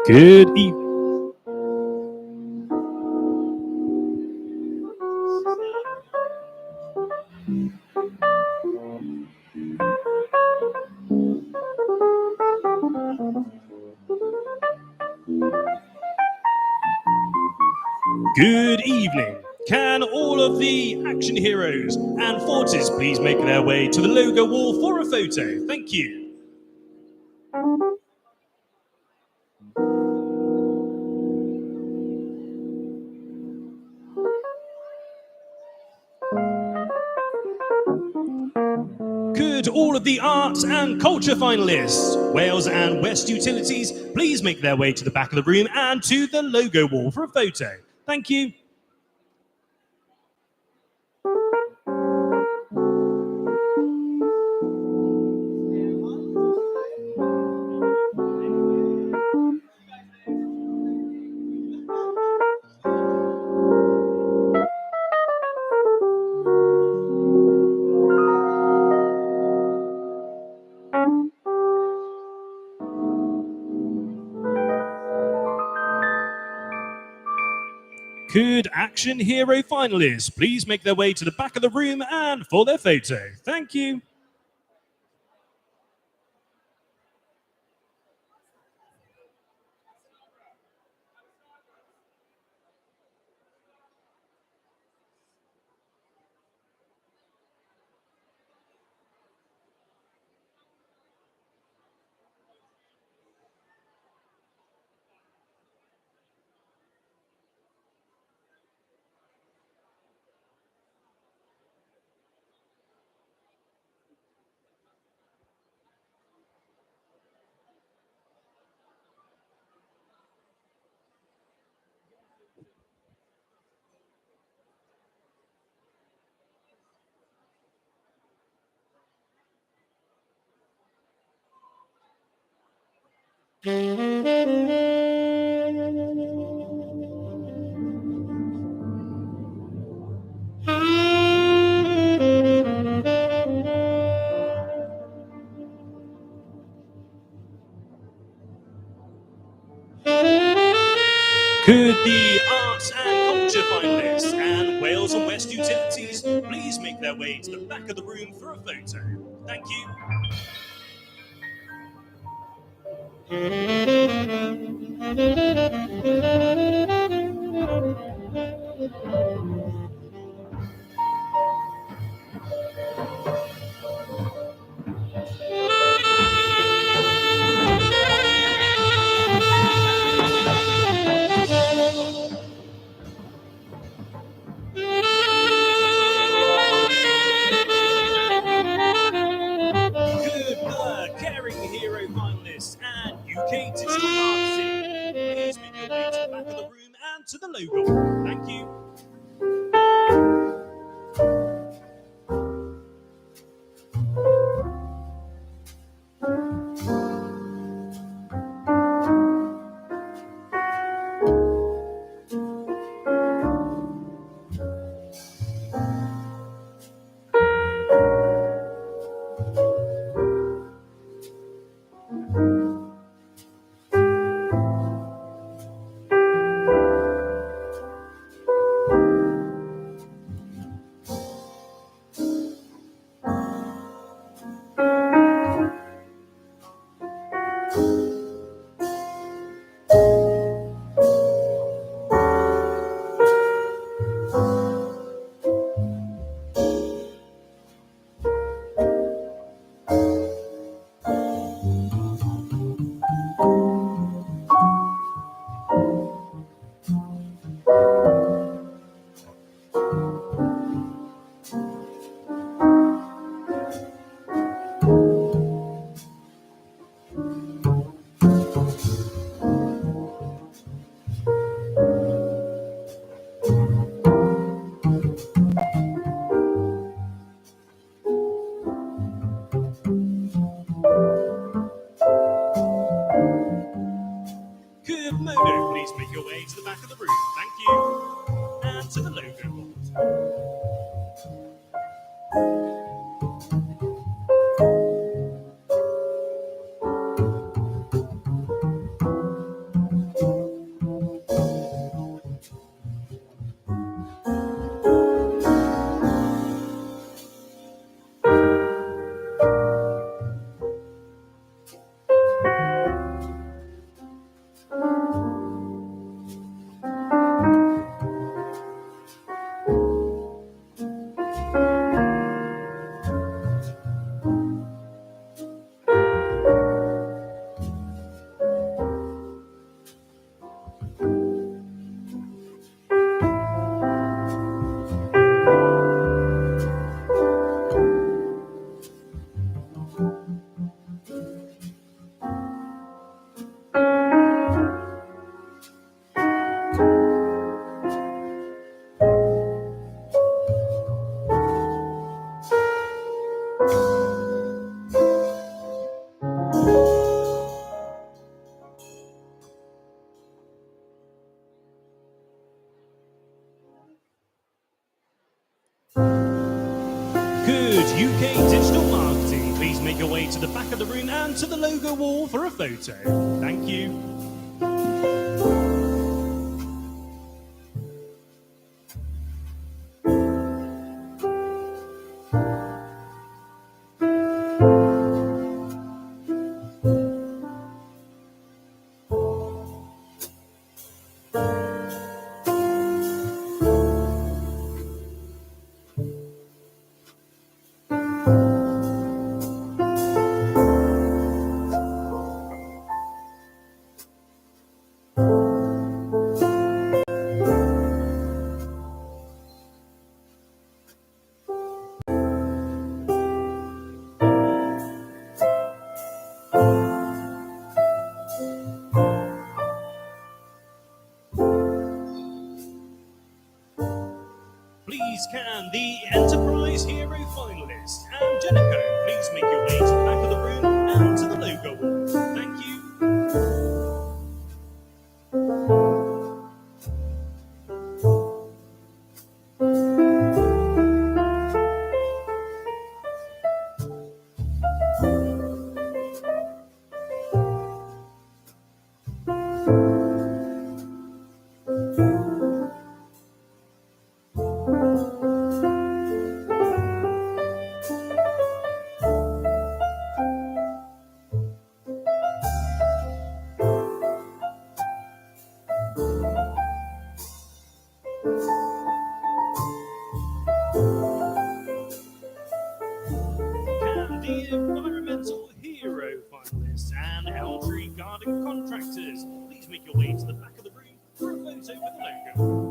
Good evening. Good evening. Can all of the action heroes and forces please make their way to the logo wall for a photo? Thank you. Could all of the arts and culture finalists, Wales and West Utilities, please make their way to the back of the room and to the logo wall for a photo? Thank you. Could action hero finalists please make their way to the back of the room and for their photo? Thank you. Could the arts and culture finalists and Wales and West Utilities please make their way to the back of the room for a photo? Thank you. and to the logo wall. Thank you. Modo, please make your way to the back of the room. Thank you. And to the logo board. Good UK digital marketing. Please make your way to the back of the room and to the logo wall for a photo. Thank you. Please can the Enterprise Hero finalist and Jenico please make your way to the back of the room and to the logo wall. Thank you. The Environmental Hero finalists and Elderly Garden Contractors, please make your way to the back of the room for a photo with the logo.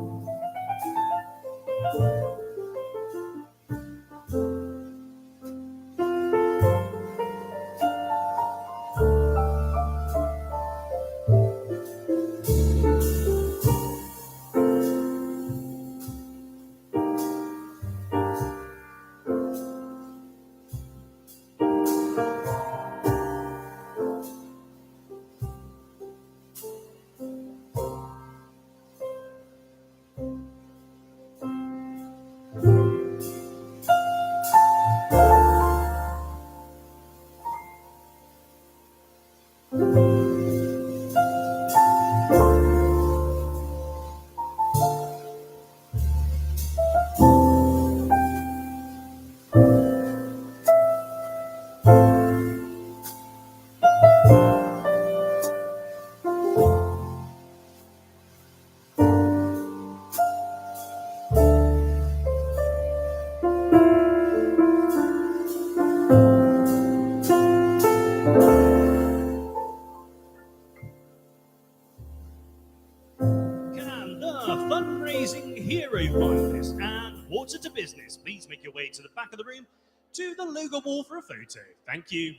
way to the back of the room to the logo wall for a photo. Thank you.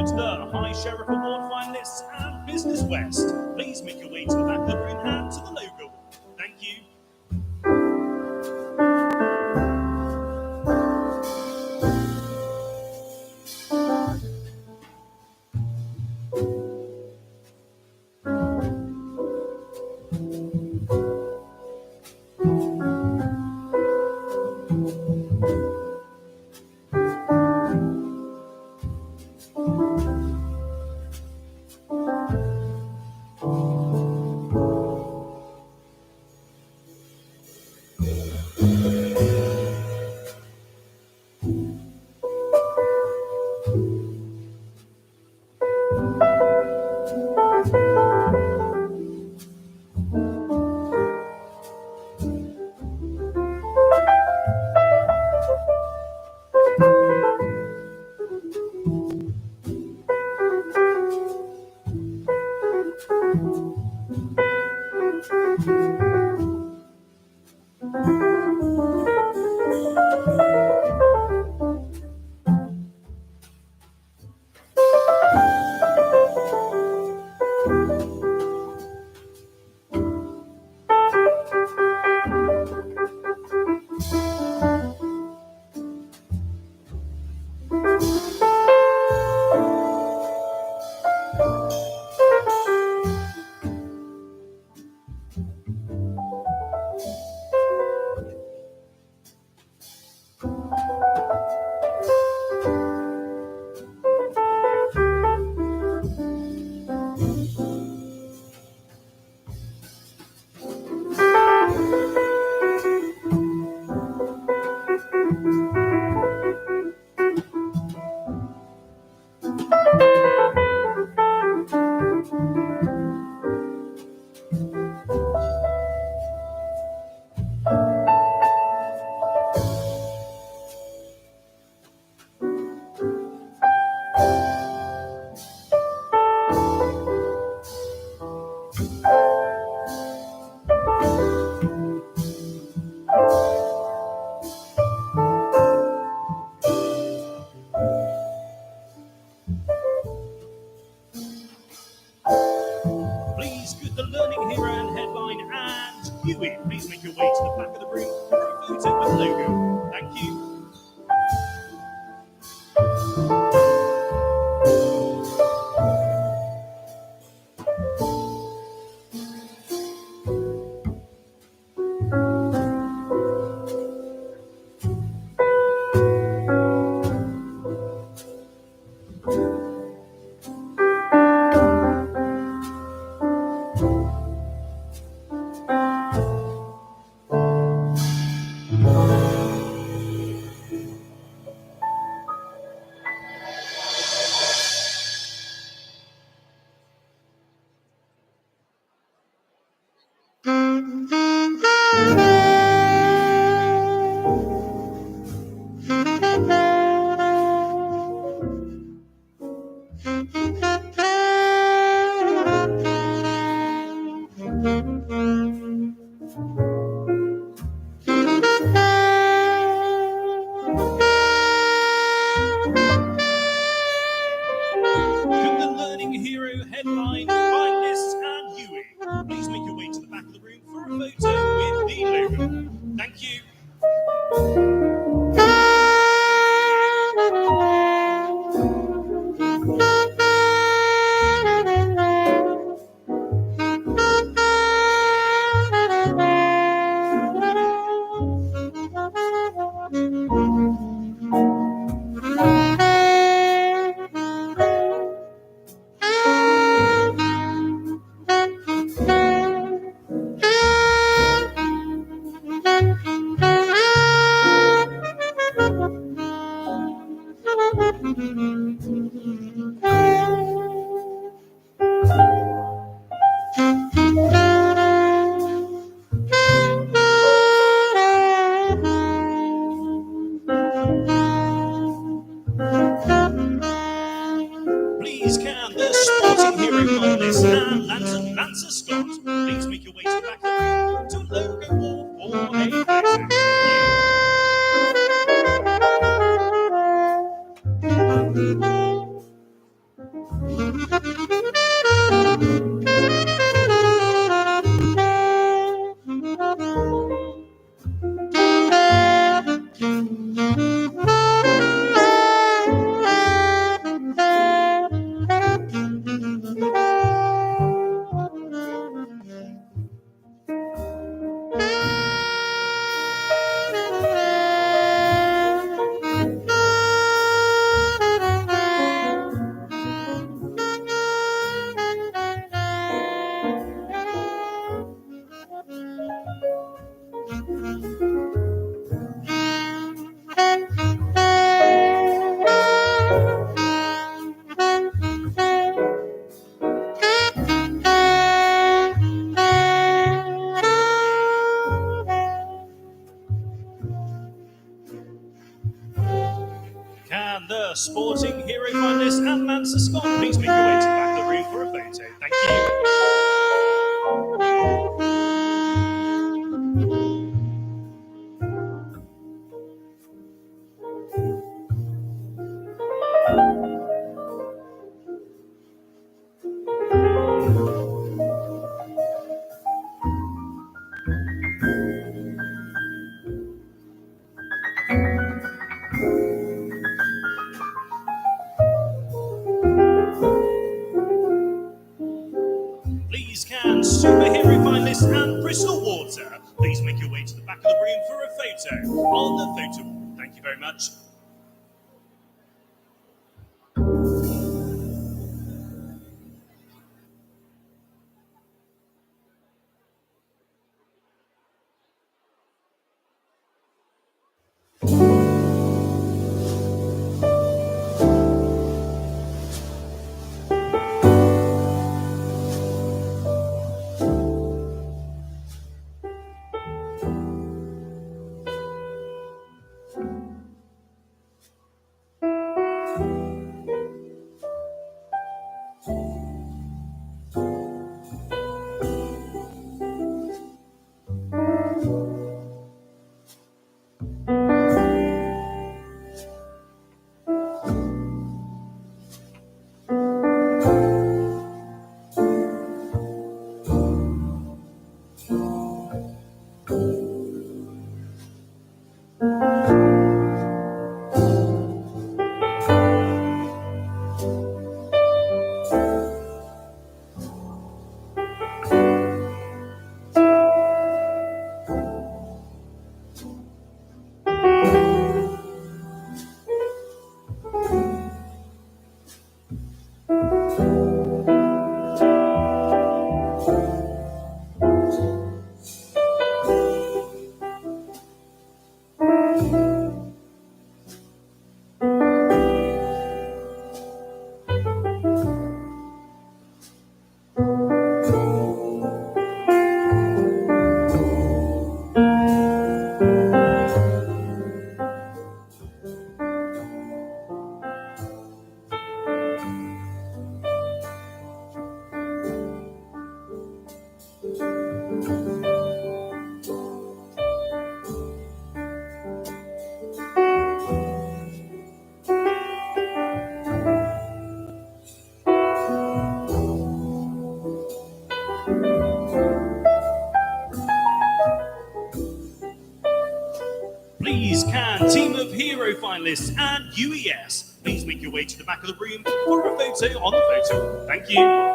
The High Sheriff Award finalists and Business West. Please make your way to the back of the room and to the logo wall. Thank you. Please make your way to the back of the room for a photo with the logo. Thank you. Please can the sporting hero finalist and Lantern Lancer Scott please make your way to the back of the room to logo wall for a photo. Thank Can the sporting hero finalist and Lancer Scott please make your way to the back of the room for a photo? Thank you. Please can superhero finalist and Bristol Water please make your way to the back of the room for a photo on the photo wall. Thank you very much. Please can Team of Hero finalists and UES please make your way to the back of the room for a photo on the photo. Thank you.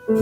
Good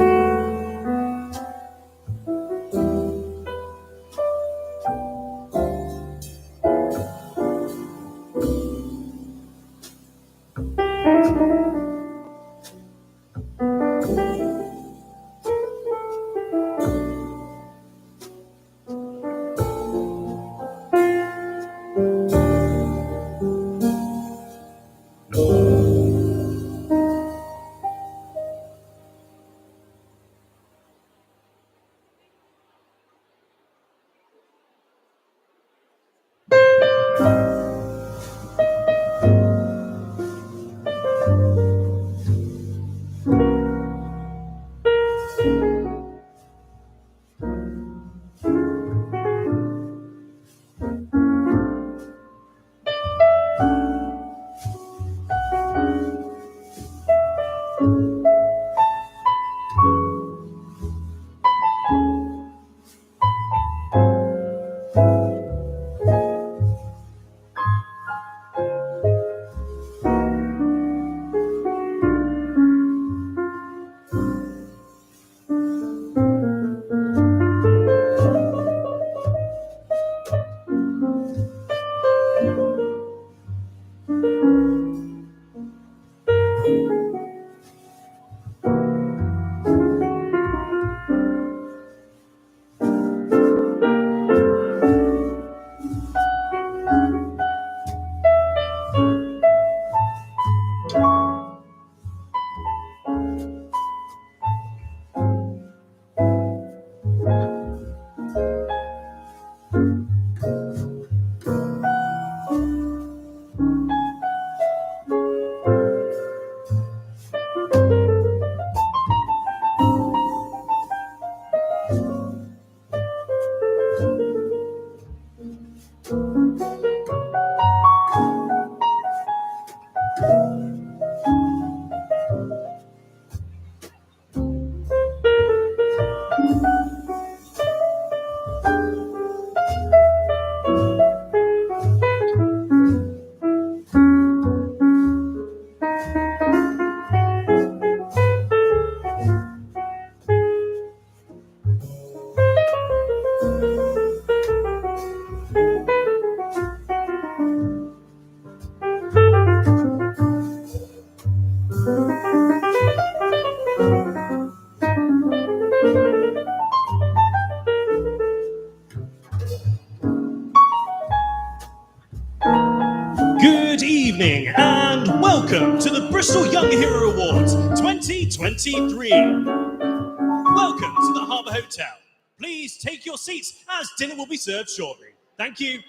evening and welcome to the Bristol Young Hero Awards 2023. Welcome to the Harbour Hotel. Please take your seats as dinner will be served shortly. Thank you.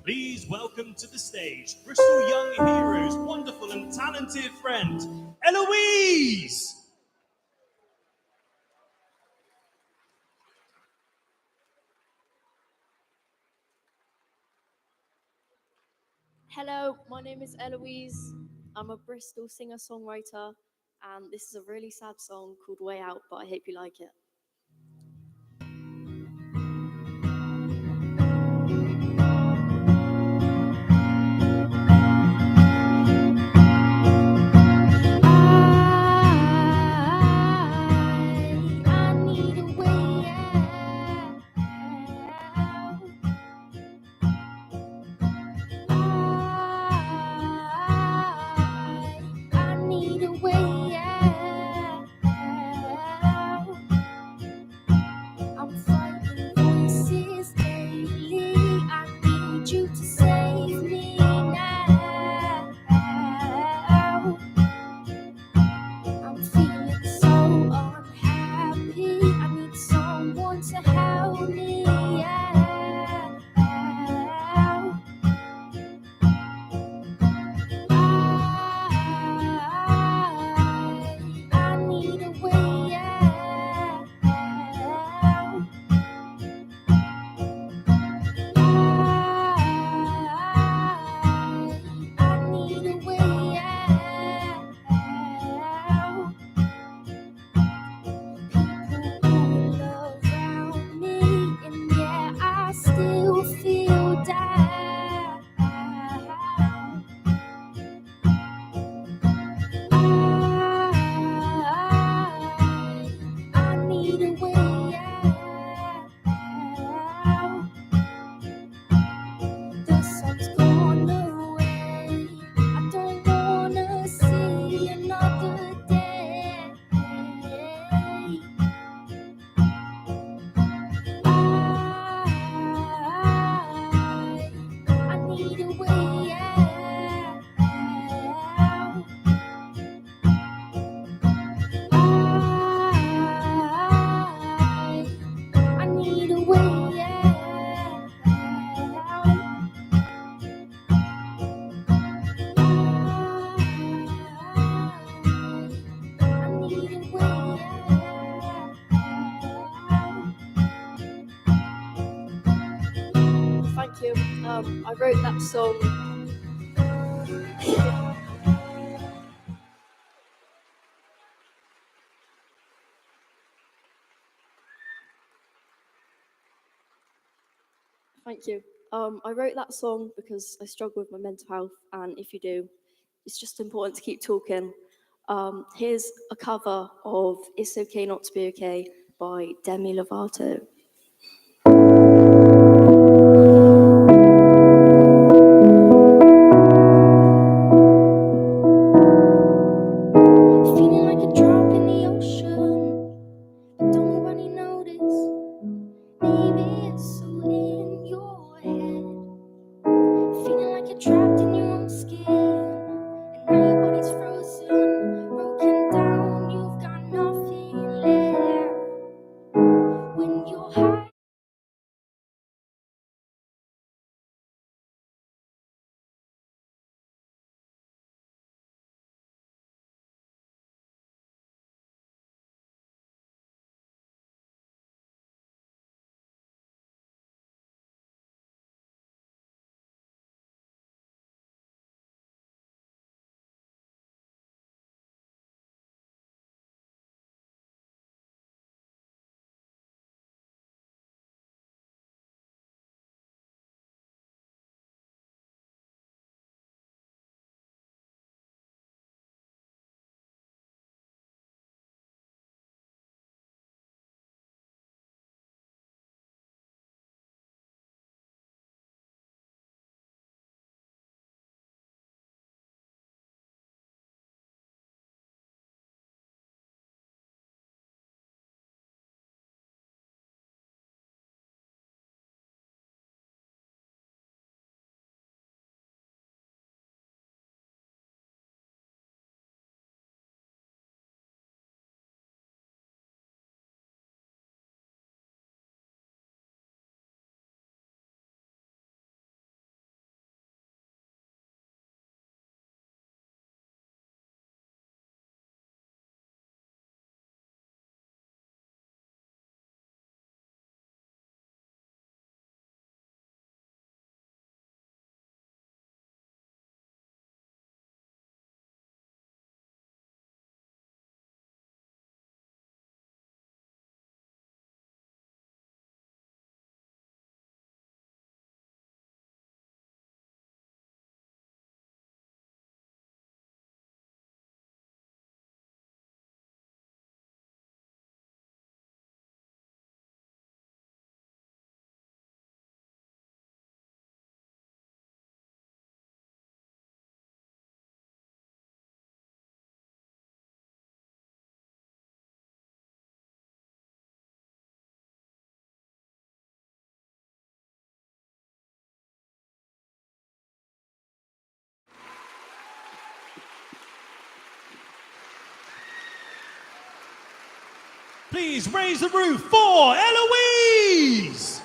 Please welcome to the stage Bristol Young Heroes' wonderful and talented friend, Eloise! Hello, my name is Eloise. I'm a Bristol singer-songwriter, and this is a really sad song called Way Out, but I hope you like it. I need a way out. I need a way out. I'm fighting voices daily. I need you to save me now. I'm feeling so unhappy. I need someone to help me out. I need a way out. I need a way out. People all around me, and yeah, I still feel down. I need a way out. The sun's gone away. I don't wanna see another day. I need a way out. I need a way out. I need a way out. Thank you. I wrote that song. Thank you. I wrote that song because I struggle with my mental health, and if you do, it's just important to keep talking. Here's a cover of It's Okay Not to Be Okay by Demi Lovato. Feeling like a drop in the ocean, but don't nobody notice. Please raise the roof for Eloise!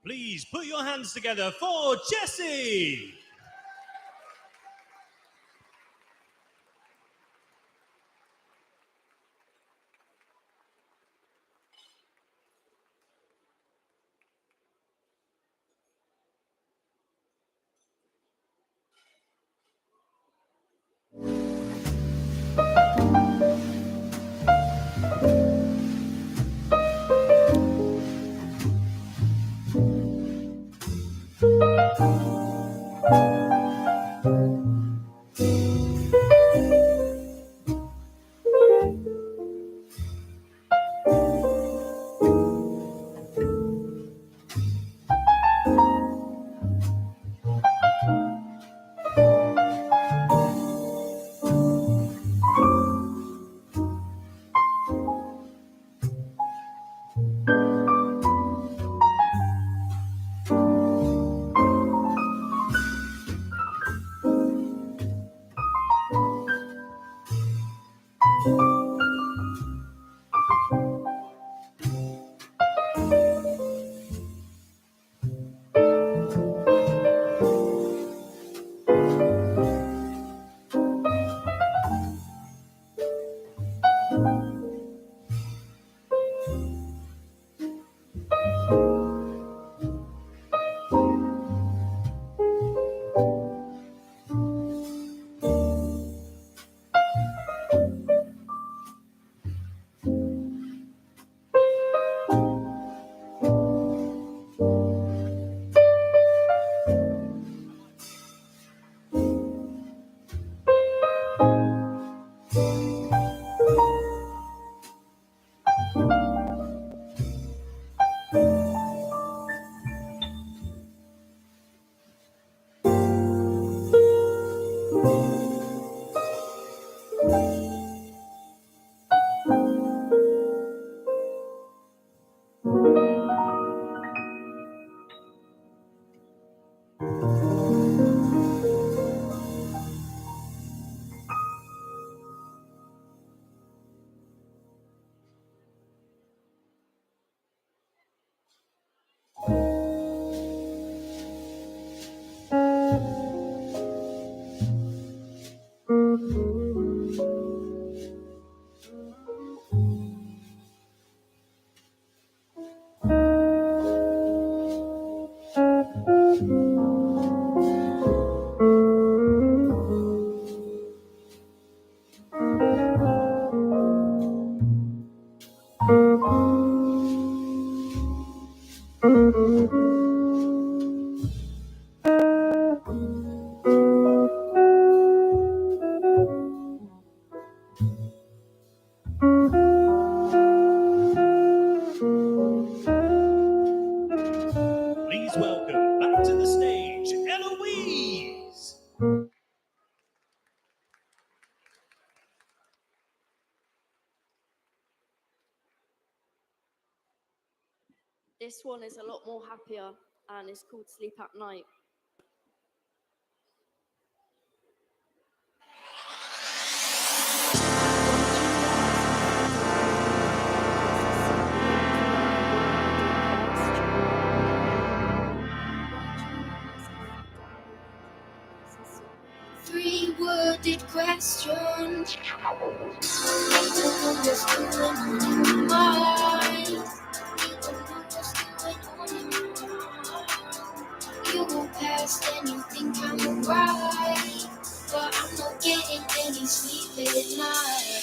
Please put your hands together for Jessie. Please welcome back to the stage, Eloise. This one is a lot more happier and it's called Sleep at Night. Three-worded question. Need to know what's going on in my mind. Need to know what's going on in my mind. You go past and you think I'm alright, but I'm not getting any sleep at night.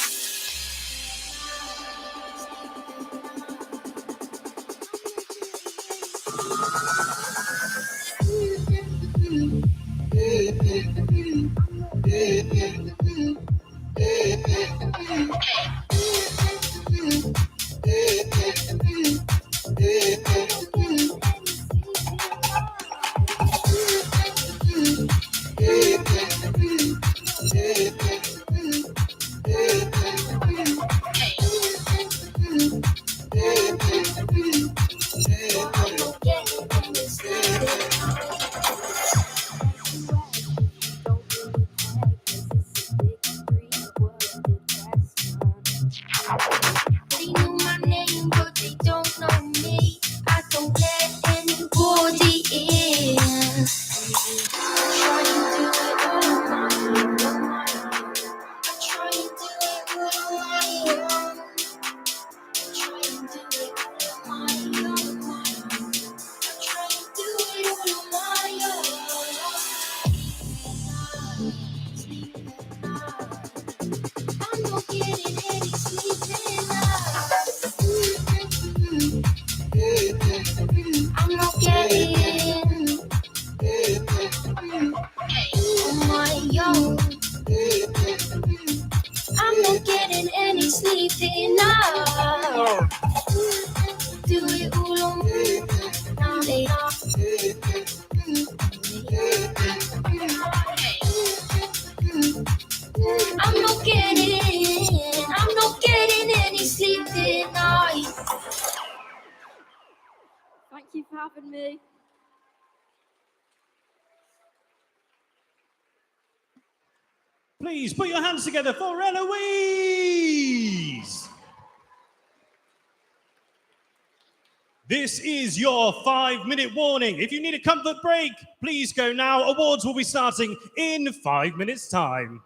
They know my name, but they don't know me. I don't let anyone do it all on me. Now they are. I'm not getting any sleep tonight. Thank you for having me. Please put your hands together for Eloise. This is your 5-minute warning. If you need a comfort break, please go now. Awards will be starting in 5 minutes' time.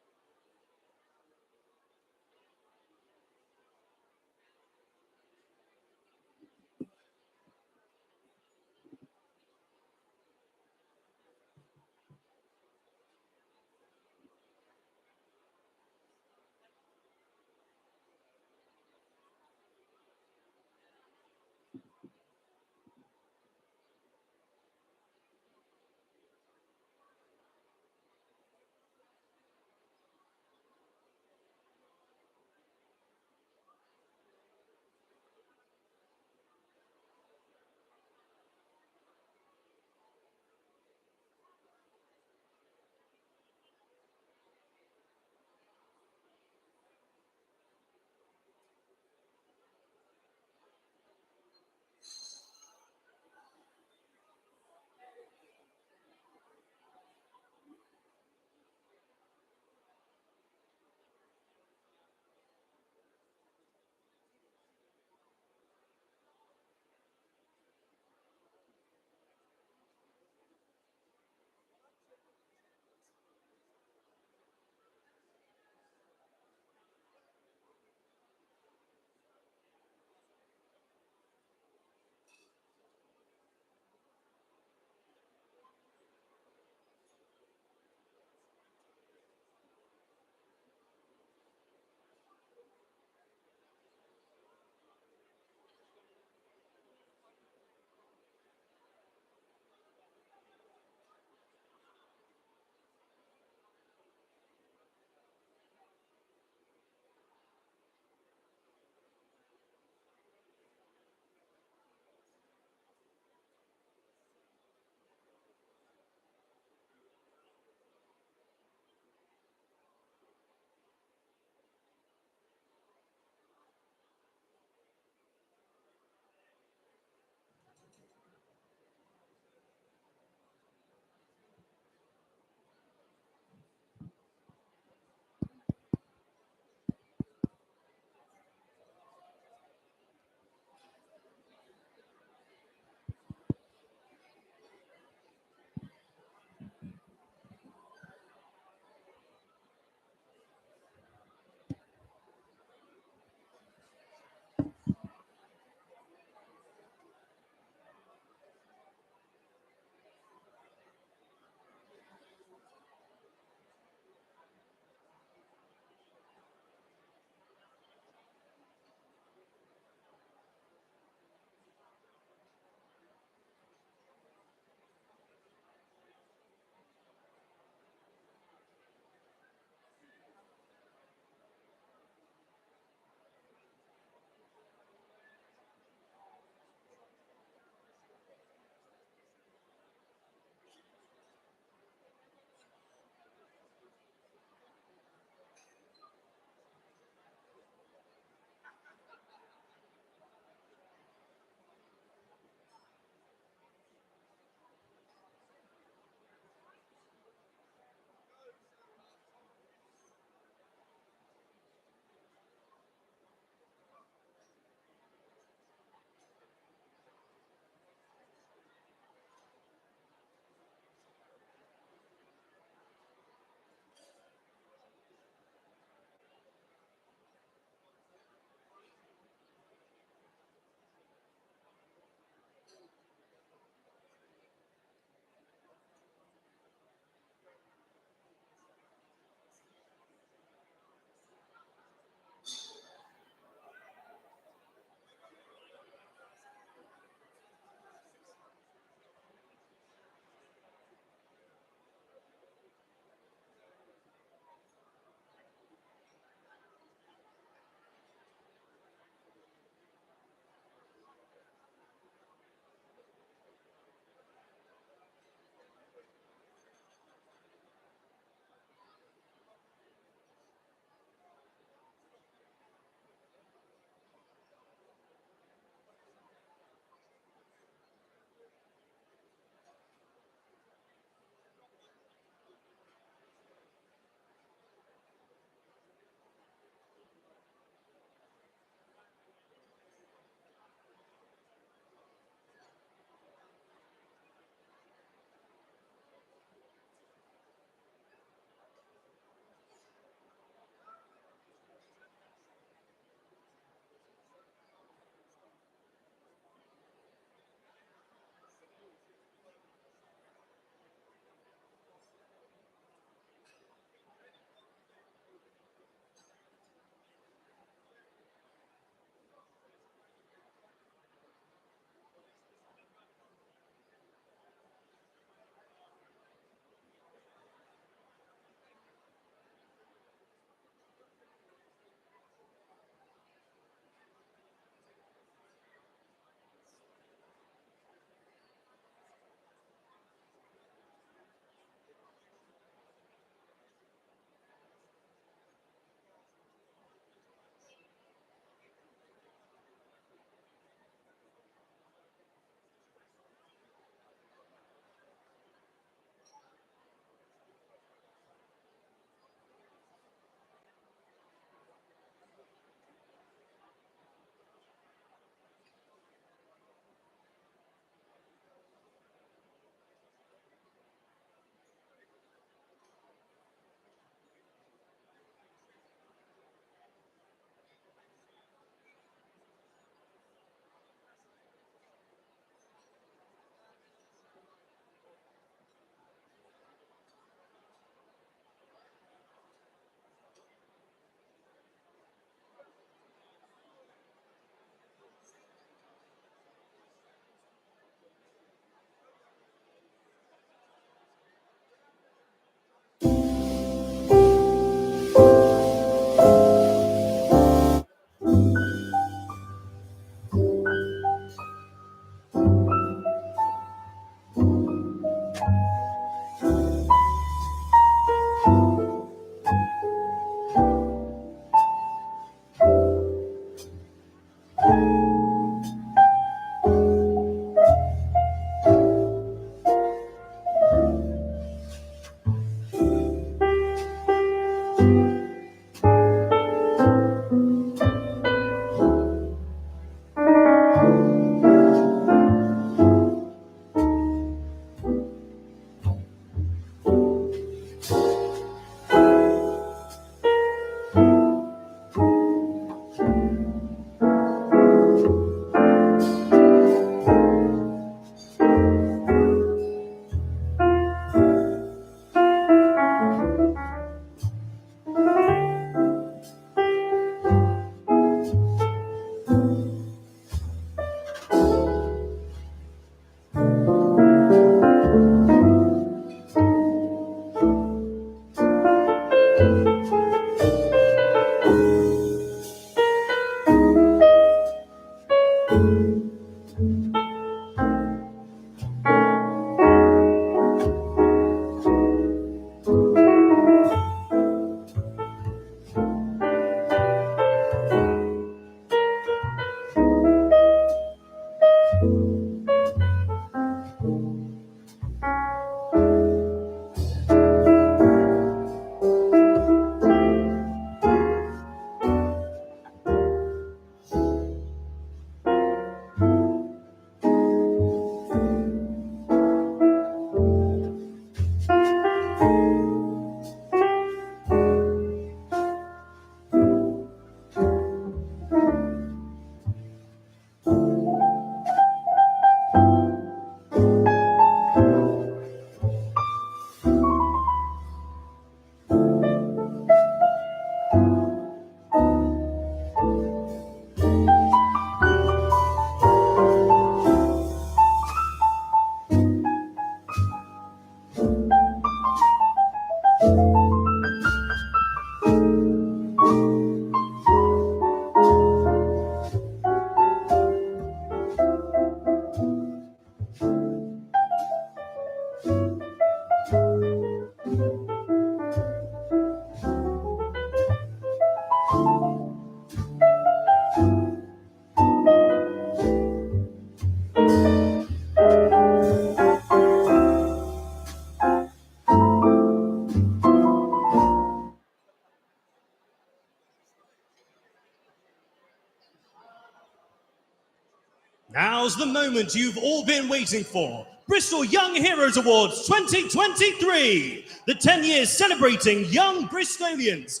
Now's the moment you've all been waiting for. Bristol Young Heroes Awards 2023. The 10 years celebrating young Bristolians.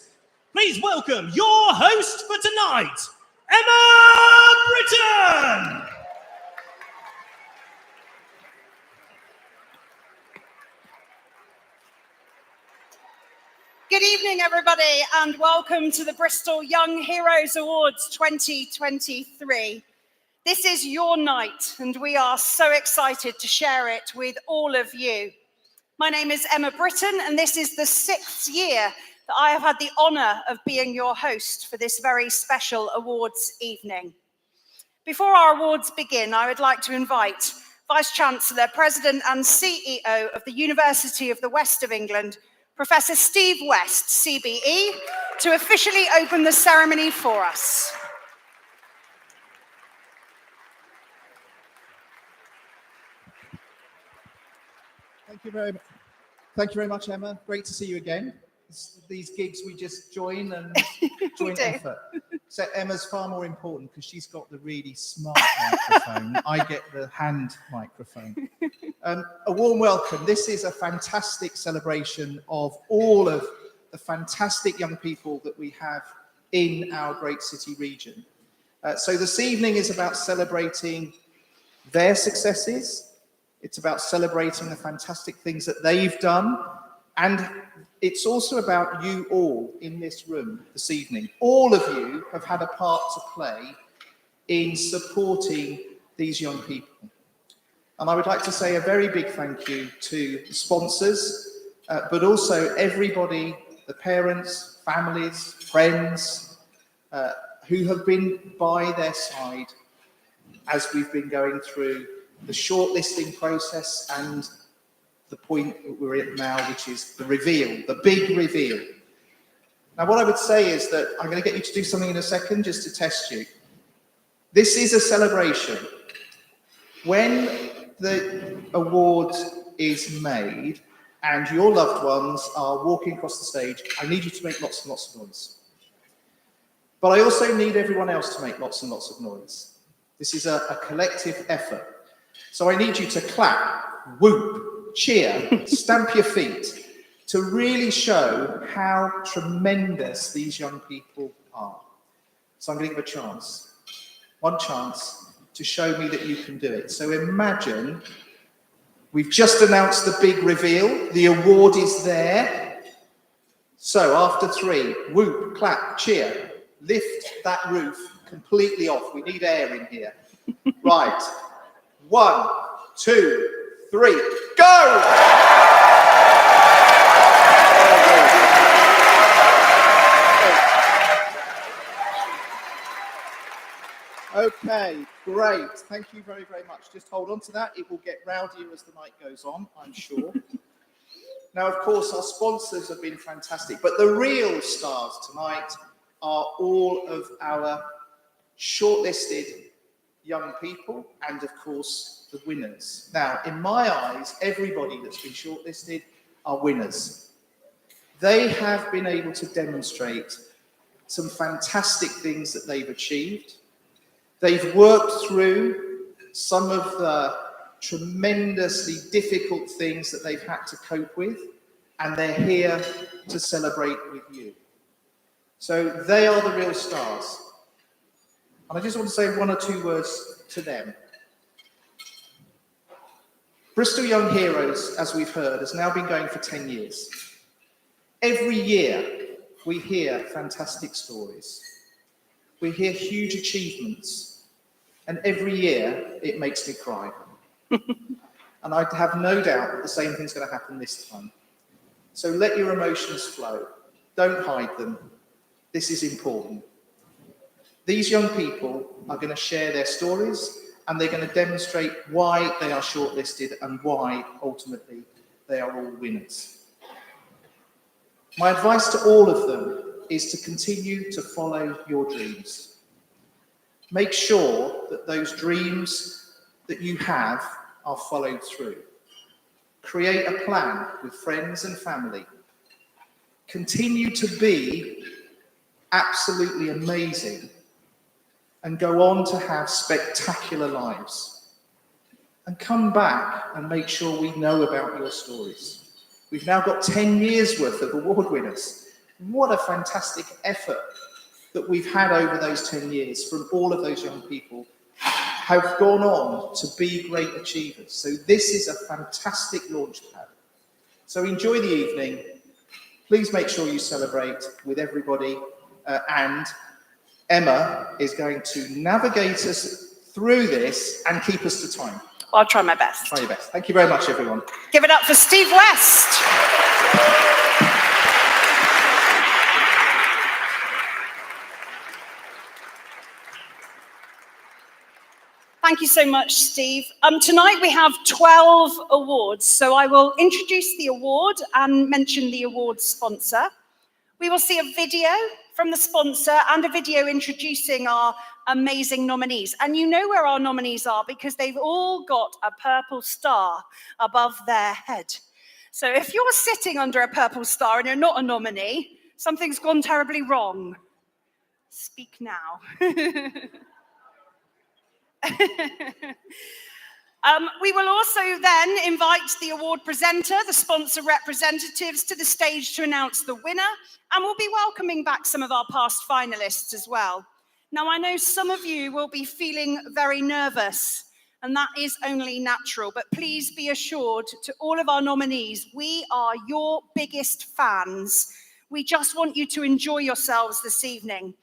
Please welcome your host for tonight, Emma Britton! Good evening, everybody, and welcome to the Bristol Young Heroes Awards 2023. This is your night, and we are so excited to share it with all of you. My name is Emma Britton, and this is the 6th year that I have had the honour of being your host for this very special awards evening. Before our awards begin, I would like to invite Vice-Chancellor, President and CEO of the University of the West of England, Professor Steve West, CBE, to officially open the ceremony for us. Thank you very much, Emma. Great to see you again. These gigs we just join and joint effort. So Emma's far more important because she's got the really smart microphone. I get the hand microphone. A warm welcome. This is a fantastic celebration of all of the fantastic young people that we have in our great city region. So this evening is about celebrating their successes. It's about celebrating the fantastic things that they've done. And it's also about you all in this room this evening. All of you have had a part to play in supporting these young people. And I would like to say a very big thank you to the sponsors, but also everybody, the parents, families, friends, who have been by their side as we've been going through the shortlisting process and the point that we're at now, which is the reveal, the big reveal. Now, what I would say is that I'm going to get you to do something in a second just to test you. This is a celebration. When the award is made and your loved ones are walking across the stage, I need you to make lots and lots of noise. But I also need everyone else to make lots and lots of noise. This is a collective effort. So I need you to clap, whoop, cheer, stamp your feet to really show how tremendous these young people are. So I'm going to give a chance, one chance to show me that you can do it. So imagine we've just announced the big reveal. The award is there. So after 3, whoop, clap, cheer, lift that roof completely off. We need air in here. Right. 1, 2, 3, go! Okay, Great. Thank you very, very much. Just hold on to that. It will get rowdier as the night goes on, I'm sure. Now, of course, our sponsors have been fantastic, but the real stars tonight are all of our shortlisted young people and, of course, the winners. Now, in my eyes, everybody that's been shortlisted are winners. They have been able to demonstrate some fantastic things that they've achieved. They've worked through some of the tremendously difficult things that they've had to cope with, and they're here to celebrate with you. So they are the real stars. And I just want to say one or two words to them. Bristol Young Heroes, as we've heard, has now been going for 10 years. Every year, we hear fantastic stories. We hear huge achievements. And every year, it makes me cry. And I have no doubt that the same thing's going to happen this time. So let your emotions flow. Don't hide them. This is important. These young people are going to share their stories, and they're going to demonstrate why they are shortlisted and why, ultimately, they are all winners. My advice to all of them is to continue to follow your dreams. Make sure that those dreams that you have are followed through. Create a plan with friends and family. Continue to be absolutely amazing and go on to have spectacular lives. And come back and make sure we know about your stories. We've now got 10 years worth of award winners. What a fantastic effort that we've had over those 10 years from all of those young people have gone on to be great achievers. So this is a fantastic launch pad. So enjoy the evening. Please make sure you celebrate with everybody. And Emma is going to navigate us through this and keep us to time. I'll try my best. Try your best. Thank you very much, everyone. Give it up for Steve West. Thank you so much, Steve. Tonight we have 12 awards, so I will introduce the award and mention the award sponsor. We will see a video from the sponsor and a video introducing our amazing nominees. And you know where our nominees are because they've all got a purple star above their head. So if you're sitting under a purple star and you're not a nominee, something's gone terribly wrong. Speak now. We will also then invite the award presenter, the sponsor representatives to the stage to announce the winner, and we'll be welcoming back some of our past finalists as well. Now, I know some of you will be feeling very nervous, and that is only natural, but please be assured to all of our nominees, we are your biggest fans. We just want you to enjoy yourselves this evening.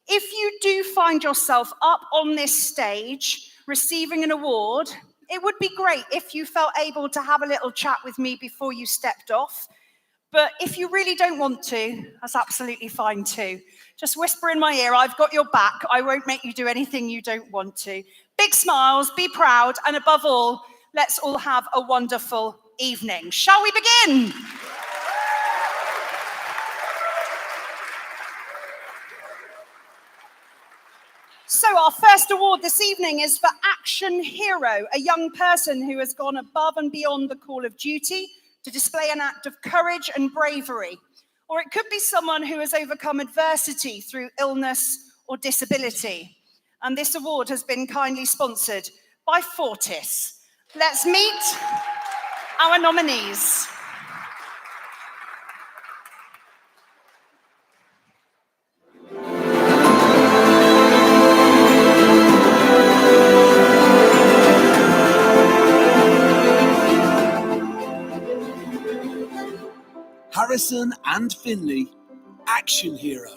If you do find yourself up on this stage receiving an award, it would be great if you felt able to have a little chat with me before you stepped off. But if you really don't want to, that's absolutely fine too. Just whisper in my ear, I've got your back. I won't make you do anything you don't want to. Big smiles, be proud, and above all, let's all have a wonderful evening. Shall we begin? So our first award this evening is for Action Hero, a young person who has gone above and beyond the call of duty to display an act of courage and bravery. Or it could be someone who has overcome adversity through illness or disability. And this award has been kindly sponsored by Fortis. Let's meet our nominees. Harrison and Finley, Action Hero.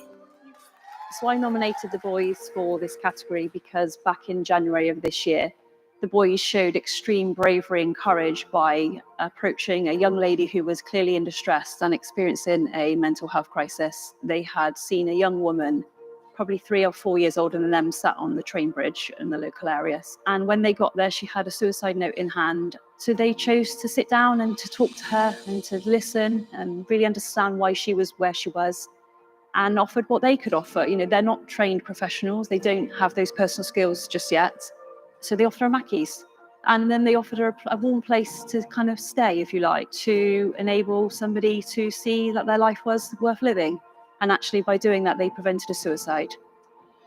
So I nominated the boys for this category because back in January of this year, the boys showed extreme bravery and courage by approaching a young lady who was clearly in distress and experiencing a mental health crisis. They had seen a young woman probably 3 or 4 years older than them, sat on the train bridge in the local areas. And when they got there, she had a suicide note in hand. So they chose to sit down and to talk to her and to listen and really understand why she was where she was, and offered what they could offer. You know, they're not trained professionals. They don't have those personal skills just yet. So they offered her Mackies. And then they offered her a warm place to kind of stay, if you like, to enable somebody to see that their life was worth living. And actually, by doing that, they prevented a suicide.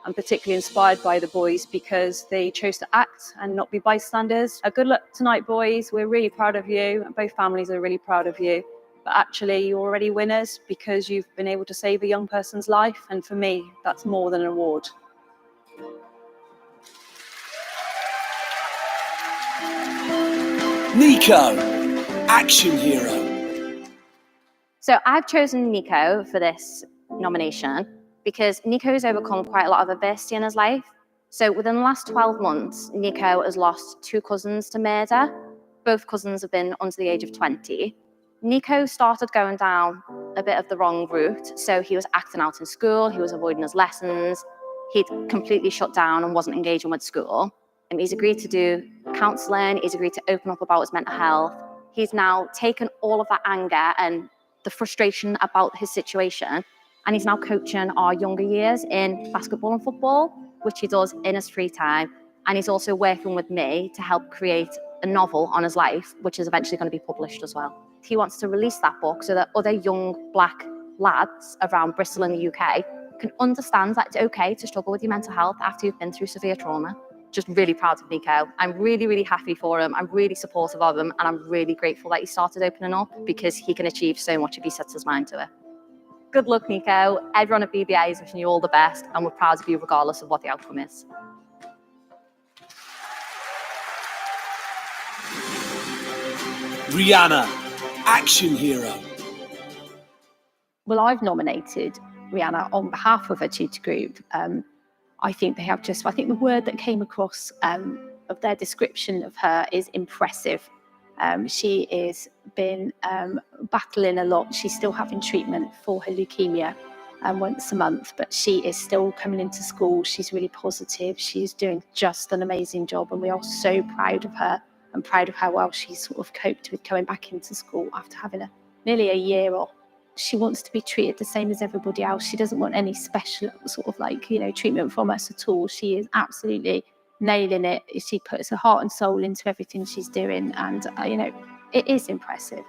I'm particularly inspired by the boys because they chose to act and not be bystanders. Good luck tonight, boys. We're really proud of you. Both families are really proud of you. But actually, you're already winners because you've been able to save a young person's life. And for me, that's more than an award. Nico, action hero. So I've chosen Nico for this nomination because Nico has overcome quite a lot of adversity in his life. So within the last 12 months, Nico has lost 2 cousins to murder. Both cousins have been under the age of 20. Nico started going down a bit of the wrong route. So he was acting out in school, he was avoiding his lessons, he'd completely shut down and wasn't engaging with school. And he's agreed to do counselling, he's agreed to open up about his mental health. He's now taken all of that anger and the frustration about his situation, and he's now coaching our younger years in basketball and football, which he does in his free time. And he's also working with me to help create a novel on his life, which is eventually going to be published as well. He wants to release that book so that other young Black lads around Bristol in the UK can understand that it's okay to struggle with your mental health after you've been through severe trauma. Just really proud of Nico. I'm really, really happy for him. I'm really supportive of him, and I'm really grateful that he started opening up because he can achieve so much if he sets his mind to it. Good luck, Nico. Everyone at BBA is wishing you all the best, and we're proud of you regardless of what the outcome is. Rihanna, action hero. Well, I've nominated Rihanna on behalf of her tutor group. I think the word that came across of their description of her is impressive. She has been battling a lot. She's still having treatment for her leukemia once a month, but she is still coming into school. She's really positive. She's doing just an amazing job, and we are so proud of her and proud of how well she's sort of coped with going back into school after having nearly a year off. She wants to be treated the same as everybody else. She doesn't want any special sort of treatment from us at all. She is absolutely nailing it. She puts her heart and soul into everything she's doing, and it is impressive.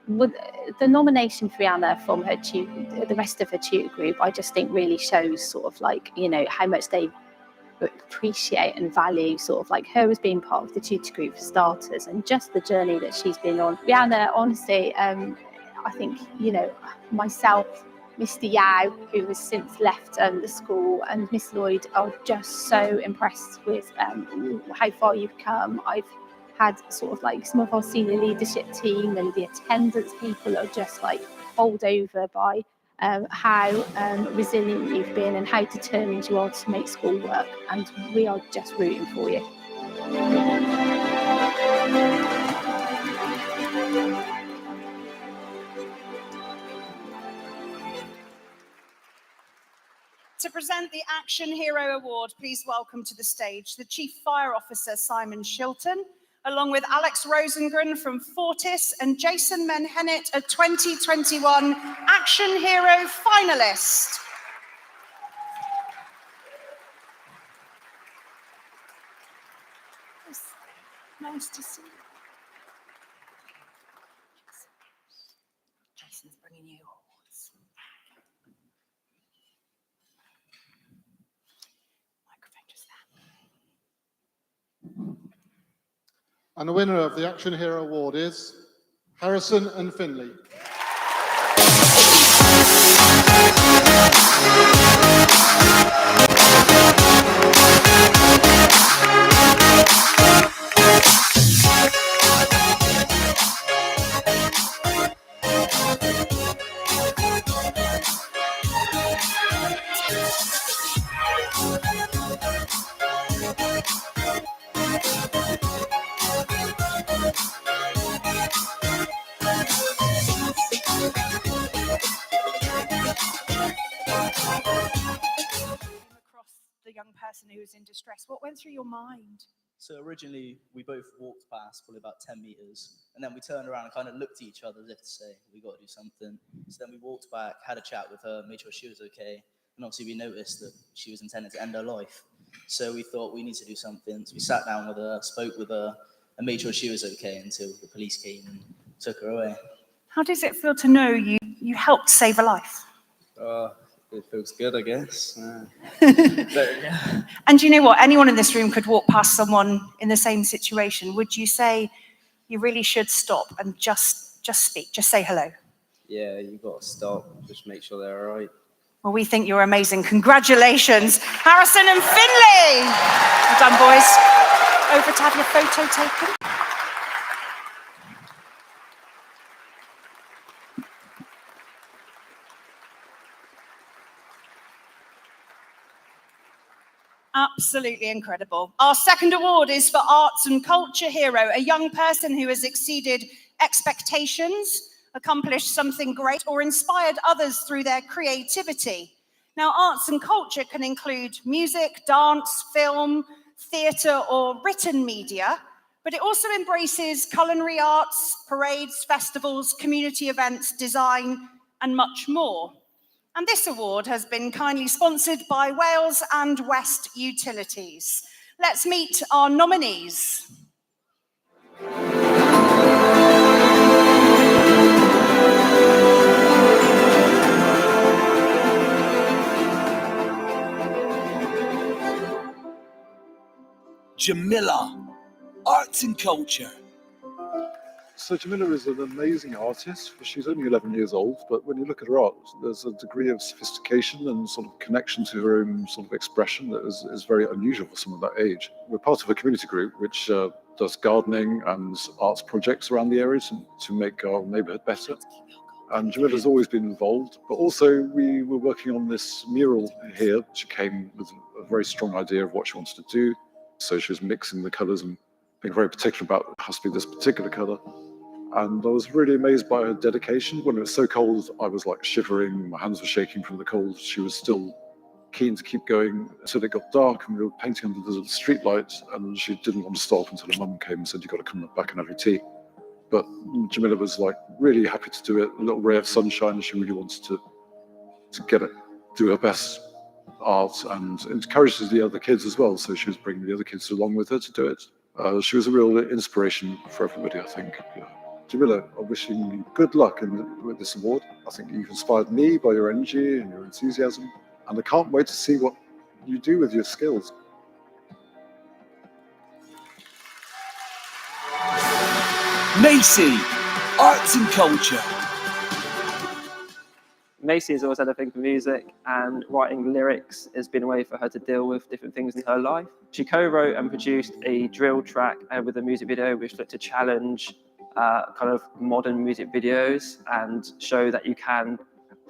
With the nomination for Rihanna from the rest of her tutor group, I just think really shows how much they appreciate and value her as being part of the tutor group for starters, and just the journey that she's been on. Rihanna, honestly, I think, myself, Mr. Yao, who has since left the school, and Miss Lloyd are just so impressed with how far you've come. I've had some of our senior leadership team and the attendance people are just bowled over by how resilient you've been and how determined you are to make school work. And we are just rooting for you. To present the Action Hero Award, please welcome to the stage the Chief Fire Officer, Simon Shilton, along with Alex Rosengren from Fortis and Jason Menhennet, a 2021 Action Hero finalist. Nice to see you. Jason's bringing you awards. Microphone just there. And the winner of the Action Hero Award is Harrison and Finley. in distress. What went through your mind? So originally, we both walked past probably about 10 meters, and then we turned around and kind of looked at each other as if to say, we got to do something. So then we walked back, had a chat with her, made sure she was okay, and obviously we noticed that she was intending to end her life. So we thought we need to do something. So we sat down with her, spoke with her, and made sure she was okay until the police came and took her away. How does it feel to know you helped save a life? It feels good, I guess. And you know what? Anyone in this room could walk past someone in the same situation. Would you say you really should stop and just speak, just say hello? Yeah, you've got to stop, just make sure they're all right. Well, we think you're amazing. Congratulations, Harrison and Finley. Well done, boys. Over to have your photo taken. Absolutely incredible. Our second award is for Arts and Culture Hero, a young person who has exceeded expectations, accomplished something great, or inspired others through their creativity. Now, arts and culture can include music, dance, film, theatre, or written media, but it also embraces culinary arts, parades, festivals, community events, design, and much more. And this award has been kindly sponsored by Wales and West Utilities. Let's meet our nominees. Jamila, arts and culture. So Jamila is an amazing artist. She's only 11 years old, but when you look at her art, there's a degree of sophistication and sort of connection to her own sort of expression that is very unusual for someone that age. We're part of a community group which does gardening and arts projects around the area to make our neighbourhood better. And Jamila's always been involved, but also we were working on this mural here. She came with a very strong idea of what she wanted to do. So she was mixing the colours and being very particular about it has to be this particular colour. And I was really amazed by her dedication. When it was so cold, I was like shivering, my hands were shaking from the cold. She was still keen to keep going until it got dark and we were painting under the street light, and she didn't want to stop until her mum came and said, you've got to come back and have your tea. But Jamila was like really happy to do it, a little ray of sunshine, and she really wanted to get it, do her best art, and encourages the other kids as well. So she was bringing the other kids along with her to do it. She was a real inspiration for everybody, I think. Jamila, I'm wishing you good luck with this award. I think you've inspired me by your energy and your enthusiasm, and I can't wait to see what you do with your skills. Macy, arts and culture. Macy has always had a thing for music, and writing lyrics has been a way for her to deal with different things in her life. She co-wrote and produced a drill track with a music video which looked to challenge kind of modern music videos and show that you can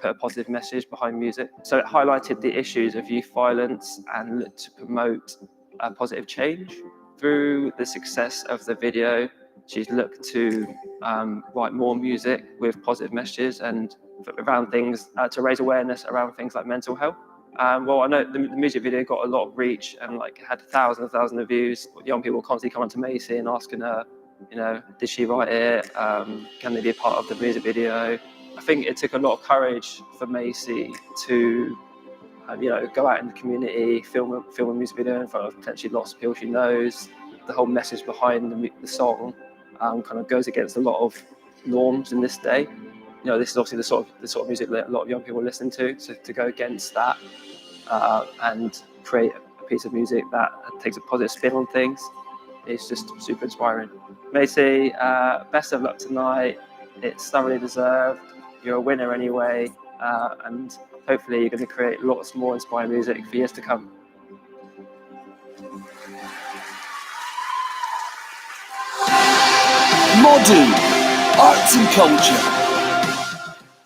put a positive message behind music. So it highlighted the issues of youth violence and looked to promote a positive change. Through the success of the video, she's looked to write more music with positive messages and around things to raise awareness around things like mental health. Well, I know the music video got a lot of reach and like had thousands of views. Young people constantly coming to Macy and asking her, you know, did she write it? Can they be a part of the music video? I think it took a lot of courage for Macy to, you know, go out in the community, film a music video in front of potentially lots of people she knows. The whole message behind the song kind of goes against a lot of norms in this day. You know, this is obviously the sort of music that a lot of young people listen to. So to go against that and create a piece of music that takes a positive spin on things, it's just super inspiring. Macy, best of luck tonight. It's thoroughly deserved. You're a winner anyway, and hopefully you're going to create lots more inspiring music for years to come. Modern, arts and culture.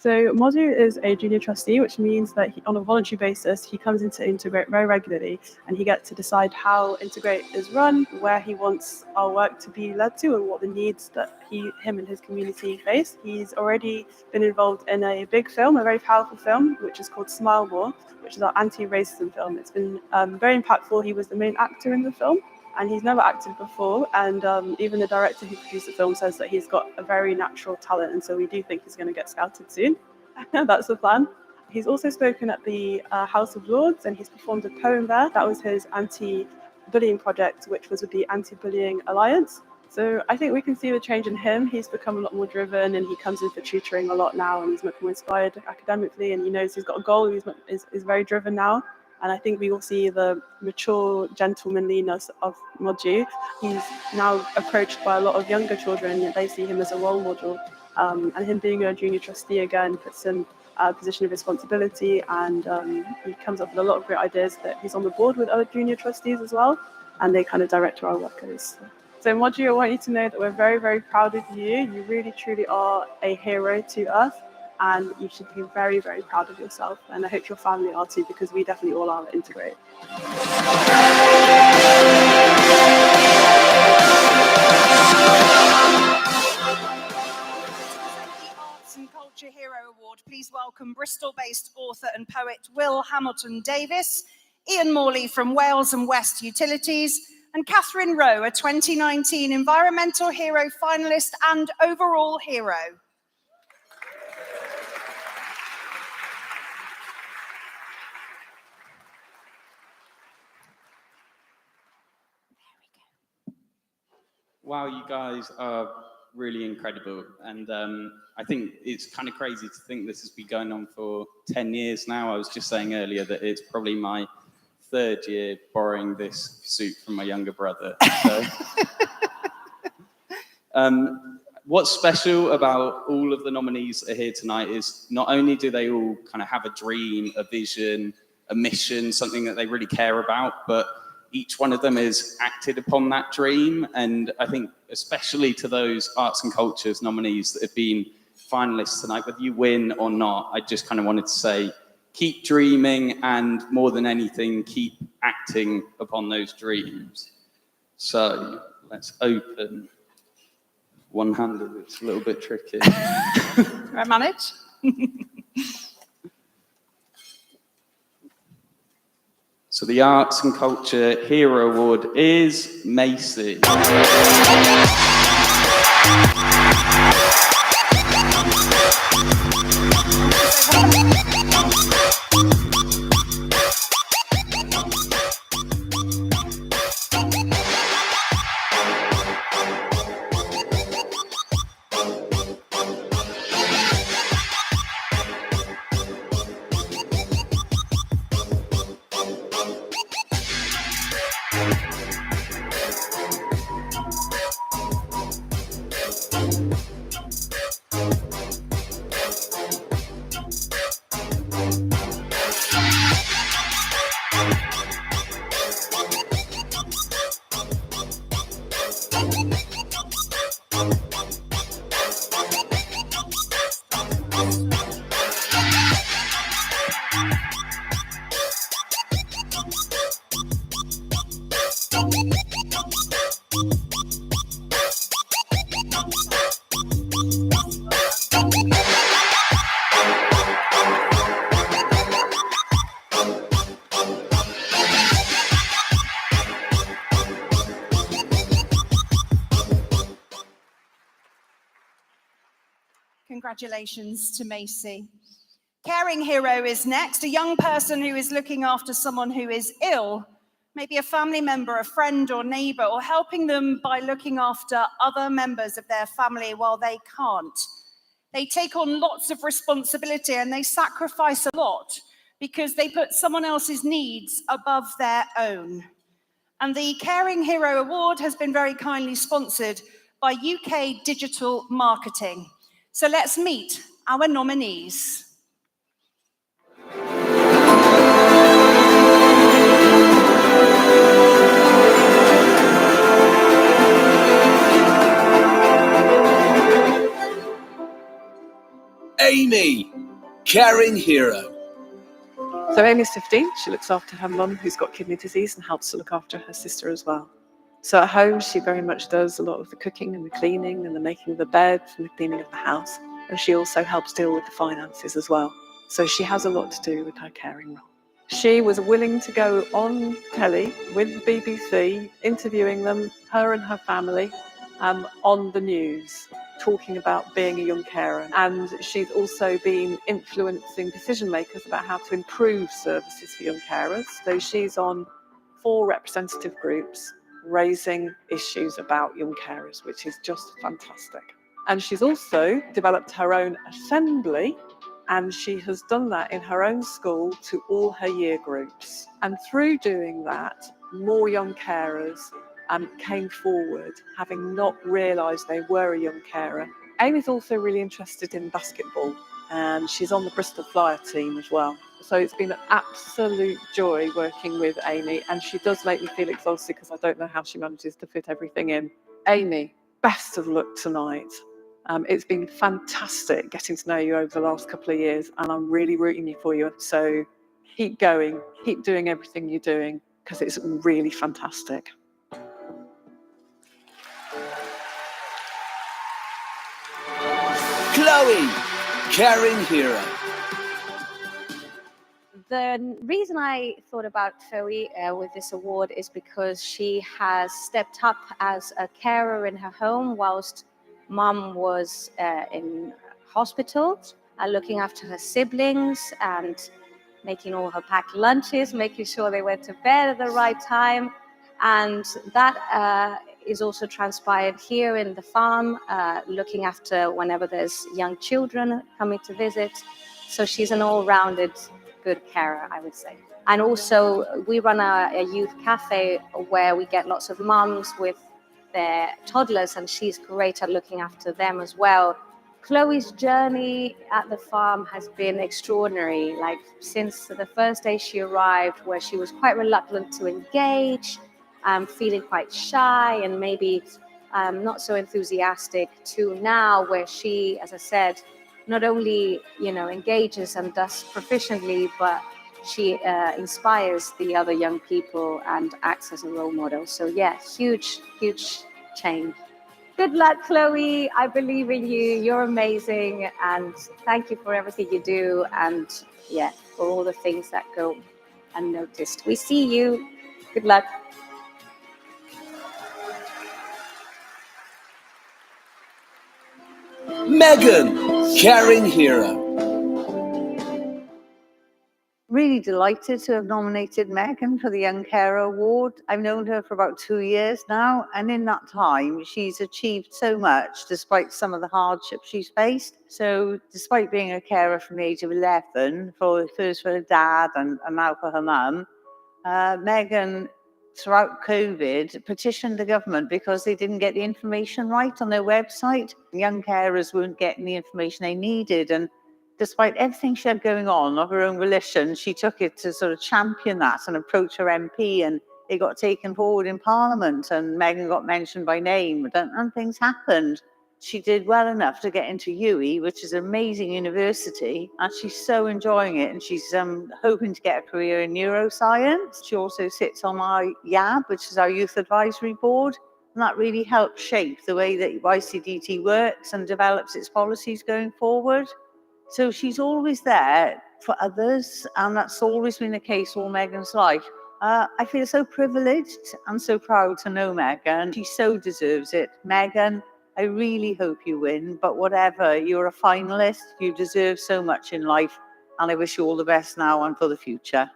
So Modu is a junior trustee, which means that on a voluntary basis, he comes into Integrate very regularly, and he gets to decide how Integrate is run, where he wants our work to be led to, and what the needs that him and his community face. He's already been involved in a big film, a very powerful film, which is called Smile More, which is our anti-racism film. It's been very impactful. He was the main actor in the film, and he's never acted before, and even the director who produced the film says that he's got a very natural talent, and so we do think he's going to get scouted soon. That's the plan. He's also spoken at the House of Lords, and he's performed a poem there. That was his anti-bullying project, which was with the Anti-Bullying Alliance. So I think we can see the change in him. He's become a lot more driven, and he comes in for tutoring a lot now, and he's much more inspired academically, and he knows he's got a goal. He's very driven now. And I think we will see the mature gentlemanliness of Modu. He's now approached by a lot of younger children. They see him as a role model. And him being a junior trustee again puts him in a position of responsibility, and he comes up with a lot of great ideas. That he's on the board with other junior trustees as well, and they kind of direct our workers. So Modu, I want you to know that we're very, very proud of you. You really, truly are a hero to us. And you should be very, very proud of yourself. And I hope your family are too, because we definitely all are at Integrate. Arts and Culture Hero Award. Please welcome Bristol-based author and poet Will Hamilton Davis, Ian Morley from Wales and West Utilities, and Catherine Rowe, a 2019 Environmental Hero finalist and overall hero. Wow, you guys are really incredible. And I think it's kind of crazy to think this has been going on for 10 years now. I was just saying earlier that it's probably my 3rd year borrowing this suit from my younger brother. So, what's special about all of the nominees that are here tonight is not only do they all kind of have a dream, a vision, a mission, something that they really care about, but each one of them has acted upon that dream. And I think especially to those arts and cultures nominees that have been finalists tonight, whether you win or not, I just kind of wanted to say, keep dreaming, and more than anything, keep acting upon those dreams. So let's open one-handed. It's a little bit tricky. Right, manage. So the Arts and Culture Hero Award is Macy. Congratulations to Macy. Caring Hero is next, a young person who is looking after someone who is ill, maybe a family member, a friend or neighbor, or helping them by looking after other members of their family while they can't. They take on lots of responsibility and they sacrifice a lot because they put someone else's needs above their own. And the Caring Hero Award has been very kindly sponsored by UK Digital Marketing. So let's meet our nominees. Amy. Caring hero. So Amy's 15. She looks after her mum who's got kidney disease and helps to look after her sister as well. So at home, she very much does a lot of the cooking and the cleaning and the making of the beds and the cleaning of the house. And she also helps deal with the finances as well. So she has a lot to do with her caring role. She was willing to go on telly with the BBC, interviewing them, her and her family, on the news, talking about being a young carer. And she's also been influencing decision makers about how to improve services for young carers. So she's on 4 representative groups raising issues about young carers, which is just fantastic. And she's also developed her own assembly, and she has done that in her own school to all her year groups. And through doing that, more young carers came forward, having not realised they were a young carer. Amy's also really interested in basketball, and she's on the Bristol Flyer team as well. So it's been an absolute joy working with Amy, and she does make me feel exhausted because I don't know how she manages to fit everything in. Amy, best of luck tonight. It's been fantastic getting to know you over the last couple of years, and I'm really rooting for you. So keep going, keep doing everything you're doing, because it's really fantastic. Chloe, caring hero. The reason I thought about Chloe with this award is because she has stepped up as a carer in her home whilst mum was in hospital, looking after her siblings and making all her packed lunches, making sure they went to bed at the right time. And that is also transpired here in the farm, looking after whenever there's young children coming to visit. So she's an all-rounded good carer, I would say. And also we run a youth cafe where we get lots of mums with their toddlers, and she's great at looking after them as well. Chloe's journey at the farm has been extraordinary. Like since the first day she arrived, where she was quite reluctant to engage, feeling quite shy and maybe not so enthusiastic, to now where she, as I said, not only engages and does proficiently, but she inspires the other young people and acts as a role model. So yeah, huge change. Good luck, Chloe. I believe in you. You're amazing, and thank you for everything you do, and yeah, for all the things that go unnoticed. We see you. Good luck. Megan, caring hero. Really delighted to have nominated Megan for the Young Carer Award. I've known her for about 2 years now, and in that time, she's achieved so much despite some of the hardships she's faced. So despite being a carer from the age of 11, first for her dad and now for her mum, Megan, throughout COVID, petitioned the government because they didn't get the information right on their website. Young carers weren't getting the information they needed, and despite everything she had going on of her own volition, she took it to sort of champion that and approach her MP, and it got taken forward in Parliament, and Megan got mentioned by name, and things happened. She did well enough to get into UWE, which is an amazing university, and she's so enjoying it, and she's hoping to get a career in neuroscience. She also sits on our YAB, which is our Youth Advisory Board, and that really helps shape the way that YCDT works and develops its policies going forward. So she's always there for others, and that's always been the case all Megan's life. I feel so privileged and so proud to know Megan. She so deserves it. Megan, I really hope you win, but whatever, you're a finalist. You deserve so much in life, and I wish you all the best now and for the future.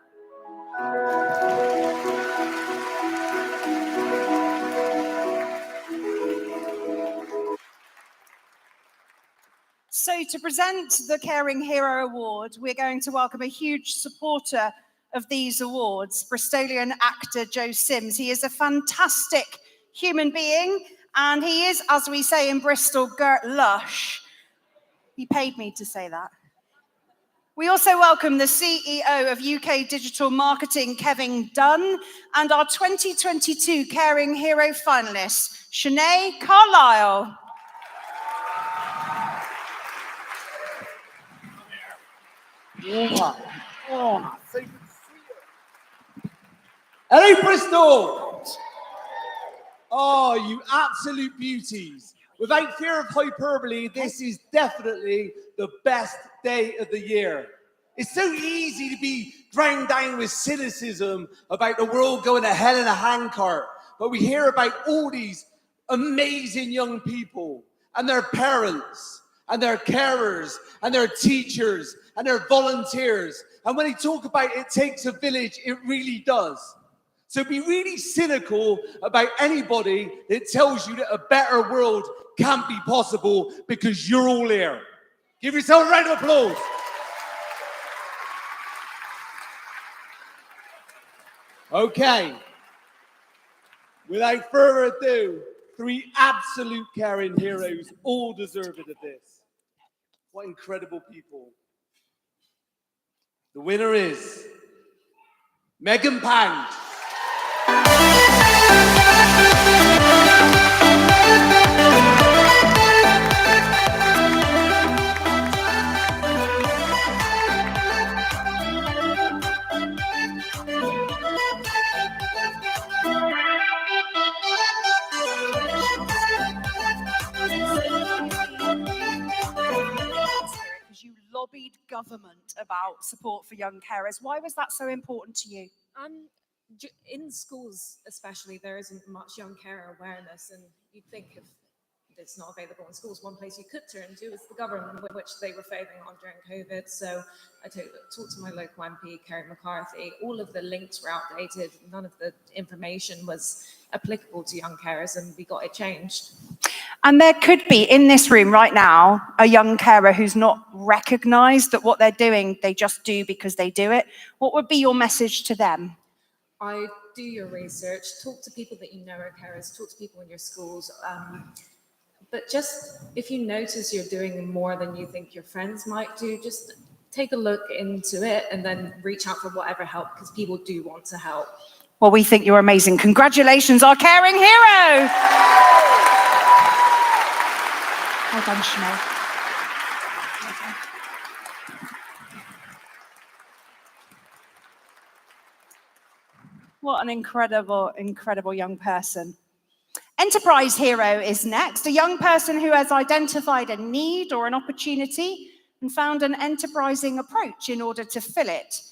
So to present the Caring Hero Award, we're going to welcome a huge supporter of these awards, Bristolian actor Joe Sims. He is a fantastic human being, and he is, as we say in Bristol, Gert Lush. He paid me to say that. We also welcome the CEO of UK Digital Marketing, Kevin Dunn, and our 2022 Caring Hero finalist, Sinead Carlisle. Oh, so good to see you. Hello, Bristol. Oh, you absolute beauties. Without fear of hyperbole, this is definitely the best day of the year. It's so easy to be drowned down with cynicism about the world going to hell in a handcart, but we hear about all these amazing young people and their parents and their carers and their teachers and their volunteers. And when they talk about it takes a village, it really does. So be really cynical about anybody that tells you that a better world can't be possible because you're all here. Give yourself a round of applause. Okay. Without further ado, 3 absolute caring heroes, all deserving of this. What incredible people. The winner is Megan Pound. Because you lobbied government about support for young carers. Why was that so important to you? In schools especially, there isn't much young carer awareness, and you'd think if it's not available in schools, one place you could turn to is the government, which they were failing on during COVID. So I talked to my local MP, Kerry McCarthy. All of the links were outdated. None of the information was applicable to young carers, and we got it changed. And there could be in this room right now a young carer who's not recognised that what they're doing, they just do because they do it. What would be your message to them? I do your research, talk to people that you know are carers, talk to people in your schools. But just if you notice you're doing more than you think your friends might do, just take a look into it and then reach out for whatever help, because people do want to help. Well, we think you're amazing. Congratulations, our caring hero. Well done, Sinead. What an incredible, incredible young person. Enterprise hero is next, a young person who has identified a need or an opportunity and found an enterprising approach in order to fill it.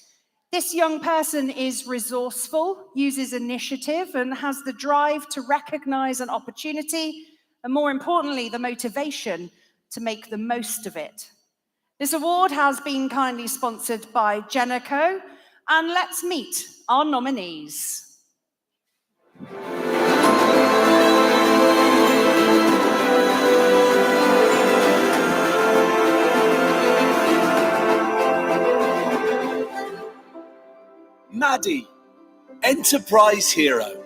This young person is resourceful, uses initiative, and has the drive to recognize an opportunity, and more importantly, the motivation to make the most of it. This award has been kindly sponsored by Jenico, and let's meet our nominees. Maddie, Enterprise Hero.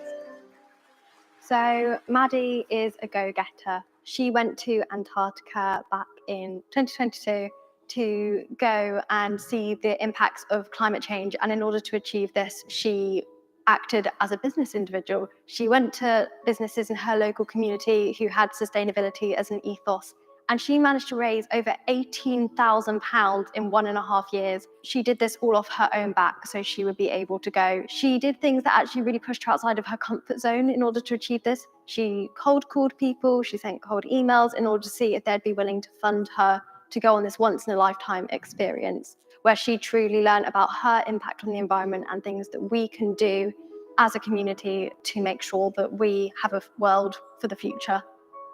So Maddie is a go-getter. She went to Antarctica back in 2022 to go and see the impacts of climate change. And in order to achieve this, she acted as a business individual. She went to businesses in her local community who had sustainability as an ethos. And she managed to raise over £18,000 in 1.5 years. She did this all off her own back, so she would be able to go. She did things that actually really pushed her outside of her comfort zone in order to achieve this. She cold called people, she sent cold emails in order to see if they'd be willing to fund her to go on this once in a lifetime experience, where she truly learned about her impact on the environment and things that we can do as a community to make sure that we have a world for the future.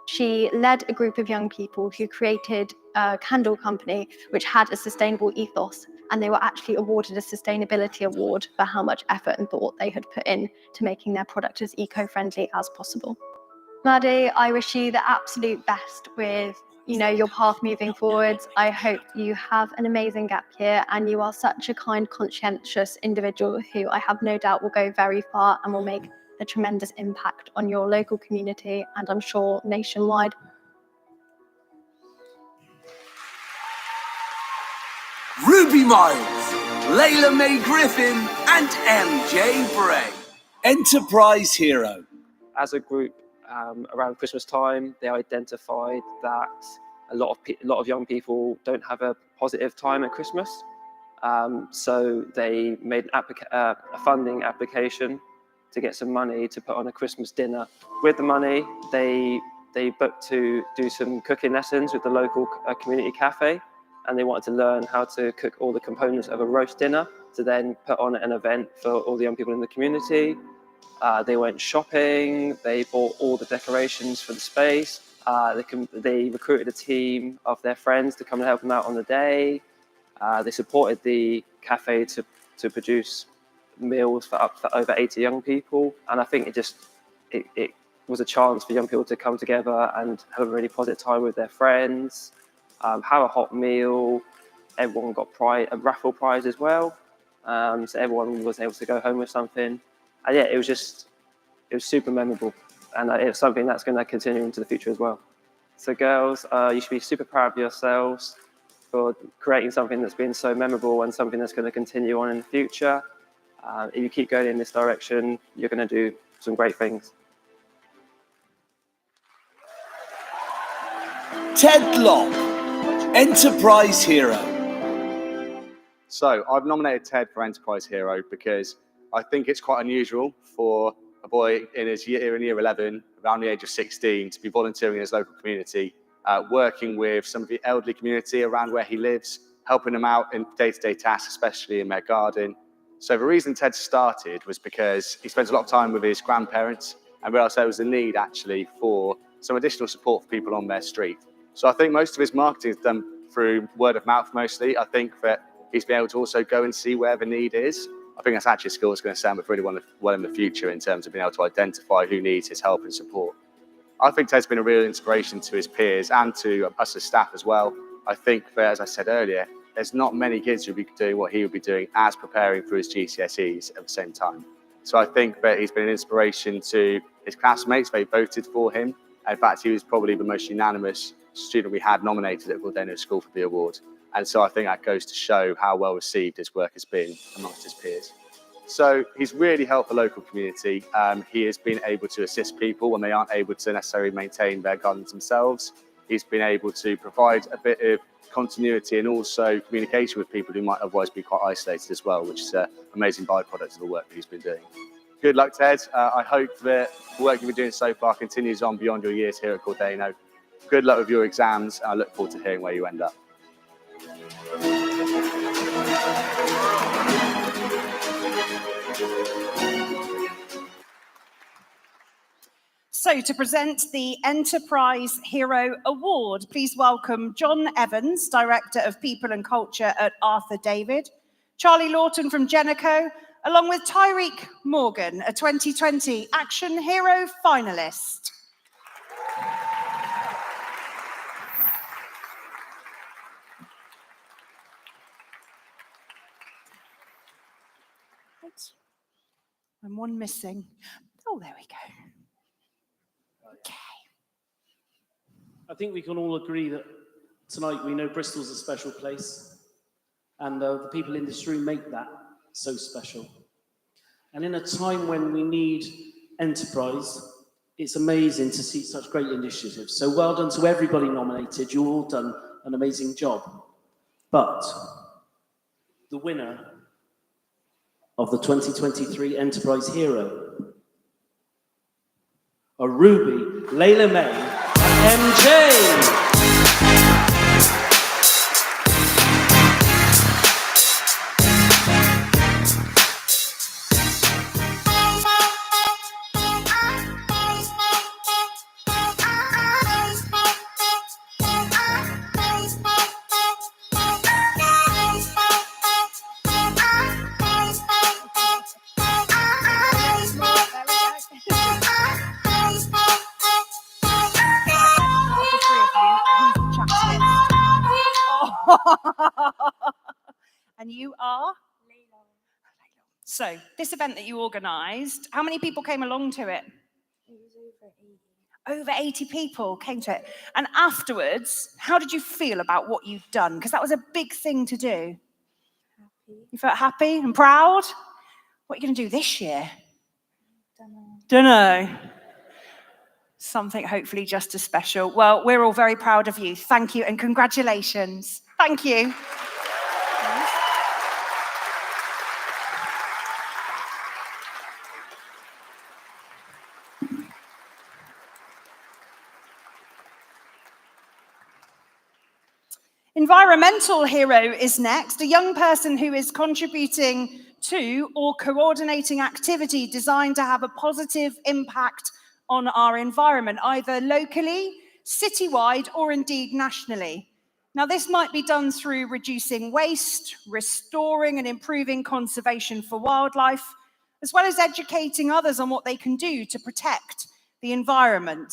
She led a group of young people who created a candle company which had a sustainable ethos, and they were actually awarded a sustainability award for how much effort and thought they had put in to making their product as eco-friendly as possible. Maddie, I wish you the absolute best with your path moving forwards. I hope you have an amazing gap year, and you are such a kind, conscientious individual who I have no doubt will go very far and will make a tremendous impact on your local community and I'm sure nationwide. Ruby Miles, Layla Mae Griffin, and MJ Bray. Enterprise Hero. As a group, around Christmas time, they identified that a lot of young people don't have a positive time at Christmas. So they made a funding application to get some money to put on a Christmas dinner. With the money, they booked to do some cooking lessons with the local community cafe, and they wanted to learn how to cook all the components of a roast dinner to then put on an event for all the young people in the community. They went shopping, they bought all the decorations for the space, they recruited a team of their friends to come and help them out on the day. They supported the cafe to produce meals for over 80 young people, and I think it was a chance for young people to come together and have a really positive time with their friends, have a hot meal. Everyone got a raffle prize as well, so everyone was able to go home with something. And yeah, it was super memorable, and it's something that's going to continue into the future as well. So girls, you should be super proud of yourselves for creating something that's been so memorable and something that's going to continue on in the future. If you keep going in this direction, you're going to do some great things. Ted Lock, Enterprise Hero. So I've nominated Ted for Enterprise Hero because I think it's quite unusual for a boy in year 11, around the age of 16, to be volunteering in his local community, working with some of the elderly community around where he lives, helping them out in day-to-day tasks, especially in their garden. So the reason Ted started was because he spends a lot of time with his grandparents and realised there was a need actually for some additional support for people on their street. So I think most of his marketing is done through word of mouth mostly. I think that he's been able to also go and see where the need is. I think that's actually a skill that's going to stand with really well in the future in terms of being able to identify who needs his help and support. I think Ted's been a real inspiration to his peers and to us as staff as well. I think that, as I said earlier, there's not many kids who would be doing what he would be doing as preparing for his GCSEs at the same time. So I think that he's been an inspiration to his classmates. They voted for him. In fact, he was probably the most unanimous student we had nominated at Gordeno School for the award. And so I think that goes to show how well received his work has been amongst his peers. So he's really helped the local community. He has been able to assist people when they aren't able to necessarily maintain their gardens themselves. He's been able to provide a bit of continuity and also communication with people who might otherwise be quite isolated as well, which is an amazing byproduct of the work that he's been doing. Good luck, Ted. I hope that the work you've been doing so far continues on beyond your years here at Gordeno. Good luck with your exams, and I look forward to hearing where you end up. So to present the Enterprise Hero Award, please welcome John Evans, Director of People and Culture at Arthur David, Charlie Lawton from Genico, along with Tyreek Morgan, a 2020 Action Hero finalist. And one missing. Oh, there we go. Okay. I think we can all agree that tonight we know Bristol's a special place, and the people in this room make that so special. And in a time when we need enterprise, it's amazing to see such great initiatives. So well done to everybody nominated. You've all done an amazing job. But the winner of the 2023 Enterprise Hero are Ruby, Layla May, and MJ. And you are? So, this event that you organised, how many people came along to it? It was over 80. Over 80 people came to it. And afterwards, how did you feel about what you've done? Because that was a big thing to do. Happy. You felt happy and proud? What are you going to do this year? Don't know. Dunno. Something hopefully just as special. Well, we're all very proud of you. Thank you and congratulations. Thank you. Environmental hero is next, a young person who is contributing to or coordinating activity designed to have a positive impact on our environment, either locally, citywide, or indeed nationally. Now, this might be done through reducing waste, restoring and improving conservation for wildlife, as well as educating others on what they can do to protect the environment.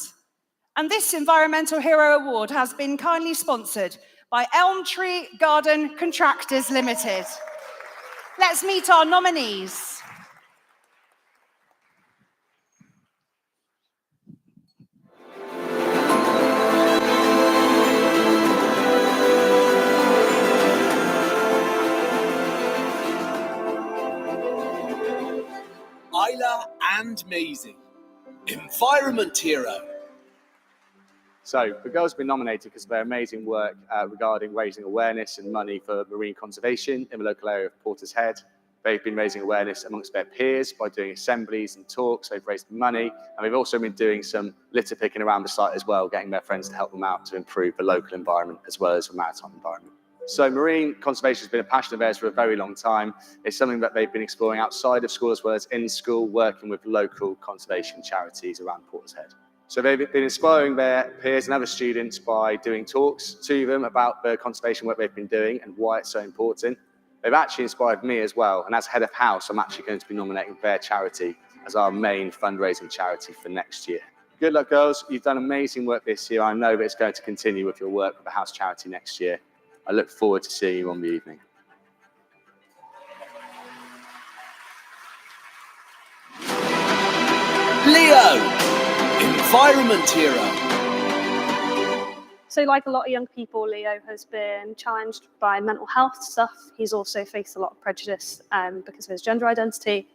And this Environmental Hero Award has been kindly sponsored by Elm Tree Garden Contractors Limited. Let's meet our nominees. Isla and Maisie, Environment Hero. So the girls have been nominated because of their amazing work regarding raising awareness and money for marine conservation in the local area of Portishead. They've been raising awareness amongst their peers by doing assemblies and talks. They've raised money, and they've also been doing some litter picking around the site as well, getting their friends to help them out to improve the local environment as well as the maritime environment. So marine conservation has been a passion of theirs for a very long time. It's something that they've been exploring outside of school as well as in school, working with local conservation charities around Portishead. So they've been inspiring their peers and other students by doing talks to them about the conservation work they've been doing and why it's so important. They've actually inspired me as well, and as head of house, I'm actually going to be nominating their charity as our main fundraising charity for next year. Good luck, girls. You've done amazing work this year. I know that it's going to continue with your work with the house charity next year. I look forward to seeing you on the evening. Leo, Environment Hero. So like a lot of young people, Leo has been challenged by mental health stuff. He's also faced a lot of prejudice because of his gender identity,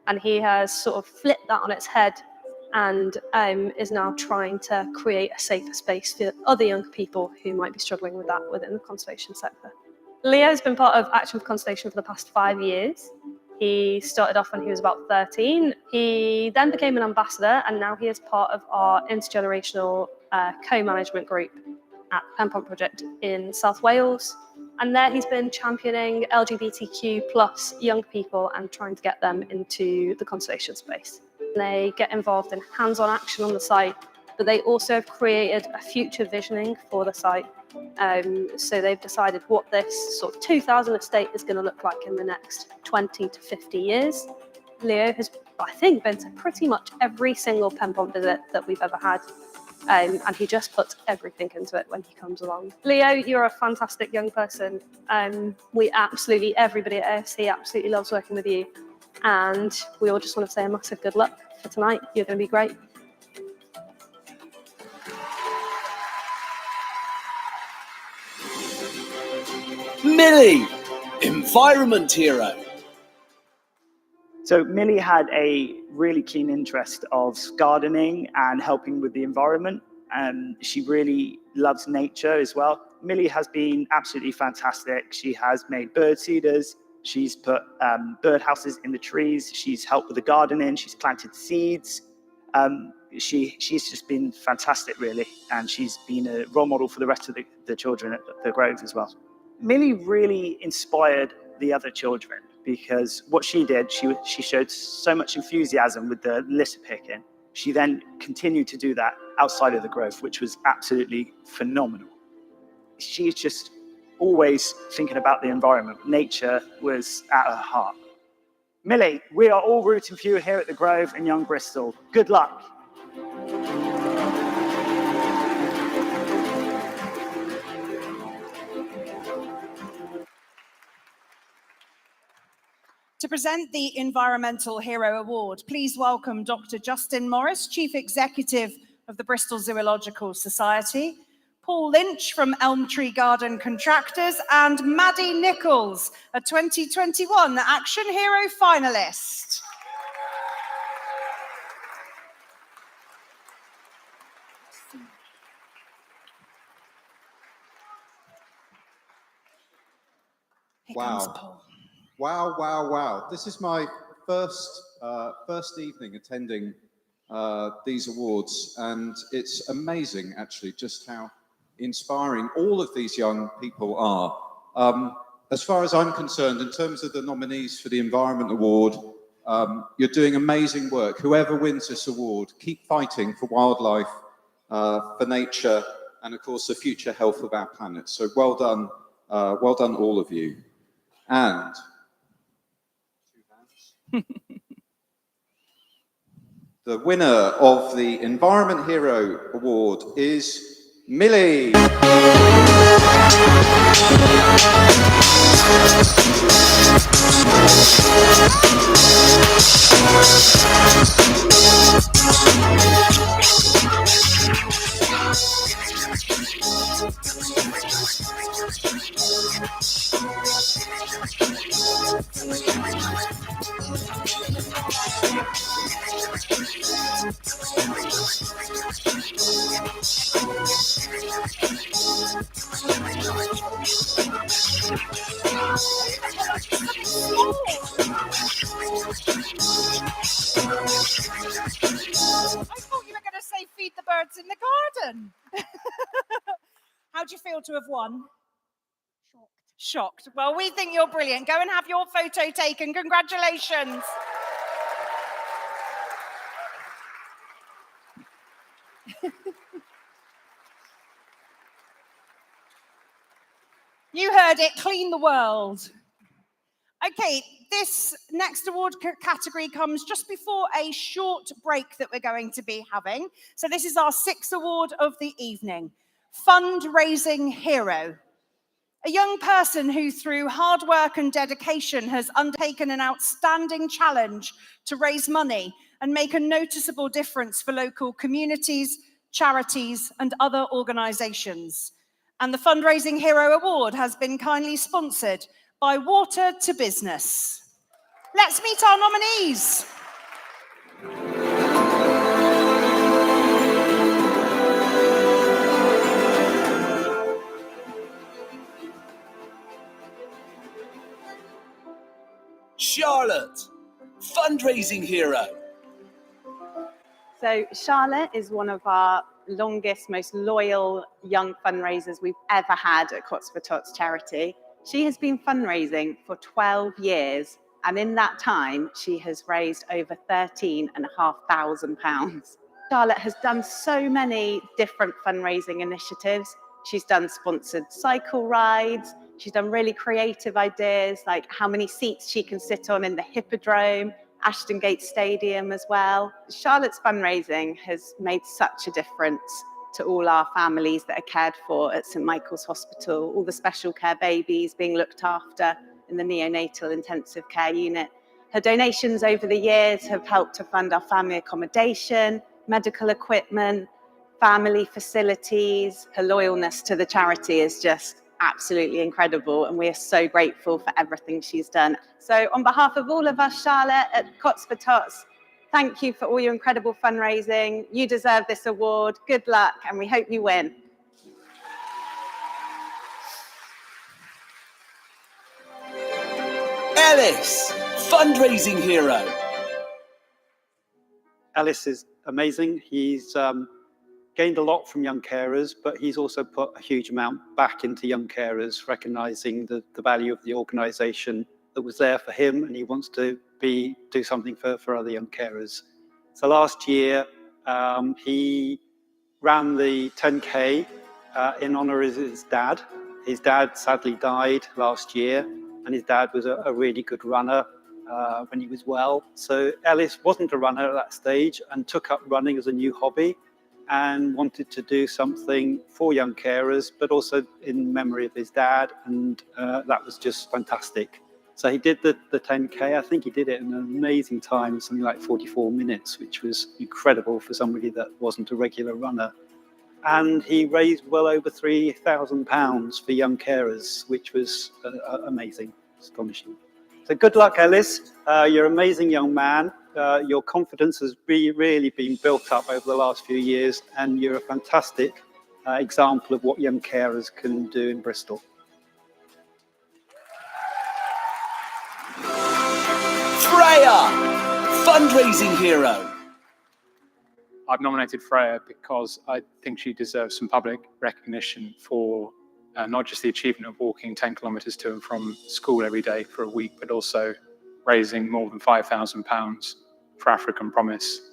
and he has sort of flipped that on its head and is now trying to create a safer space for other young people who might be struggling with that within the conservation sector. Leo's been part of Action for Conservation for the past 5 years. He started off when he was about 13. He then became an ambassador, and now he is part of our intergenerational co-management group at the Pen Pump Project in South Wales. And there he's been championing LGBTQ plus young people and trying to get them into the conservation space. They get involved in hands-on action on the site, but they also have created a future visioning for the site. So they've decided what this sort of 2000 estate is going to look like in the next 20 to 50 years. Leo has, I think, been to pretty much every single Pen Pump visit that we've ever had. And he just puts everything into it when he comes along. Leo, you're a fantastic young person. Everybody at AFC absolutely loves working with you. And we all just want to say a massive good luck for tonight. You're going to be great. Millie, Environment Hero. So Millie had a really keen interest of gardening and helping with the environment. She really loves nature as well. Millie has been absolutely fantastic. She has made bird seeders. She's put bird houses in the trees. She's helped with the gardening. She's planted seeds. She's just been fantastic, really. And she's been a role model for the rest of the children at the Grove as well. Millie really inspired the other children because what she did, she showed so much enthusiasm with the litter picking. She then continued to do that outside of the Grove, which was absolutely phenomenal. She's just always thinking about the environment. Nature was at her heart. Millie, we are all rooting for you here at the Grove in Young Bristol. Good luck. To present the Environmental Hero Award, please welcome Dr. Justin Morris, Chief Executive of the Bristol Zoological Society, Paul Lynch from Elm Tree Garden Contractors, and Maddie Nichols, a 2021 Action Hero finalist. Wow. Wow, wow, wow. This is my first evening attending these awards, and it's amazing, actually, just how inspiring all of these young people are. As far as I'm concerned, in terms of the nominees for the Environment Award, you're doing amazing work. Whoever wins this award, keep fighting for wildlife, for nature, and of course the future health of our planet. So well done all of you. And the winner of the Environment Hero Award is Millie. I thought you were going to say feed the birds in the garden. How do you feel to have won? Shocked. Well, we think you're brilliant. Go and have your photo taken. Congratulations. You heard it, clean the world. Okay, this next award category comes just before a short break that we're going to be having. So this is our 6th award of the evening, Fundraising Hero. A young person who through hard work and dedication has undertaken an outstanding challenge to raise money and make a noticeable difference for local communities, charities, and other organisations. And the Fundraising Hero Award has been kindly sponsored by Water to Business. Let's meet our nominees. Charlotte, Fundraising Hero. So Charlotte is one of our longest, most loyal young fundraisers we've ever had at Cots for Tots charity. She has been fundraising for 12 years, and in that time, she has raised over £13,500. Charlotte has done so many different fundraising initiatives. She's done sponsored cycle rides. She's done really creative ideas, like how many seats she can sit on in the Hippodrome, Ashton Gate Stadium as well. Charlotte's fundraising has made such a difference to all our families that are cared for at St Michael's Hospital, all the special care babies being looked after in the neonatal intensive care unit. Her donations over the years have helped to fund our family accommodation, medical equipment, family facilities. Her loyalness to the charity is just absolutely incredible, and we are so grateful for everything she's done. So on behalf of all of us, Charlotte at Cots for Tots, thank you for all your incredible fundraising. You deserve this award. Good luck, and we hope you win. Ellis, Fundraising Hero. Ellis is amazing. He's gained a lot from young carers, but he's also put a huge amount back into young carers, recognising the value of the organisation that was there for him, and he wants to do something for other young carers. So last year, he ran the 10K in honour of his dad. His dad sadly died last year, and his dad was a really good runner when he was well. So Ellis wasn't a runner at that stage and took up running as a new hobby and wanted to do something for young carers, but also in memory of his dad, and that was just fantastic. So he did the 10K. I think he did it in an amazing time, something like 44 minutes, which was incredible for somebody that wasn't a regular runner. And he raised well over £3,000 for young carers, which was amazing, astonishing. So good luck, Ellis. You're an amazing young man. Your confidence has really been built up over the last few years, and you're a fantastic example of what young carers can do in Bristol. Freya, Fundraising Hero. I've nominated Freya because I think she deserves some public recognition for not just the achievement of walking 10 kilometres to and from school every day for a week, but also raising more than £5,000 for African Promise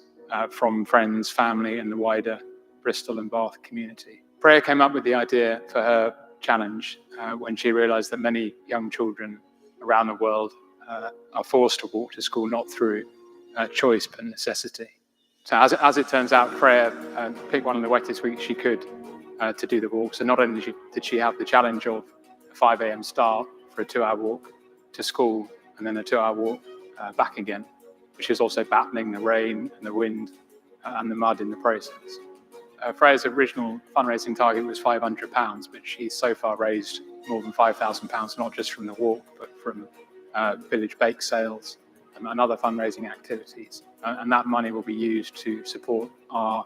from friends, family, and the wider Bristol and Bath community. Freya came up with the idea for her challenge when she realised that many young children around the world are forced to walk to school not through choice but necessity. So as it turns out, Freya picked one of the wettest weeks she could to do the walk. So not only did she have the challenge of a 5 a.m. start for a 2-hour walk to school and then a 2-hour walk back again, but she was also battling the rain and the wind and the mud in the process. Freya's original fundraising target was £500, but she's so far raised more than £5,000, not just from the walk, but from village bake sales and other fundraising activities. And that money will be used to support our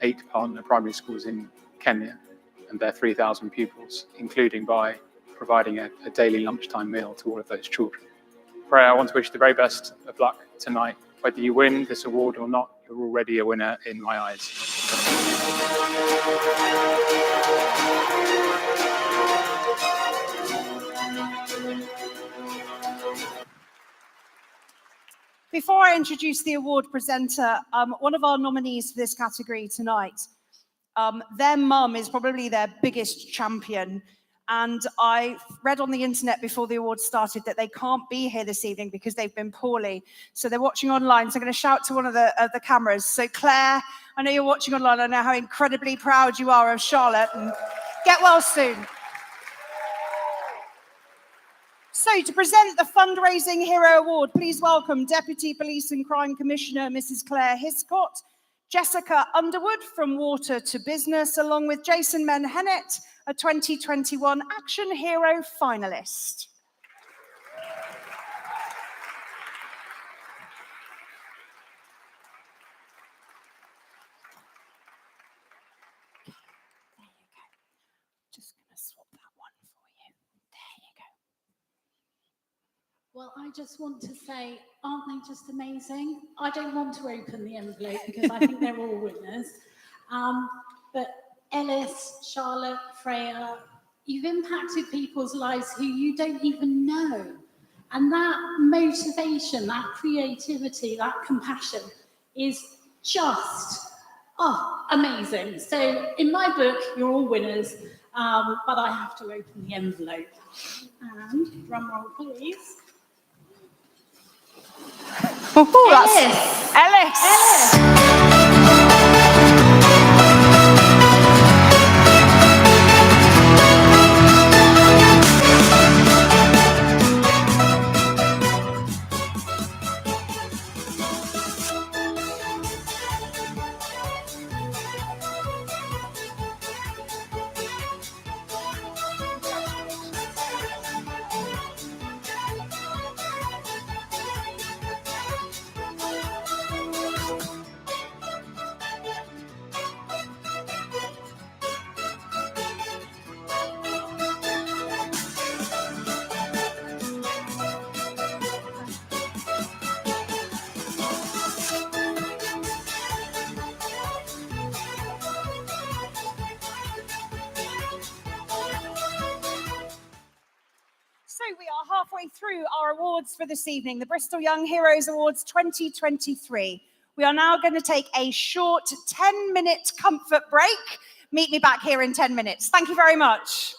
8 partner primary schools in Kenya and their 3,000 pupils, including by providing a daily lunchtime meal to all of those children. Freya, I want to wish you the very best of luck tonight. Whether you win this award or not, you're already a winner in my eyes. Before I introduce the award presenter, one of our nominees for this category tonight, their mum is probably their biggest champion. And I read on the internet before the awards started that they can't be here this evening because they've been poorly. So they're watching online. So I'm going to shout to one of the cameras. So Claire, I know you're watching online. I know how incredibly proud you are of Charlotte. And get well soon. So to present the Fundraising Hero Award, please welcome Deputy Police and Crime Commissioner Mrs. Claire Hiscott, Jessica Underwood from Water to Business, along with Jason Menhennett, a 2021 Action Hero finalist. Just going to swap that one for you. There you go. Well, I just want to say, aren't they just amazing? I don't want to open the envelope because I think they're all winners. But Ellis, Charlotte, Freya, you've impacted people's lives who you don't even know. And that motivation, that creativity, that compassion is just, amazing. So in my book, you're all winners, but I have to open the envelope. And drum roll, please. Ellis. So we are halfway through our awards for this evening, the Bristol Young Heroes Awards 2023. We are now going to take a short 10-minute comfort break. Meet me back here in 10 minutes. Thank you very much.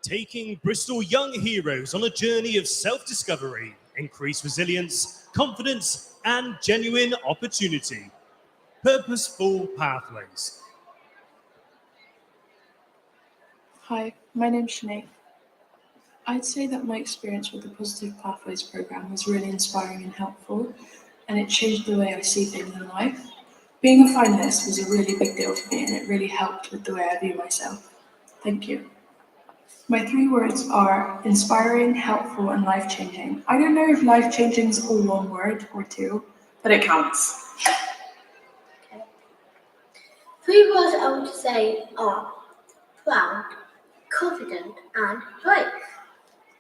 Taking Bristol young heroes on a journey of self-discovery, increased resilience, confidence, and genuine opportunity. Purposeful Pathways. Hi, my name's Sinead. I'd say that my experience with the Positive Pathways programme was really inspiring and helpful, and it changed the way I see things in life. Being a finalist was a really big deal for me, and it really helped with the way I view myself. Thank you. My 3 words are inspiring, helpful, and life-changing. I don't know if life-changing is all one word or 2, but it counts. 3 words I would say are proud, confident, and brave.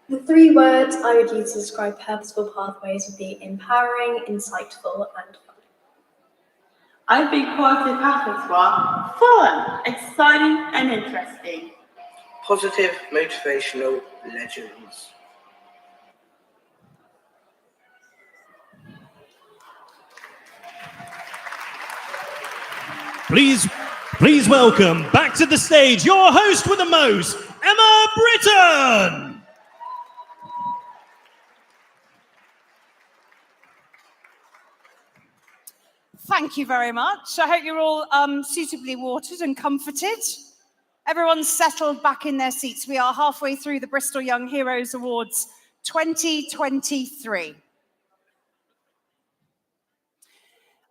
The 3 words I would use to describe Purposeful Pathways would be empowering, insightful, and fun. I think Positive Pathways were fun, exciting, and interesting. Positive, motivational legends. Please welcome back to the stage your host with the most, Emma Britton. Thank you very much. I hope you're all suitably watered and comforted. Everyone's settled back in their seats. We are halfway through the Bristol Young Heroes Awards 2023.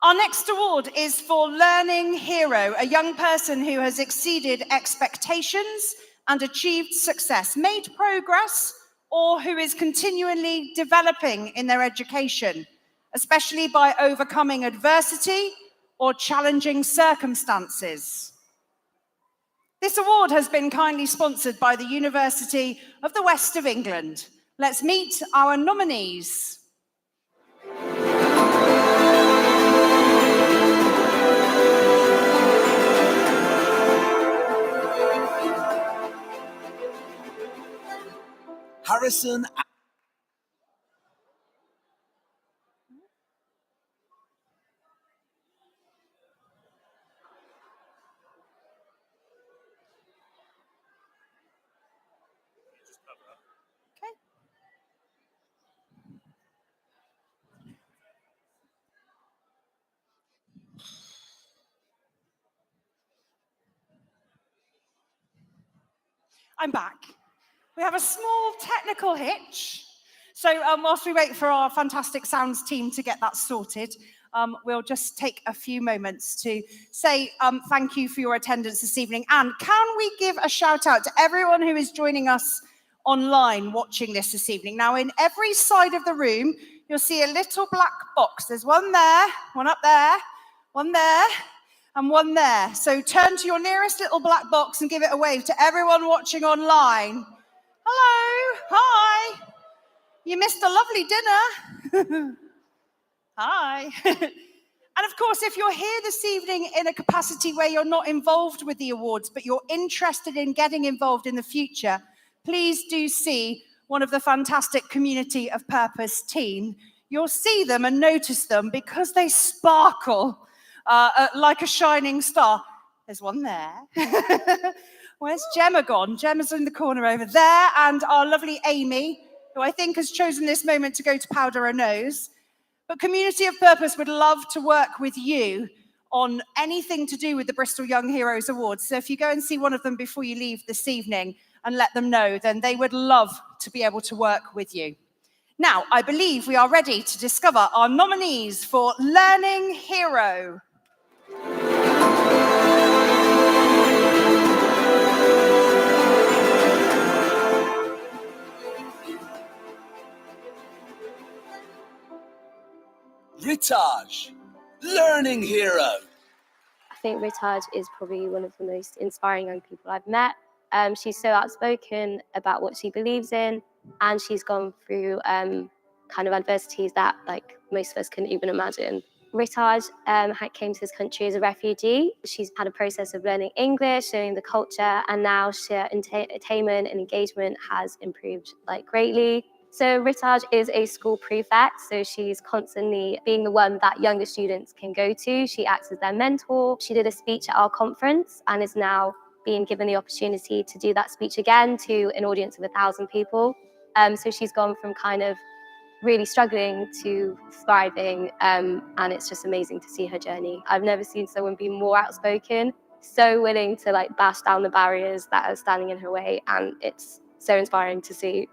Our next award is for Learning Hero, a young person who has exceeded expectations and achieved success, made progress, or who is continually developing in their education, especially by overcoming adversity or challenging circumstances. This award has been kindly sponsored by the University of the West of England. Let's meet our nominees. Harrison. I'm back. We have a small technical hitch. So whilst we wait for our fantastic sounds team to get that sorted, we'll just take a few moments to say thank you for your attendance this evening. And can we give a shout out to everyone who is joining us online watching this evening? Now, in every side of the room, you'll see a little black box. There's one there, one up there, one there, and one there. So turn to your nearest little black box and give it a wave to everyone watching online. Hello, hi. You missed a lovely dinner. Hi. And of course, if you're here this evening in a capacity where you're not involved with the awards, but you're interested in getting involved in the future, please do see one of the fantastic Community of Purpose team. You'll see them and notice them because they sparkle like a shining star. There's one there. Where's Gemma gone? Gemma's in the corner over there, and our lovely Amy, who I think has chosen this moment to go to powder her nose. But Community of Purpose would love to work with you on anything to do with the Bristol Young Heroes Awards. So if you go and see one of them before you leave this evening and let them know, then they would love to be able to work with you. Now, I believe we are ready to discover our nominees for Learning Hero. Ritaj, Learning Hero. I think Ritaj is probably one of the most inspiring young people I've met. She's so outspoken about what she believes in, and she's gone through kind of adversities that like most of us couldn't even imagine. Ritaj came to this country as a refugee. She's had a process of learning English, learning the culture, and now her attainment and engagement has improved like greatly. So Ritaj is a school prefect, so she's constantly being the one that younger students can go to. She acts as their mentor. She did a speech at our conference and is now being given the opportunity to do that speech again to an audience of 1,000 people. So she's gone from kind of really struggling to thriving, and it's just amazing to see her journey. I've never seen someone be more outspoken, so willing to like bash down the barriers that are standing in her way, and it's so inspiring to see.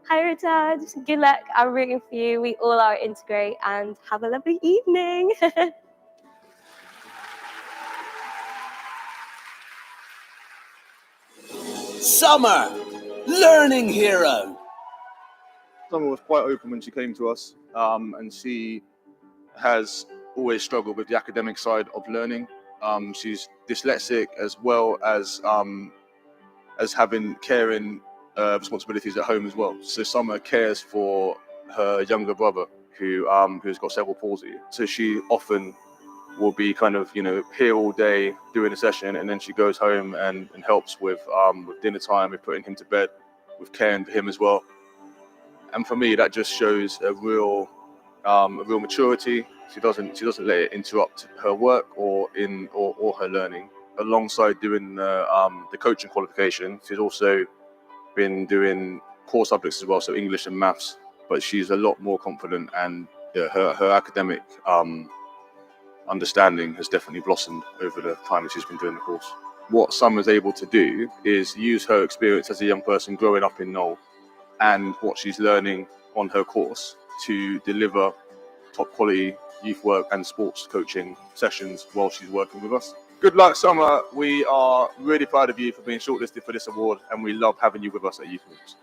Hi Ritaj, good luck, I'm rooting for you. We all are Integrate, and have a lovely evening. Summer, Learning Hero. Summer was quite open when she came to us, and she has always struggled with the academic side of learning. She's dyslexic as well as having caring responsibilities at home as well. So Summer cares for her younger brother who's got cerebral palsy. So she often will be kind of, here all day doing a session, and then she goes home and helps with dinner time, with putting him to bed, with caring for him as well. And for me, that just shows a real maturity. She doesn't let it interrupt her work or her learning. Alongside doing the coaching qualification, she's also been doing core subjects as well, so English and maths. But she's a lot more confident, and her academic understanding has definitely blossomed over the time that she's been doing the course. What Summer's able to do is use her experience as a young person growing up in Knoll and what she's learning on her course to deliver top quality youth work and sports coaching sessions while she's working with us. Good luck, Summer. We are really proud of you for being shortlisted for this award, and we love having you with us at Youth Groups.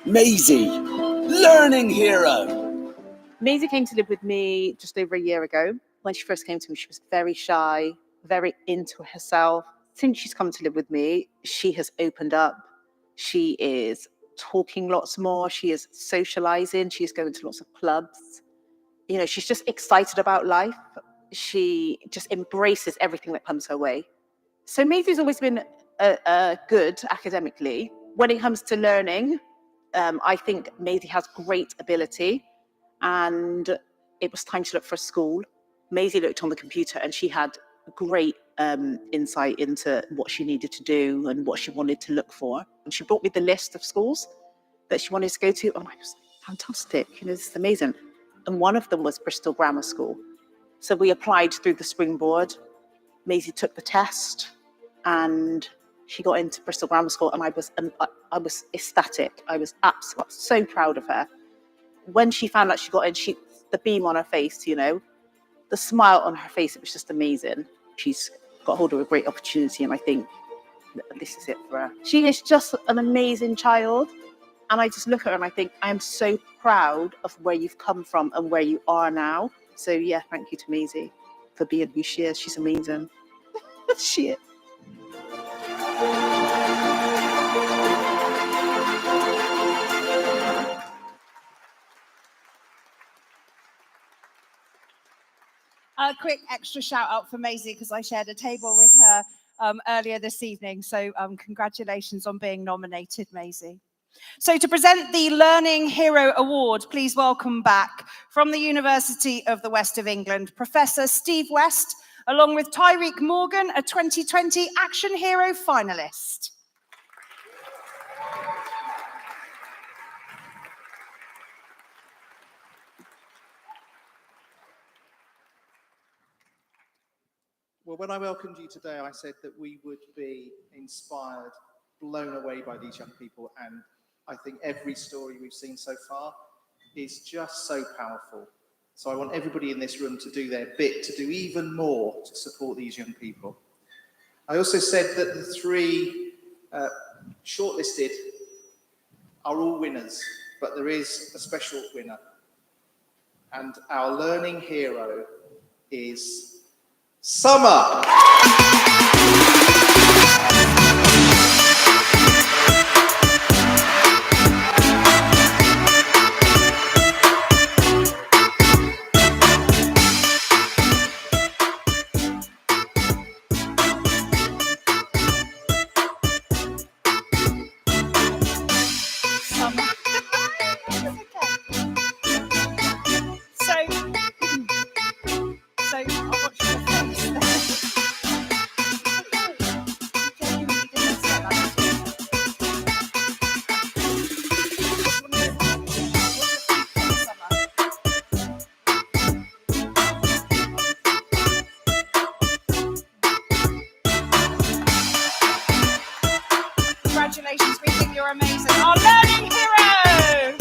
Maisie, Learning Hero. Maisie came to live with me just over a year ago. When she first came to me, she was very shy, very into herself. Since she's come to live with me, she has opened up. She is talking lots more. She is socializing. She's going to lots of clubs. You know, she's just excited about life. She just embraces everything that comes her way. So Maisie's always been good academically. When it comes to learning, I think Maisie has great ability, and it was time to look for a school. Maisie looked on the computer and she had great insight into what she needed to do and what she wanted to look for. And she brought me the list of schools that she wanted to go to. And I was like, fantastic, you know, this is amazing. And one of them was Bristol Grammar School. So we applied through the Springboard. Maisie took the test and she got into Bristol Grammar School, and I was ecstatic. I was absolutely so proud of her. When she found out she got in, the beam on her face, you know, the smile on her face, it was just amazing. She's got hold of a great opportunity, and I think this is it for her. She is just an amazing child, and I just look at her and I think I am so proud of where you've come from and where you are now. So yeah, thank you to Maisie for being who she is. She's amazing. She is. A quick extra shout out for Maisie, because I shared a table with her earlier this evening. So congratulations on being nominated, Maisie. So to present the Learning Hero Award, please welcome back from the University of the West of England, Professor Steve West, along with Tyreek Morgan, a 2020 Action Hero finalist. Well, when I welcomed you today, I said that we would be inspired, blown away by these young people, and I think every story we've seen so far is just so powerful. So I want everybody in this room to do their bit, to do even more to support these young people. I also said that the three shortlisted are all winners, but there is a special winner. And our learning hero is Summer. Congratulations, we think you're amazing. Our learning hero!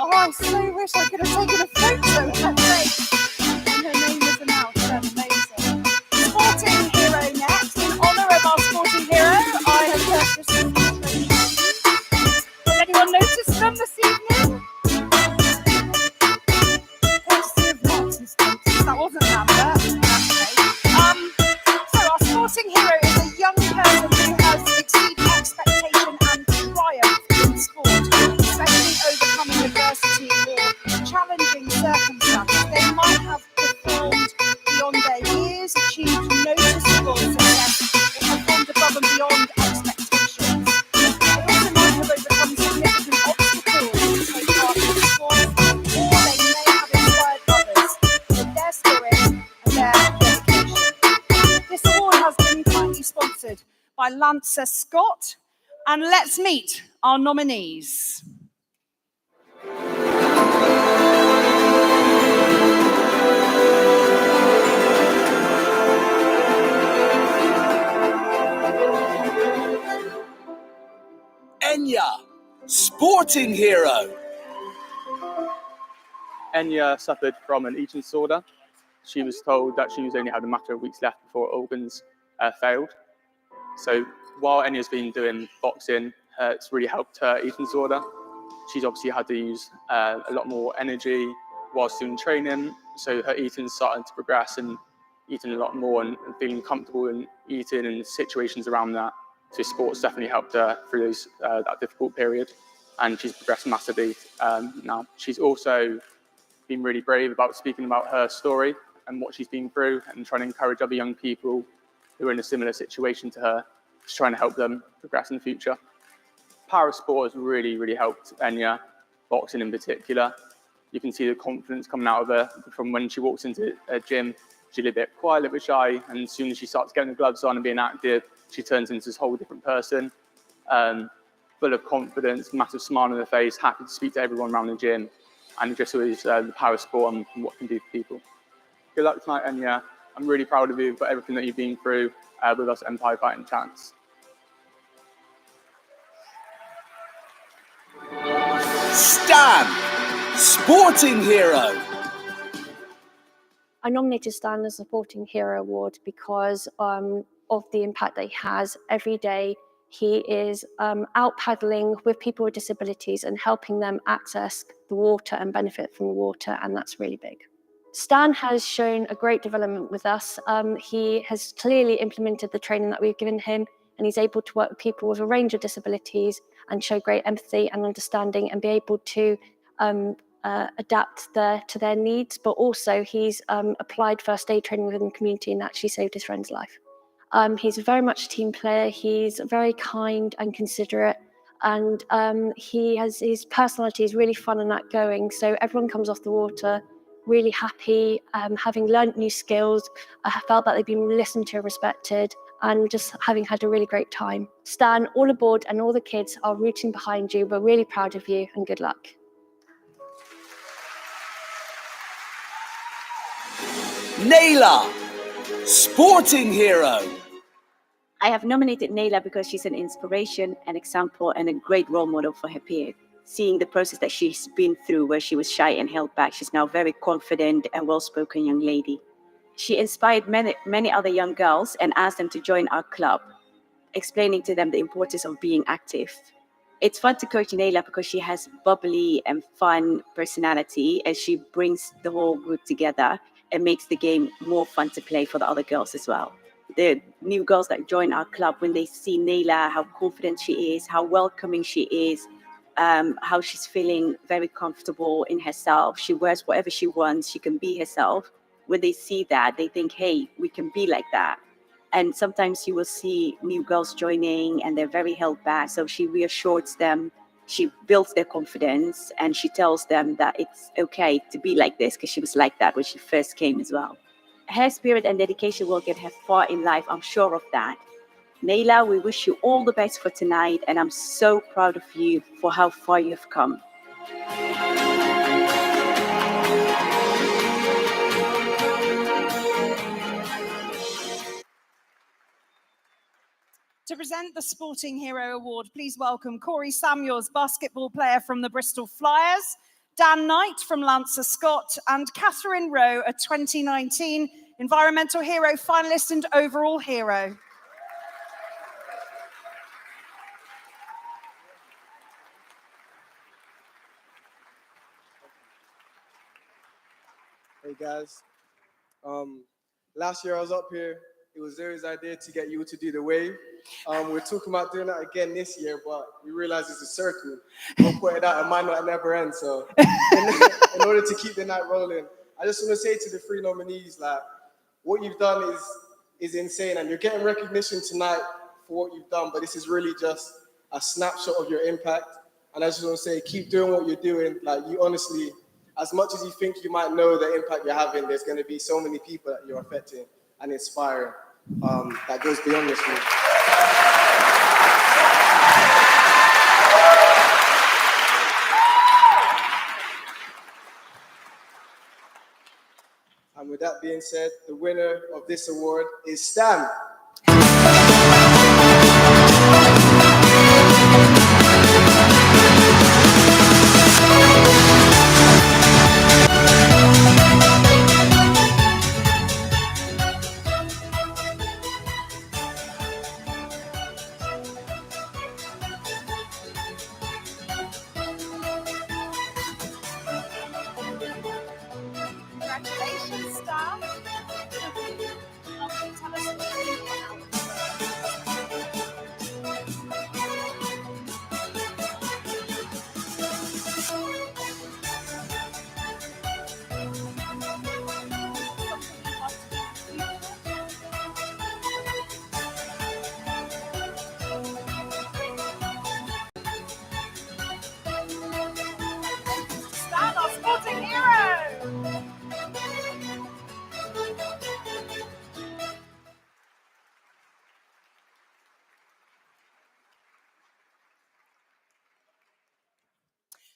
Oh, I so wish I could have taken a photo of her face when her name was announced. That's amazing. Sporting hero next. In honour of our sporting hero, I have purchased some new training shoes. Has anyone noticed them this evening? That wasn't an advert. So our sporting hero is a young person who has exceeded expectation and triumph in sport, especially overcoming adversity or challenging circumstances. They might have performed beyond their years, achieved noticeable success, or performed above and beyond expectations. They also might have overcome significant obstacles to take part in sport, or they may have inspired others with their spirit and their dedication. This award has been kindly sponsored by Lancer Scott, and let's meet our nominees. Enya, sporting hero. Enya suffered from an eating disorder. She was told that she was only had a matter of weeks left before organs failed. So while Enya's been doing boxing, it's really helped her eating disorder. She's obviously had to use a lot more energy whilst doing training, So her eating's starting to progress and eating a lot more and feeling comfortable in eating and situations around that. So sports definitely helped her through that difficult period, and she's progressed massively now. She's also been really brave about speaking about her story and what she's been through and trying to encourage other young people who are in a similar situation to her, just trying to help them progress in the future. Power of sport has really, really helped Enya, boxing in particular. You can see the confidence coming out of her from when she walks into a gym. She's a little bit quiet, a little bit shy, and as soon as she starts getting the gloves on and being active, she turns into this whole different person, full of confidence, massive smile on her face, happy to speak to everyone around the gym, and just always the power of sport and what it can do for people. Good luck tonight, Enya. I'm really proud of you for everything that you've been through with us at Empire Fighting Chance. Stan, sporting hero. I nominated Stan as a Supporting Hero Award because of the impact that he has every day. He is out paddling with people with disabilities and helping them access the water and benefit from the water, and that's really big. Stan has shown a great development with us. He has clearly implemented the training that we've given him, and he's able to work with people with a range of disabilities and show great empathy and understanding and be able to adapt to their needs, but also he's applied first aid training within the community and actually saved his friend's life. He's very much a team player. He's very kind and considerate, and his personality is really fun and outgoing, so everyone comes off the water really happy, having learnt new skills, felt that they've been listened to and respected, and just having had a really great time. Stan, all aboard, and all the kids are rooting behind you. We're really proud of you, and good luck. Nayla, sporting hero. I have nominated Nayla because she's an inspiration, an example, and a great role model for her peers. Seeing the process that she's been through where she was shy and held back, she's now a very confident and well-spoken young lady. She inspired many other young girls and asked them to join our club, explaining to them the importance of being active. It's fun to coach Nayla because she has bubbly and fun personality, and she brings the whole group together and makes the game more fun to play for the other girls as well. The new girls that join our club, when they see Nayla, how confident she is, how welcoming she is, how she's feeling very comfortable in herself. She wears whatever she wants. She can be herself. When they see that, they think, hey, we can be like that. And sometimes you will see new girls joining and they're very held back. So she reassures them. She builds their confidence and she tells them that it's okay to be like this because she was like that when she first came as well. Her spirit and dedication will get her far in life. I'm sure of that. Nayla, we wish you all the best for tonight, and I'm so proud of you for how far you've come. To present the Sporting Hero Award, please welcome Corey Samuels, basketball player from the Bristol Flyers, Dan Knight from Lancer Scott, and Catherine Rowe, a 2019 Environmental Hero finalist and overall hero. Hey guys, last year I was up here. It was Zoe's idea to get you to do the wave. We're talking about doing that again this year, but we realized it's a circle. We'll put it out, it might not never end. So in order to keep the night rolling, I just want to say to the three nominees, like, what you've done is insane, and you're getting recognition tonight for what you've done, but this is really just a snapshot of your impact. And I just want to say, keep doing what you're doing. Like, you honestly, as much as you think you might know the impact you're having, there's going to be so many people that you're affecting and inspiring that goes beyond this room. And with that being said, the winner of this award is Stan.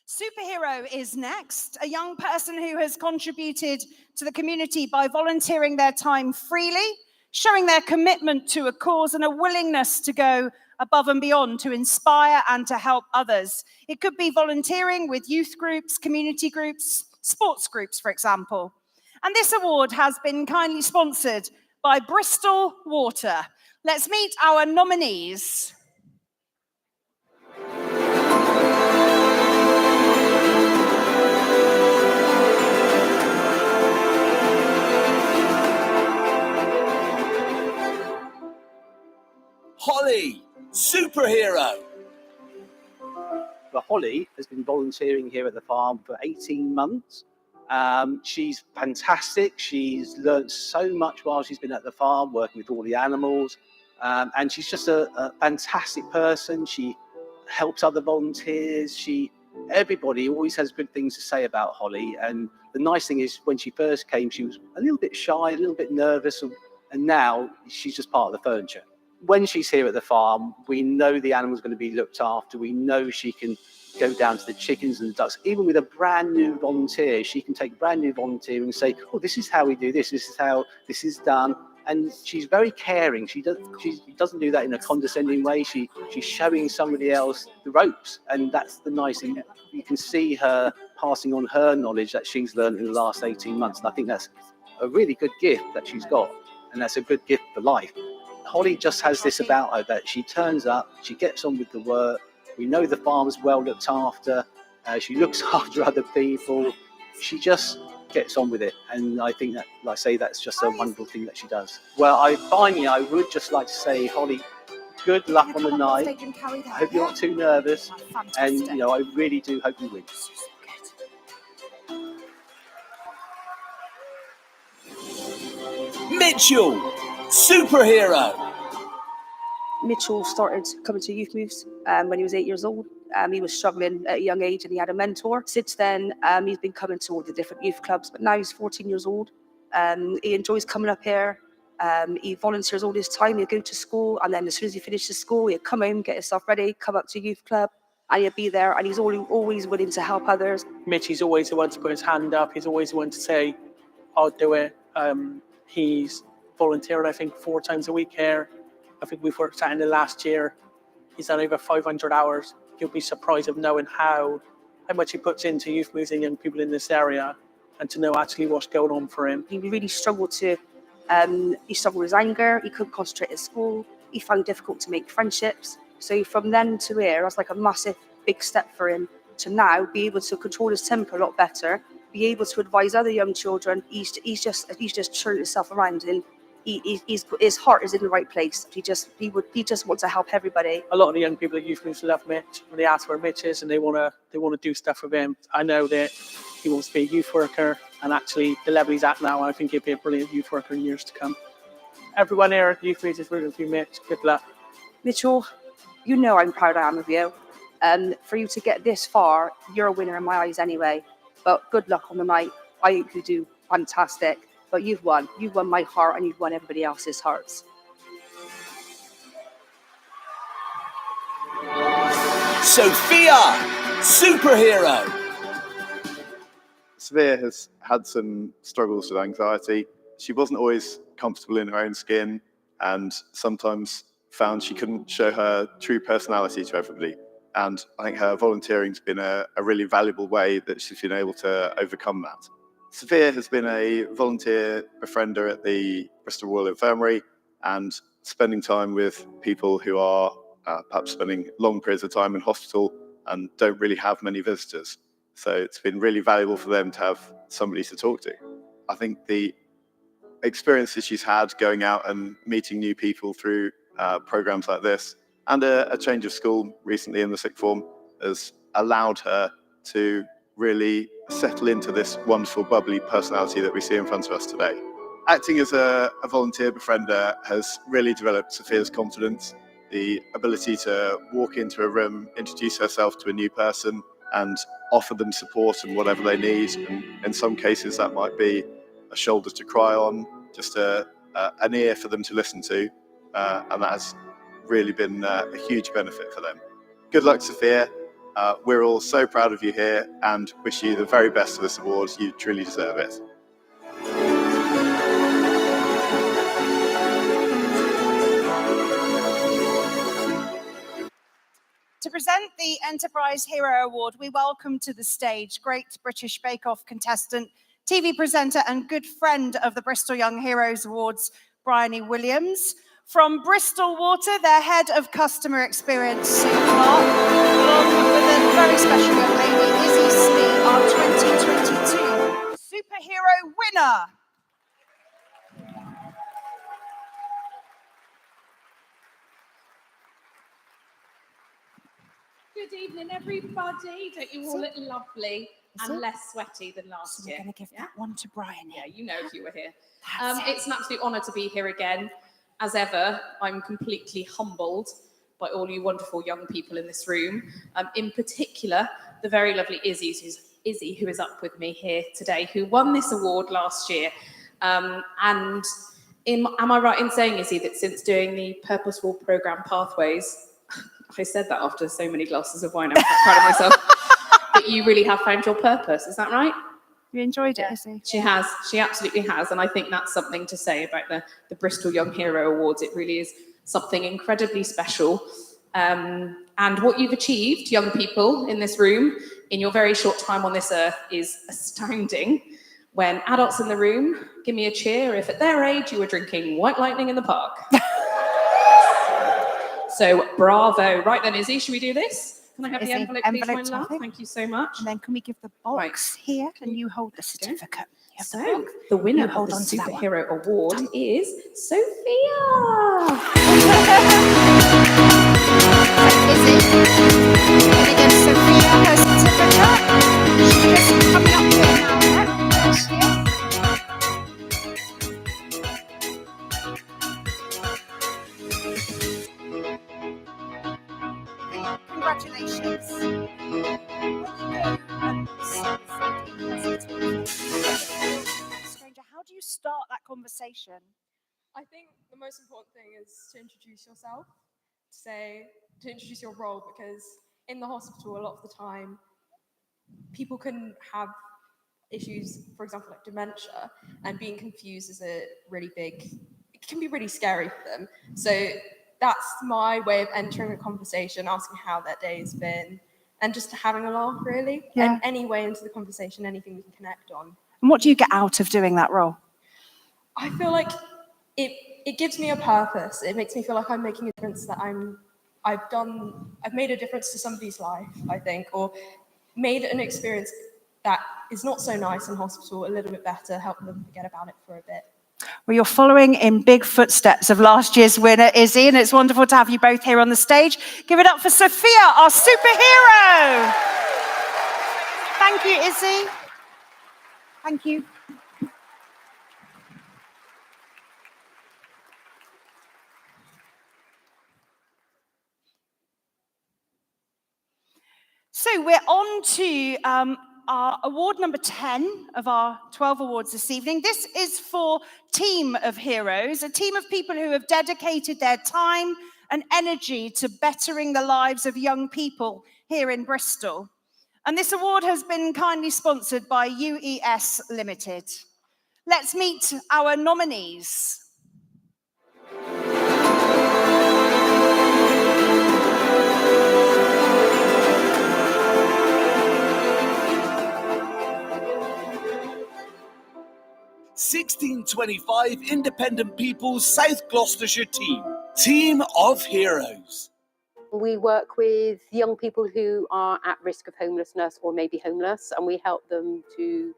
Superhero is next, a young person who has contributed to the community by volunteering their time freely, showing their commitment to a cause and a willingness to go above and beyond to inspire and to help others. It could be volunteering with youth groups, community groups, sports groups, for example. And this award has been kindly sponsored by Bristol Water. Let's meet our nominees. Holly, superhero. But Holly has been volunteering here at the farm for 18 months. She's fantastic. She's learned so much while she's been at the farm, working with all the animals. And she's just a fantastic person. She helps other volunteers. Everybody always has good things to say about Holly. And the nice thing is, when she first came, she was a little bit shy, a little bit nervous, and now she's just part of the furniture. When she's here at the farm, we know the animal's going to be looked after. We know she can go down to the chickens and the ducks. Even with a brand new volunteer, she can take a brand new volunteer and say, oh, this is how we do this. This is how this is done. And she's very caring. She doesn't do that in a condescending way. She's showing somebody else the ropes. And that's the nice thing. You can see her passing on her knowledge that she's learned in the last 18 months. And I think that's a really good gift that she's got. And that's a good gift for life. Holly just has this about her that she turns up, she gets on with the work. We know the farm's well looked after. She looks after other people. She just gets on with it. And I think that, like I say, that's just a wonderful thing that she does. Well, I would just like to say, Holly, good luck on the night. I hope you're not too nervous. And, I really do hope you win. Mitchell, superhero. Mitchell started coming to youth moves when he was 8 years old. He was struggling at a young age and he had a mentor. Since then, he's been coming to all the different youth clubs, but now he's 14 years old. He enjoys coming up here. He volunteers all his time. He'll go to school, and then as soon as he finishes school, he'll come home, get himself ready, come up to youth club, and he'll be there, and he's always willing to help others. Mitchie's always the one to put his hand up. He's always the one to say, I'll do it. He's volunteered, I think, 4 times a week here. I think we've worked out in the last year. He's done over 500 hours. You'll be surprised of knowing how much he puts into youth moves and young people in this area, and to know actually what's going on for him. He really struggled with his anger. He couldn't concentrate at school. He found it difficult to make friendships. So from then to here, that's like a massive, big step for him to now be able to control his temper a lot better, be able to advise other young children. He's just turned himself around, and his heart is in the right place. He just wants to help everybody. A lot of the young people at youth moves love Mitch. When they ask where Mitch is and they want to do stuff with him, I know that he wants to be a youth worker, and actually the level he's at now, I think he'll be a brilliant youth worker in years to come. Everyone here at youth moves is rooting for you, Mitch. Good luck. Mitchell, I'm proud I am of you. For you to get this far, you're a winner in my eyes anyway. But good luck on the night. I hope you do fantastic. But you've won. You've won my heart, and you've won everybody else's hearts. Sophia, superhero. Sophia has had some struggles with anxiety. She wasn't always comfortable in her own skin, and sometimes found she couldn't show her true personality to everybody. And I think her volunteering's been a really valuable way that she's been able to overcome that. Sophia has been a volunteer befriender at the Bristol Royal Infirmary, and spending time with people who are perhaps spending long periods of time in hospital and don't really have many visitors. So it's been really valuable for them to have somebody to talk to. I think the experiences she's had going out and meeting new people through programs like this, and a change of school recently in the sixth form, has allowed her to really settle into this wonderful, bubbly personality that we see in front of us today. Acting as a volunteer befriender has really developed Sophia's confidence, the ability to walk into a room, introduce herself to a new person, and offer them support and whatever they need. And in some cases, that might be a shoulder to cry on, just an ear for them to listen to, and that has really been a huge benefit for them. Good luck, Sophia. We're all so proud of you here and wish you the very best for this award. You truly deserve it. To present the Enterprise Hero Award, we welcome to the stage Great British Bake Off contestant, TV presenter and good friend of the Bristol Young Heroes Awards, Bryony Williams. From Bristol Water, their head of customer experience, Sue Clark, along with a very special young lady, Izzy Smee, our 2022 Superhero winner. Good evening, everybody. Don't you all look lovely and less sweaty than last year? We're going to give that one to Bryony. Yeah, you know if you were here. It's an absolute honour to be here again. As ever, I'm completely humbled by all you wonderful young people in this room. In particular, the very lovely Izzy, who is up with me here today, who won this award last year. Am I right in saying, Izzy, that since doing the Purposeful Programme Pathways, I said that after so many glasses of wine, I'm quite proud of myself, that you really have found your purpose. Is that right? You enjoyed it, Izzy? She has. She absolutely has. And I think that's something to say about the Bristol Young Hero Awards. It really is something incredibly special. And what you've achieved, young people in this room, in your very short time on this earth is astounding. When adults in the room give me a cheer if at their age you were drinking White Lightning in the park. So bravo. Right then, Izzy, should we do this? Can I have the envelope, please, my love? Thank you so much. And then can we give the box here and you hold the certificate? So the winner of the Superhero Award is Sophia. Izzy, can you give Sophia her certificate? She's just coming up here now. Thank you. Congratulations. Stranger, how do you start that conversation? I think the most important thing is to introduce yourself, to introduce your role, because in the hospital, a lot of the time, people can have issues, for example, like dementia, and being confused is it can be really scary for them. So that's my way of entering a conversation, asking how their day's been, and just having a laugh, really. Yeah. And any way into the conversation, anything we can connect on. And what do you get out of doing that role? I feel like it gives me a purpose. It makes me feel like I'm making a difference, that I've made a difference to somebody's life, I think, or made an experience that is not so nice in hospital a little bit better, help them forget about it for a bit. Well, you're following in big footsteps of last year's winner, Izzy, and it's wonderful to have you both here on the stage. Give it up for Sophia, our superhero. Thank you, Izzy. Thank you. So we're on to our award number 10 of our 12 awards this evening. This is for Team of Heroes, a team of people who have dedicated their time and energy to bettering the lives of young people here in Bristol. And this award has been kindly sponsored by UES Limited. Let's meet our nominees. (1625) Independent People's South Gloucestershire Team of Heroes. We work with young people who are at risk of homelessness or maybe homeless, and we help them to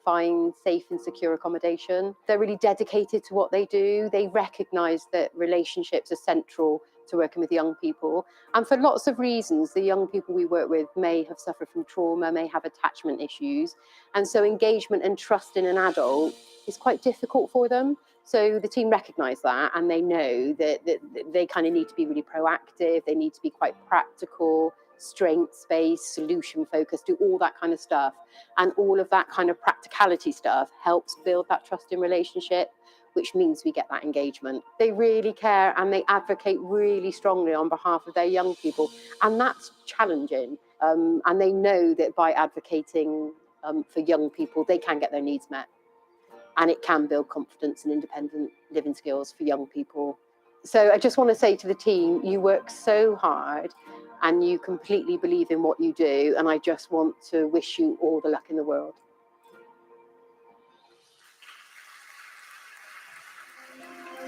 find safe and secure accommodation. They're really dedicated to what they do. They recognise that relationships are central to working with young people. And for lots of reasons, the young people we work with may have suffered from trauma, may have attachment issues. And so engagement and trust in an adult is quite difficult for them. So the team recognise that, and they know that they kind of need to be really proactive. They need to be quite practical, strengths-based, solution-focused, do all that kind of stuff. And all of that kind of practicality stuff helps build that trust in relationship, which means we get that engagement. They really care and they advocate really strongly on behalf of their young people. And that's challenging And they know that by advocating for young people, they can get their needs met. And it can build confidence and independent living skills for young people. So I just want to say to the team, you work so hard and you completely believe in what you do. And I just want to wish you all the luck in the world.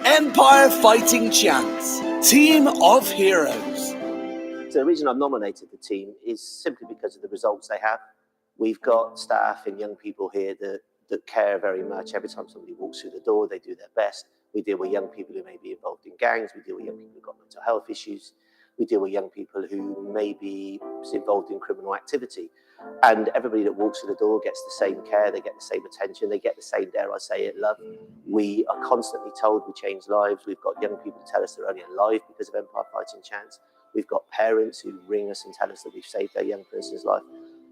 Empire Fighting Chants, Team of Heroes. So the reason I've nominated the team is simply because of the results they have. We've got staff and young people here that care very much. Every time somebody walks through the door, they do their best. We deal with young people who may be involved in gangs. We deal with young people who've got mental health issues. We deal with young people who may be involved in criminal activity. And everybody that walks through the door gets the same care, they get the same attention, they get the same, dare I say it, love. We are constantly told we change lives. We've got young people who tell us they're only alive because of Empire Fighting Chants. We've got parents who ring us and tell us that we've saved their young person's life.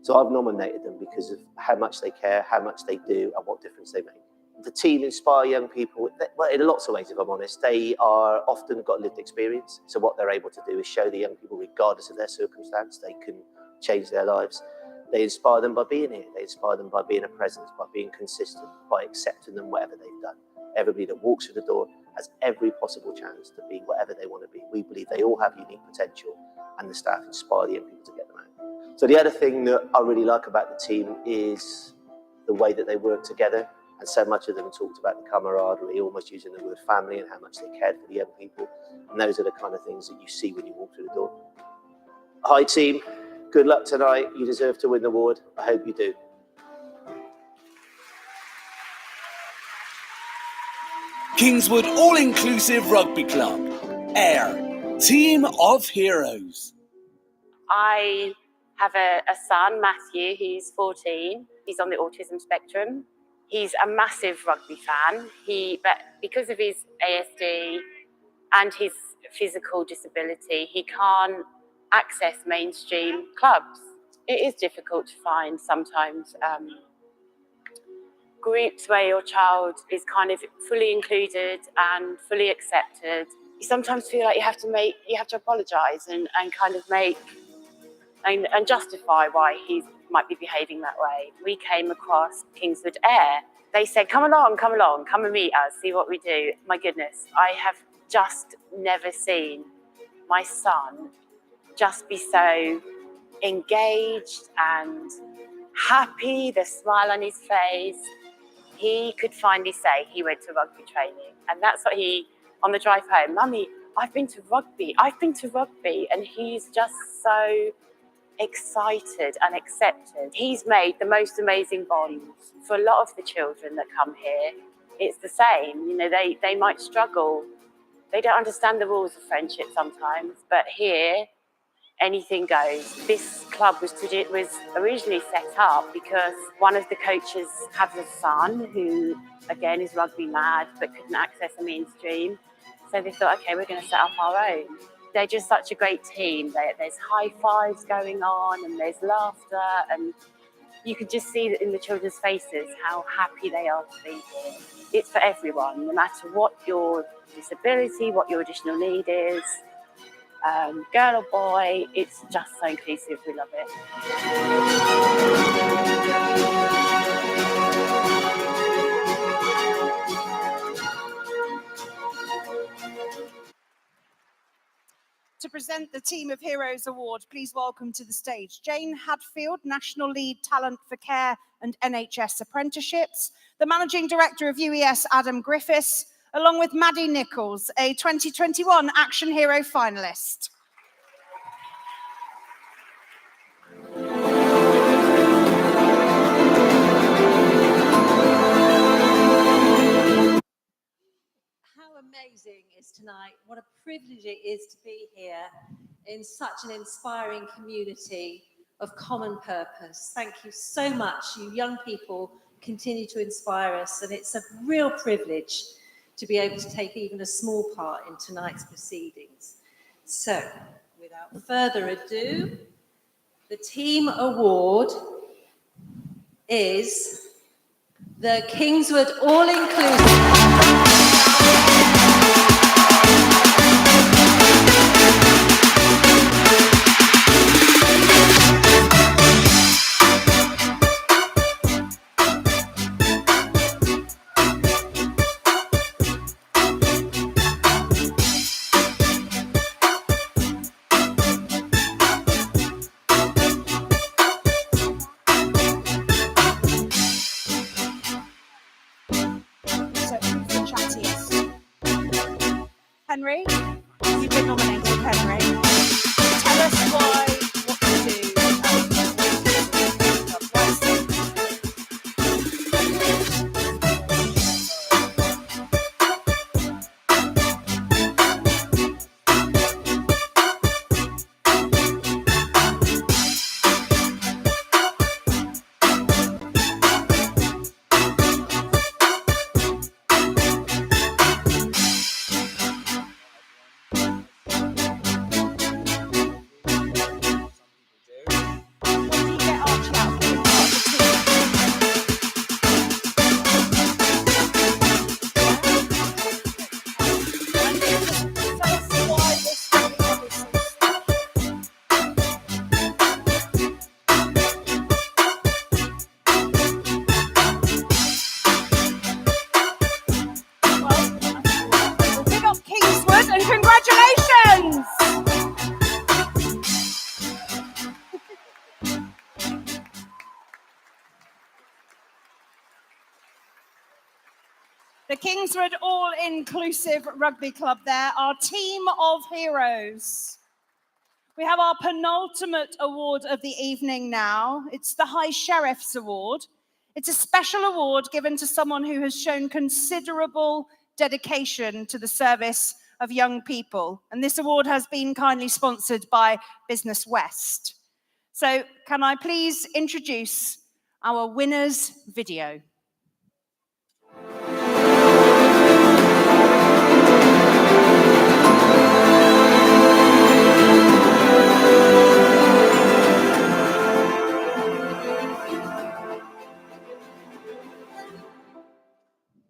So I've nominated them because of how much they care, how much they do, and what difference they make. The team inspire young people, well, in lots of ways, if I'm honest. They are often got lived experience. So what they're able to do is show the young people, regardless of their circumstance, they can change their lives. They inspire them by being here. They inspire them by being a presence, by being consistent, by accepting them whatever they've done. Everybody that walks through the door has every possible chance to be whatever they want to be. We believe they all have unique potential, and the staff inspire the young people to get them out. So the other thing that I really like about the team is the way that they work together. And so much of them talked about the camaraderie, almost using the word family, and how much they cared for the young people. And those are the kind of things that you see when you walk through the door. Hi team, good luck tonight. You deserve to win the award. I hope you do. Kingswood All-Inclusive Rugby Club, AIR, Team of Heroes. I have a son, Matthew, who's 14. He's on the autism spectrum. He's a massive rugby fan. But because of his ASD and his physical disability, he can't access mainstream clubs. It is difficult to find sometimes groups where your child is kind of fully included and fully accepted. You sometimes feel like you have to apologise and kind of make and justify why he might be behaving that way. We came across Kingswood Air. They said, come along, come and meet us, see what we do. My goodness, I have just never seen my son just be so engaged and happy, the smile on his face. He could finally say he went to rugby training. And that's what on the drive home, Mummy, I've been to rugby. And he's just so excited and accepted. He's made the most amazing bonds. For a lot of the children that come here, it's the same. You know, they might struggle. They don't understand the rules of friendship sometimes, but here, anything goes. This club was originally set up because one of the coaches has a son who, again, is rugby mad but couldn't access a mainstream. So they thought, okay, we're going to set up our own. They're just such a great team. There's high fives going on and there's laughter, and you can just see that in the children's faces how happy they are to be here. It's for everyone, no matter what your disability, what your additional need is. Girl or boy, it's just so inclusive. We love it. To present the Team of Heroes Award, please welcome to the stage Jane Hadfield, National Lead Talent for Care and NHS Apprenticeships, the Managing Director of UES, Adam Griffiths, along with Maddie Nichols, a 2021 Action Hero finalist. How amazing is tonight? What a privilege it is to be here in such an inspiring community of common purpose. Thank you so much. You young people continue to inspire us, and it's a real privilege to be able to take even a small part in tonight's proceedings. So, without further ado, the team award is the Kingswood All-Inclusive. Henry. You've been nominated, Henry. Tell us why, what you do. Big up Kingswood and congratulations! The Kingswood All-Inclusive Rugby Club there, our team of heroes. We have our penultimate award of the evening now. It's the High Sheriff's Award. It's a special award given to someone who has shown considerable dedication to the service of young people. And this award has been kindly sponsored by Business West. So can I please introduce our winner's video?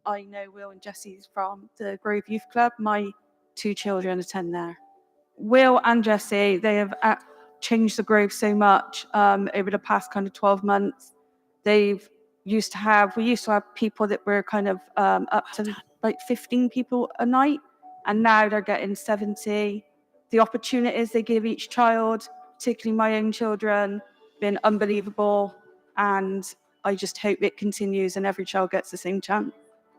I know Will and Jesse's from the Grove Youth Club. My 2 children attend there. Will and Jesse, they have changed the Grove so much over the past kind of 12 months. We used to have people that were kind of up to like 15 people a night, and now they're getting 70. The opportunities they give each child, particularly my own children, been unbelievable, and I just hope it continues and every child gets the same chance.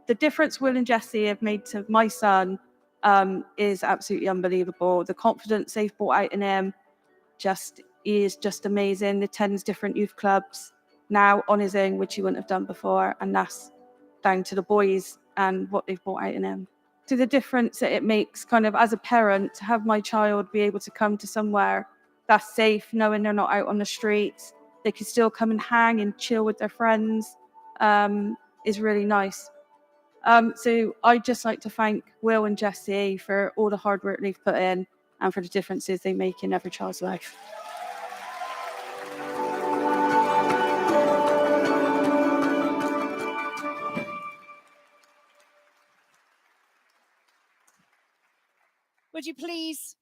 The difference Will and Jesse have made to my son is absolutely unbelievable. The confidence they've brought out in him is just amazing. He attends different youth clubs now on his own, which he wouldn't have done before, and that's down to the boys and what they've brought out in him. So the difference that it makes kind of as a parent to have my child be able to come to somewhere that's safe, knowing they're not out on the streets, they can still come and hang and chill with their friends, is really nice. So I'd just like to thank Will and Jesse for all the hard work they've put in and for the differences they make in every child's life. Would you please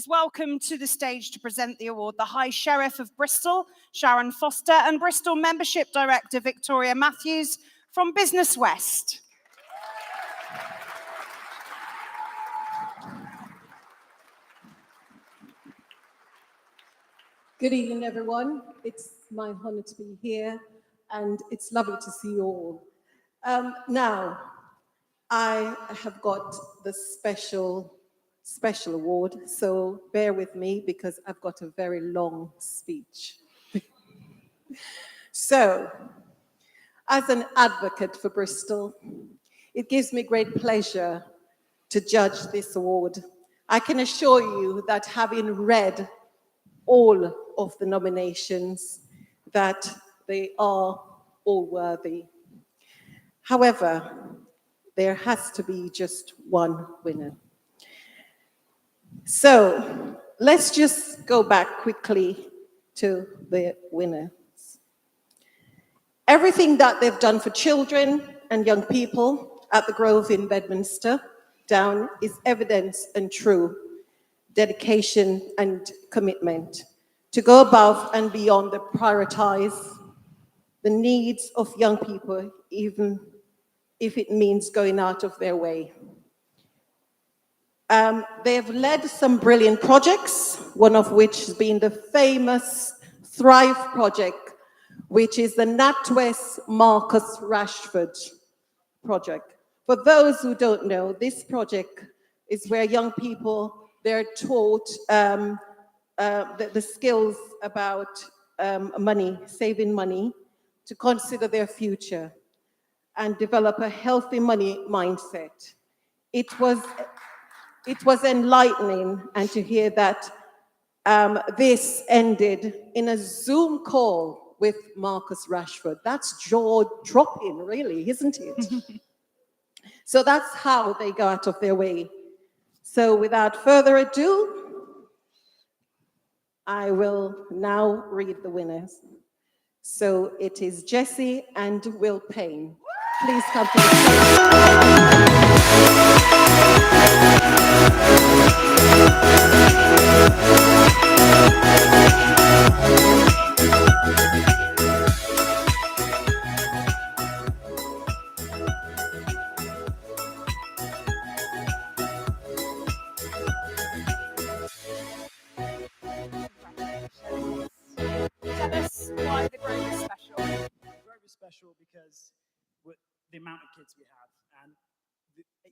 welcome to the stage to present the award the High Sheriff of Bristol, Sharon Foster, and Bristol Membership Director Victoria Matthews from Business West. Good evening, everyone. It's my honor to be here, and it's lovely to see you all. Now, I have got the special award, so bear with me because I've got a very long speech. So, as an advocate for Bristol, it gives me great pleasure to judge this award. I can assure you that having read all of the nominations, that they are all worthy. However, there has to be just one winner. So let's just go back quickly to the winners. Everything that they've done for children and young people at the Grove in Bedminster Down is evidence and true dedication and commitment to go above and beyond to prioritize the needs of young people, even if it means going out of their way. They have led some brilliant projects, one of which has been the famous Thrive project, which is the NatWest Marcus Rashford project. For those who don't know, this project is where young people, they're taught the skills about money, saving money, to consider their future and develop a healthy money mindset. It was enlightening, and to hear that this ended in a Zoom call with Marcus Rashford. That's jaw-dropping, really, isn't it? So that's how they go out of their way. So without further ado, I will now read the winners. So it is Jessie and Will Payne. Please come to the Tell us why the Grove is special. Grove is special because the amount of kids we have, and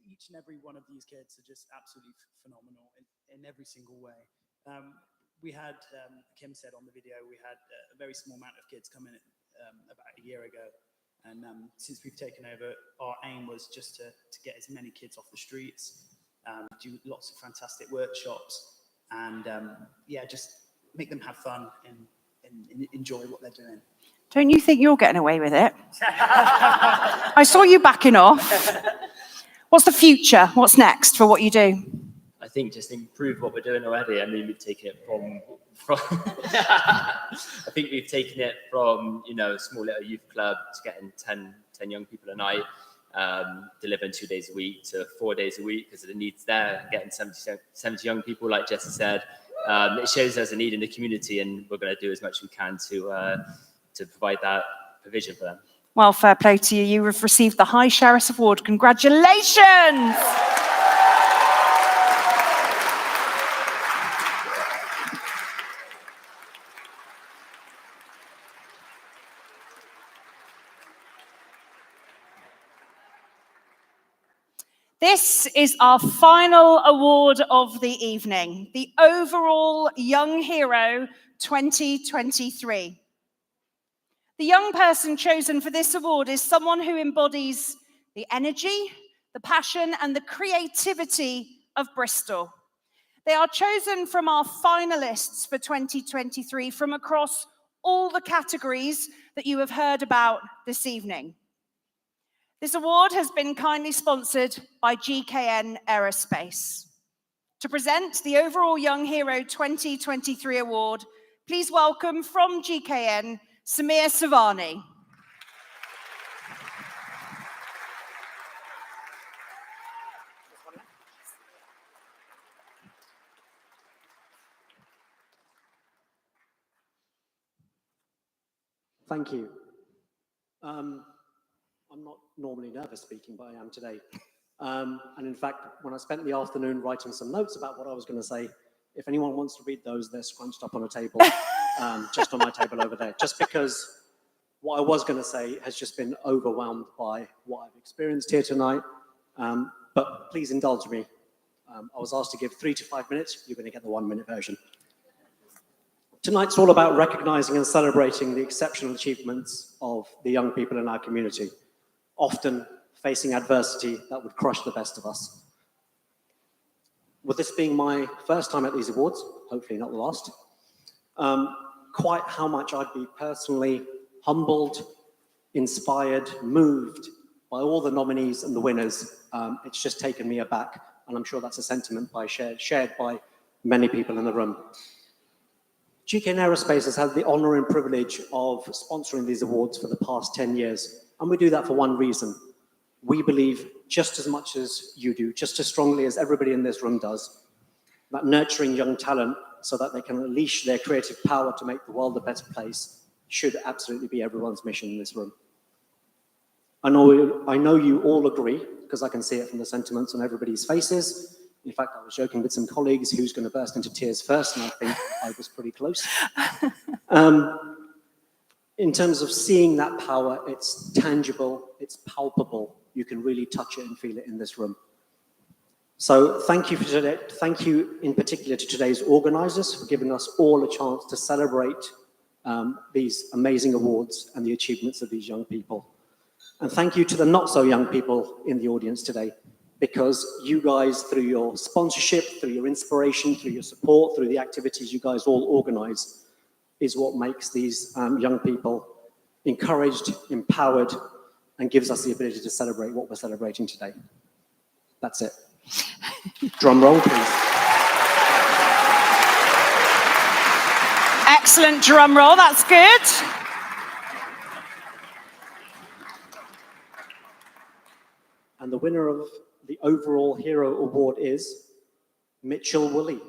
each and every one of these kids are just absolutely phenomenal in every single way. We had, Kim said on the video, we had a very small amount of kids come in about a year ago. And since we've taken over, our aim was just to get as many kids off the streets, do lots of fantastic workshops, and yeah, just make them have fun and enjoy what they're doing. Don't you think you're getting away with it? I saw you backing off. What's the future? What's next for what you do? I think just improve what we're doing already. I mean, we've taken it from I think we've taken it from, you know, a small little youth club to getting 10 young people a night, delivering 2 days a week to 4 days a week because of the needs there, getting 70 young people, like Jesse said. It shows there's a need in the community, and we're going to do as much as we can to provide that provision for them. Well, fair play to you. You have received the High Sheriff's Award. Congratulations! This is our final award of the evening, the overall Young Hero 2023. The young person chosen for this award is someone who embodies the energy, the passion, and the creativity of Bristol. They are chosen from our finalists for 2023 from across all the categories that you have heard about this evening. This award has been kindly sponsored by GKN Aerospace. To present the overall Young Hero 2023 award, please welcome from GKN, Samir Savani. Thank you. I'm not normally nervous speaking, but I am today. And in fact, when I spent the afternoon writing some notes about what I was going to say, if anyone wants to read those, they're scrunched up on a table, just on my table over there, just because what I was going to say has just been overwhelmed by what I've experienced here tonight. But please indulge me. I was asked to give 3 to 5 minutes. You're going to get the 1-minute version. Tonight's all about recognizing and celebrating the exceptional achievements of the young people in our community, often facing adversity that would crush the best of us. With this being my first time at these awards, hopefully not the last, quite how much I'd be personally humbled, inspired, moved by all the nominees and the winners. It's just taken me aback, and I'm sure that's a sentiment shared by many people in the room. GKN Aerospace has had the honor and privilege of sponsoring these awards for the past 10 years, and we do that for one reason. We believe just as much as you do, just as strongly as everybody in this room does, that nurturing young talent so that they can unleash their creative power to make the world a better place should absolutely be everyone's mission in this room. I know you all agree, because I can see it from the sentiments on everybody's faces. In fact, I was joking with some colleagues who's going to burst into tears first, and I think I was pretty close. In terms of seeing that power, it's tangible, it's palpable. You can really touch it and feel it in this room. So thank you for today. Thank you in particular to today's organisers for giving us all a chance to celebrate these amazing awards and the achievements of these young people. And thank you to the not so young people in the audience today, because you guys, through your sponsorship, through your inspiration, through your support, through the activities you guys all organise, is what makes these young people encouraged, empowered, and gives us the ability to celebrate what we're celebrating today. That's it. Drum roll, please. Excellent drum roll, that's good. And the winner of the overall Hero Award is Mitchell Woolley.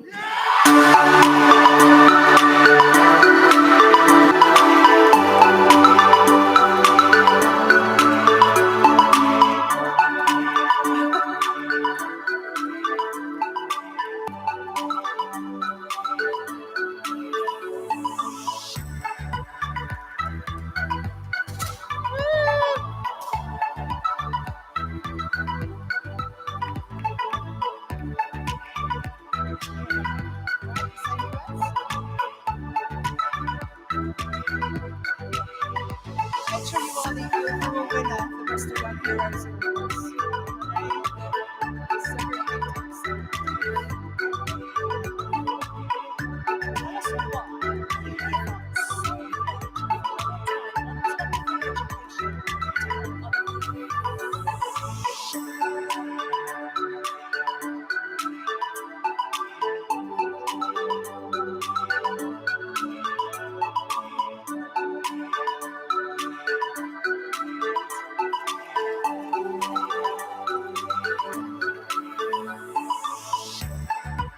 Make sure you are the overall winner of the Bristol Young Heroes Awards.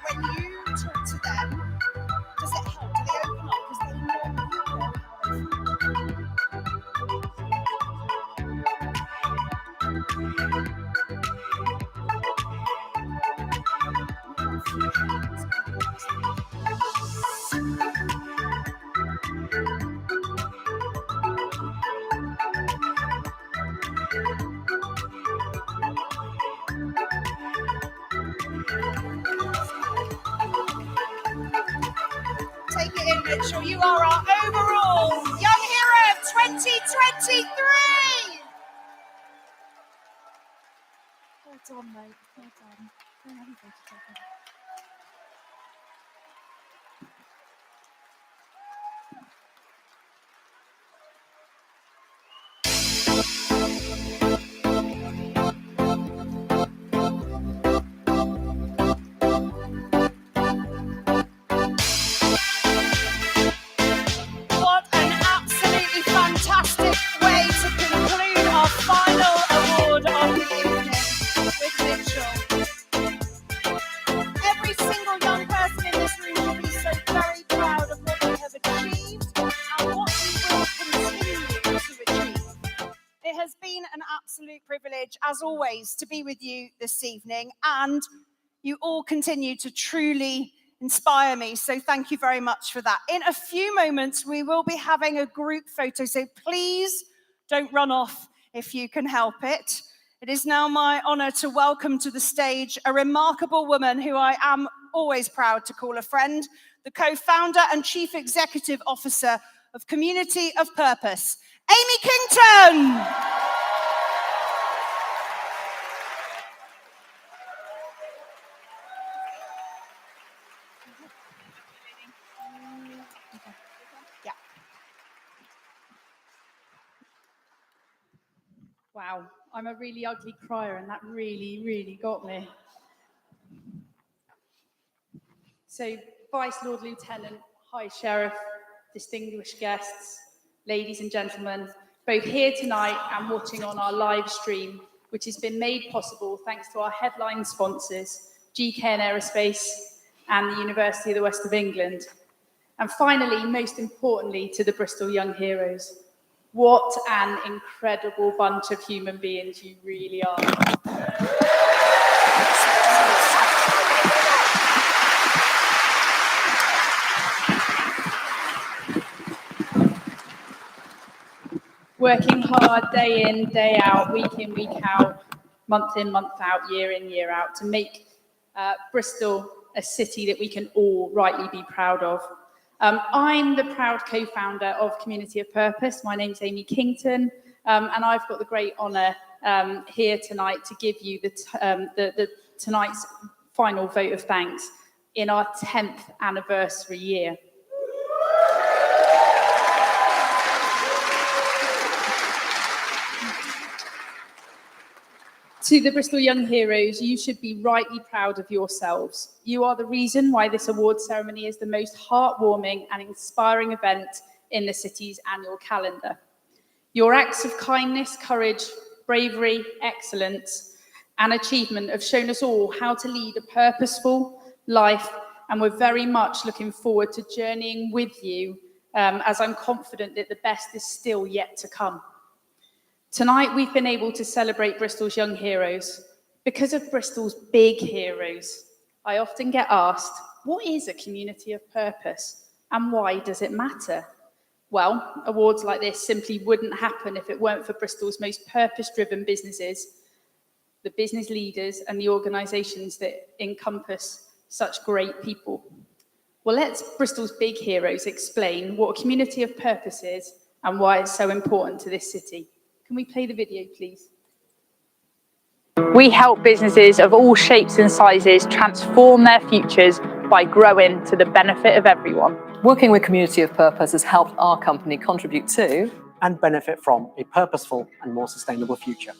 When you talk to them, does it help? Do they open up? Because they know how they Take it in, Mitchell. You are our overall Young Hero of 2023. Well done, mate. Well done. Don't have anything to take it. What an absolutely fantastic way to conclude our final award of the evening with Mitchell. Every single young person in this room should be so very proud of what we have achieved and what we will continue to achieve. It has been an absolute privilege, as always, to be with you this evening, and you all continue to truly inspire me. So thank you very much for that. In a few moments, we will be having a group photo. So please don't run off if you can help it. It is now my honor to welcome to the stage a remarkable woman who I am always proud to call a friend, the co-founder and chief executive officer of Community of Purpose, Amy Kington. Wow, I'm a really ugly crier and that really, really got me. So, Vice Lord Lieutenant, High Sheriff, distinguished guests, ladies and gentlemen, both here tonight and watching on our live stream, which has been made possible thanks to our headline sponsors, GKN Aerospace and the University of the West of England. And finally, most importantly, to the Bristol Young Heroes. What an incredible bunch of human beings you really are. Working hard day in, day out, week in, week out, month in, month out, year in, year out, to make Bristol, a city that we can all rightly be proud of. I'm the proud co-founder of Community of Purpose. My name's Amy Kington, and I've got the great honour here tonight to give you tonight's final vote of thanks in our 10th anniversary year. To the Bristol Young Heroes, you should be rightly proud of yourselves. You are the reason why this award ceremony is the most heartwarming and inspiring event in the city's annual calendar. Your acts of kindness, courage, bravery, excellence, and achievement have shown us all how to lead a purposeful life, and we're very much looking forward to journeying with you, as I'm confident that the best is still yet to come. Tonight, we've been able to celebrate Bristol's young heroes. Because of Bristol's big heroes, I often get asked, what is a community of purpose and why does it matter? Well, awards like this simply wouldn't happen if it weren't for Bristol's most purpose-driven businesses, the business leaders and the organisations that encompass such great people. Well, let Bristol's big heroes explain what a community of purpose is and why it's so important to this city. Can we play the video, please? We help businesses of all shapes and sizes transform their futures by growing to the benefit of everyone. Working with Community of Purpose has helped our company contribute to and benefit from a purposeful and more sustainable future.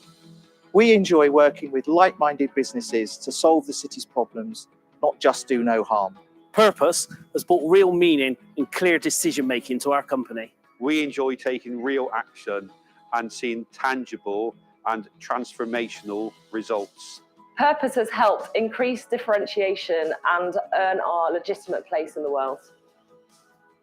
We enjoy working with like-minded businesses to solve the city's problems, not just do no harm. Purpose has brought real meaning and clear decision-making to our company. We enjoy taking real action and seeing tangible and transformational results. Purpose has helped increase differentiation and earn our legitimate place in the world.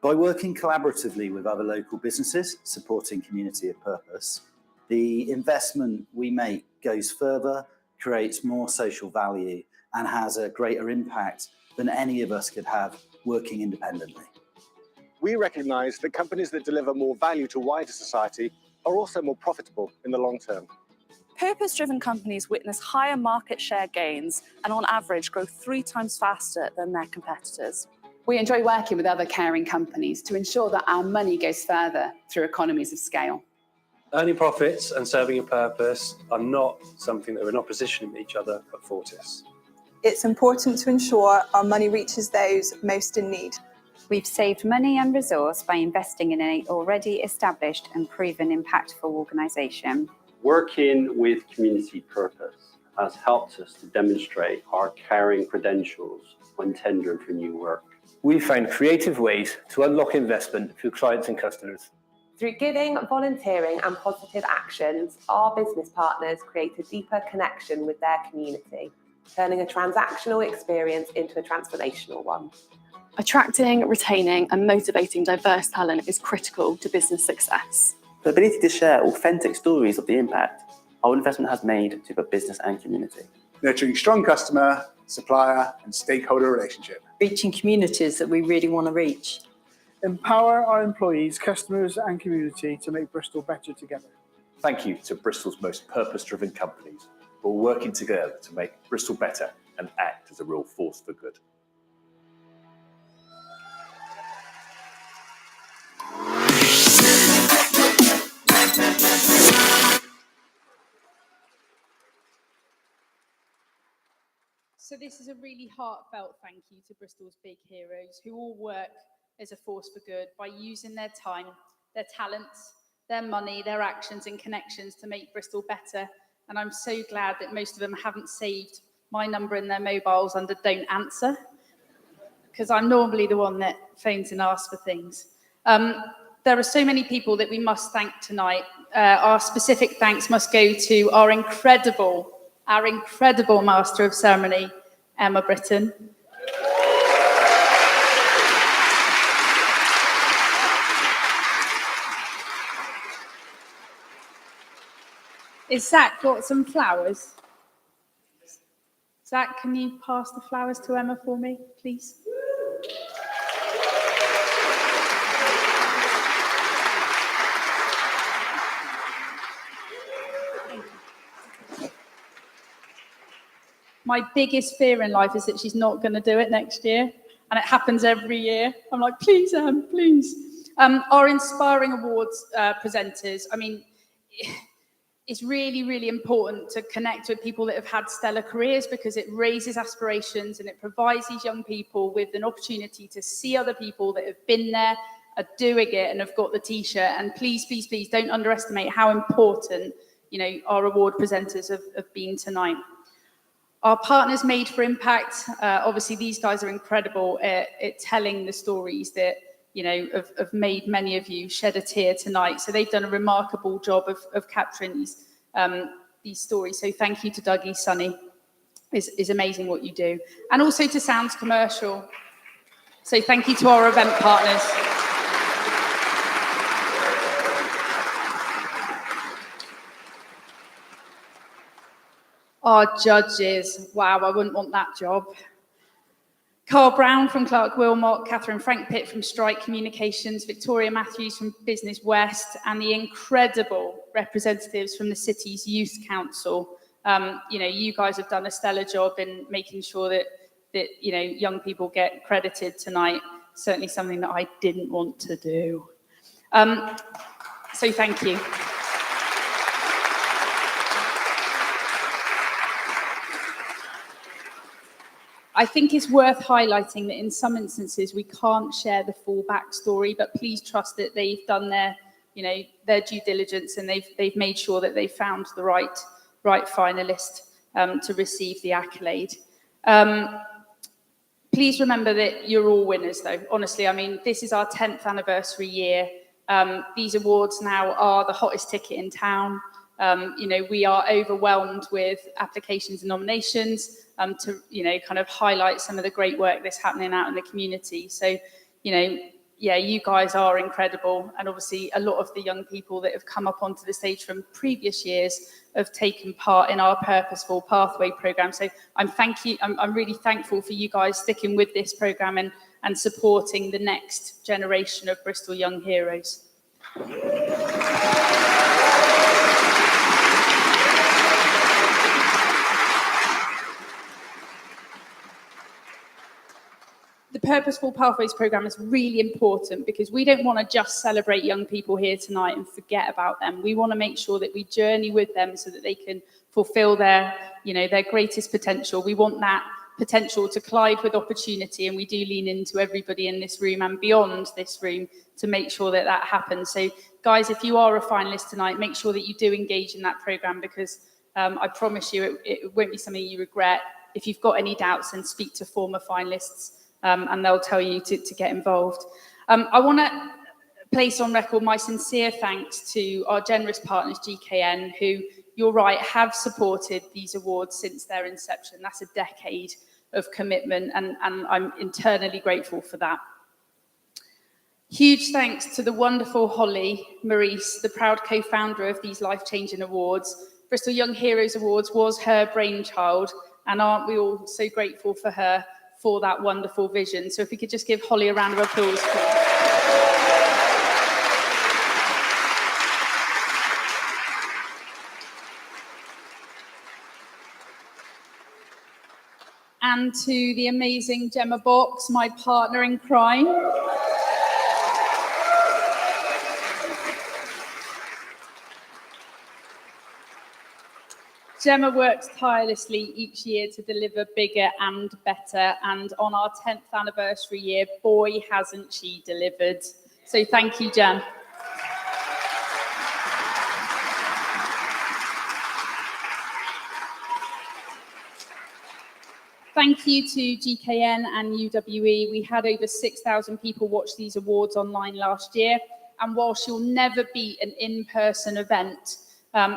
By working collaboratively with other local businesses supporting Community of Purpose, the investment we make goes further, creates more social value, and has a greater impact than any of us could have working independently. We recognise that companies that deliver more value to wider society are also more profitable in the long term. Purpose-driven companies witness higher market share gains and on average grow 3 times faster than their competitors. We enjoy working with other caring companies to ensure that our money goes further through economies of scale. Earning profits and serving a purpose are not something that are in opposition with each other at Fortis. It's important to ensure our money reaches those most in need. We've saved money and resource by investing in an already established and proven impactful organisation. Working with Community Purpose has helped us to demonstrate our caring credentials when tendering for new work. We've found creative ways to unlock investment through clients and customers. Through giving, volunteering and positive actions, our business partners create a deeper connection with their community, turning a transactional experience into a transformational one. Attracting, retaining and motivating diverse talent is critical to business success. The ability to share authentic stories of the impact our investment has made to the business and community. Nurturing strong customer, supplier and stakeholder relationship. Reaching communities that we really want to reach. Empower our employees, customers and community to make Bristol better together. Thank you to Bristol's most purpose-driven companies who are working together to make Bristol better and act as a real force for good. So this is a really heartfelt thank you to Bristol's big heroes who all work as a force for good by using their time, their talents, their money, their actions and connections to make Bristol better. And I'm so glad that most of them haven't saved my number in their mobiles under don't answer, because I'm normally the one that phones and asks for things. There are so many people that we must thank tonight. Our specific thanks must go to our incredible Master of Ceremony, Emma Britton. Is Zach got some flowers? Zach, can you pass the flowers to Emma for me, please? my biggest fear in life is that she's not going to do it next year. And it happens every year. I'm like, please, Em, please. Our inspiring awards presenters, I mean, it's really, really important to connect with people that have had stellar careers, because it raises aspirations and it provides these young people with an opportunity to see other people that have been there, are doing it, and have got the t-shirt. And please, please, please don't underestimate how important, you know, our award presenters have been tonight. Our partners Made for Impact, obviously these guys are incredible at telling the stories that, you know, have made many of you shed a tear tonight. So they've done a remarkable job of capturing these stories. So thank you to Dougie, Sunny. It's amazing what you do. And also to Sounds Commercial. So thank you to our event partners. Our judges, wow, I wouldn't want that job. Carl Brown from Clark Wilmot, Catherine Frank Pitt from Strike Communications, Victoria Matthews from Business West, and the incredible representatives from the city's Youth Council. You know, you guys have done a stellar job in making sure that you know, young people get credited tonight. Certainly something that I didn't want to do. So thank you. I think it's worth highlighting that in some instances we can't share the full backstory, but please trust that they've done their, you know, their due diligence, and they've made sure that they found the right finalist to receive the accolade. Please remember that you're all winners, though. Honestly, I mean, this is our 10th anniversary year. These awards now are the hottest ticket in town. You know, we are overwhelmed with applications and nominations to, you know, kind of highlight some of the great work that's happening out in the community. So, you know, yeah, you guys are incredible. And obviously a lot of the young people that have come up onto the stage from previous years have taken part in our Purposeful Pathway programme. So I'm really thankful for you guys sticking with this programme and supporting the next generation of Bristol Young Heroes. The Purposeful Pathways programme is really important because we don't want to just celebrate young people here tonight and forget about them. We want to make sure that we journey with them so that they can fulfill their, you know, their greatest potential. We want that potential to collide with opportunity, and we do lean into everybody in this room and beyond this room to make sure that that happens. So guys, if you are a finalist tonight, make sure that you do engage in that programme, because I promise you it won't be something you regret. If you've got any doubts, then speak to former finalists. And they'll tell you to get involved. I want to place on record my sincere thanks to our generous partners, GKN, who, you're right, have supported these awards since their inception. That's a decade of commitment, and I'm eternally grateful for that. Huge thanks to the wonderful Holly Maurice, the proud co-founder of these life-changing awards. Bristol Young Heroes Awards was her brainchild, and aren't we all so grateful for her for that wonderful vision. So if we could just give Holly a round of applause, please. And to the amazing Gemma Box, my partner in crime. Gemma works tirelessly each year to deliver bigger and better, and on our 10th anniversary year, boy, hasn't she delivered. So thank you, Gem. Thank you to GKN and UWE. We had over 6,000 people watch these awards online last year, and whilst you'll never beat an in-person event,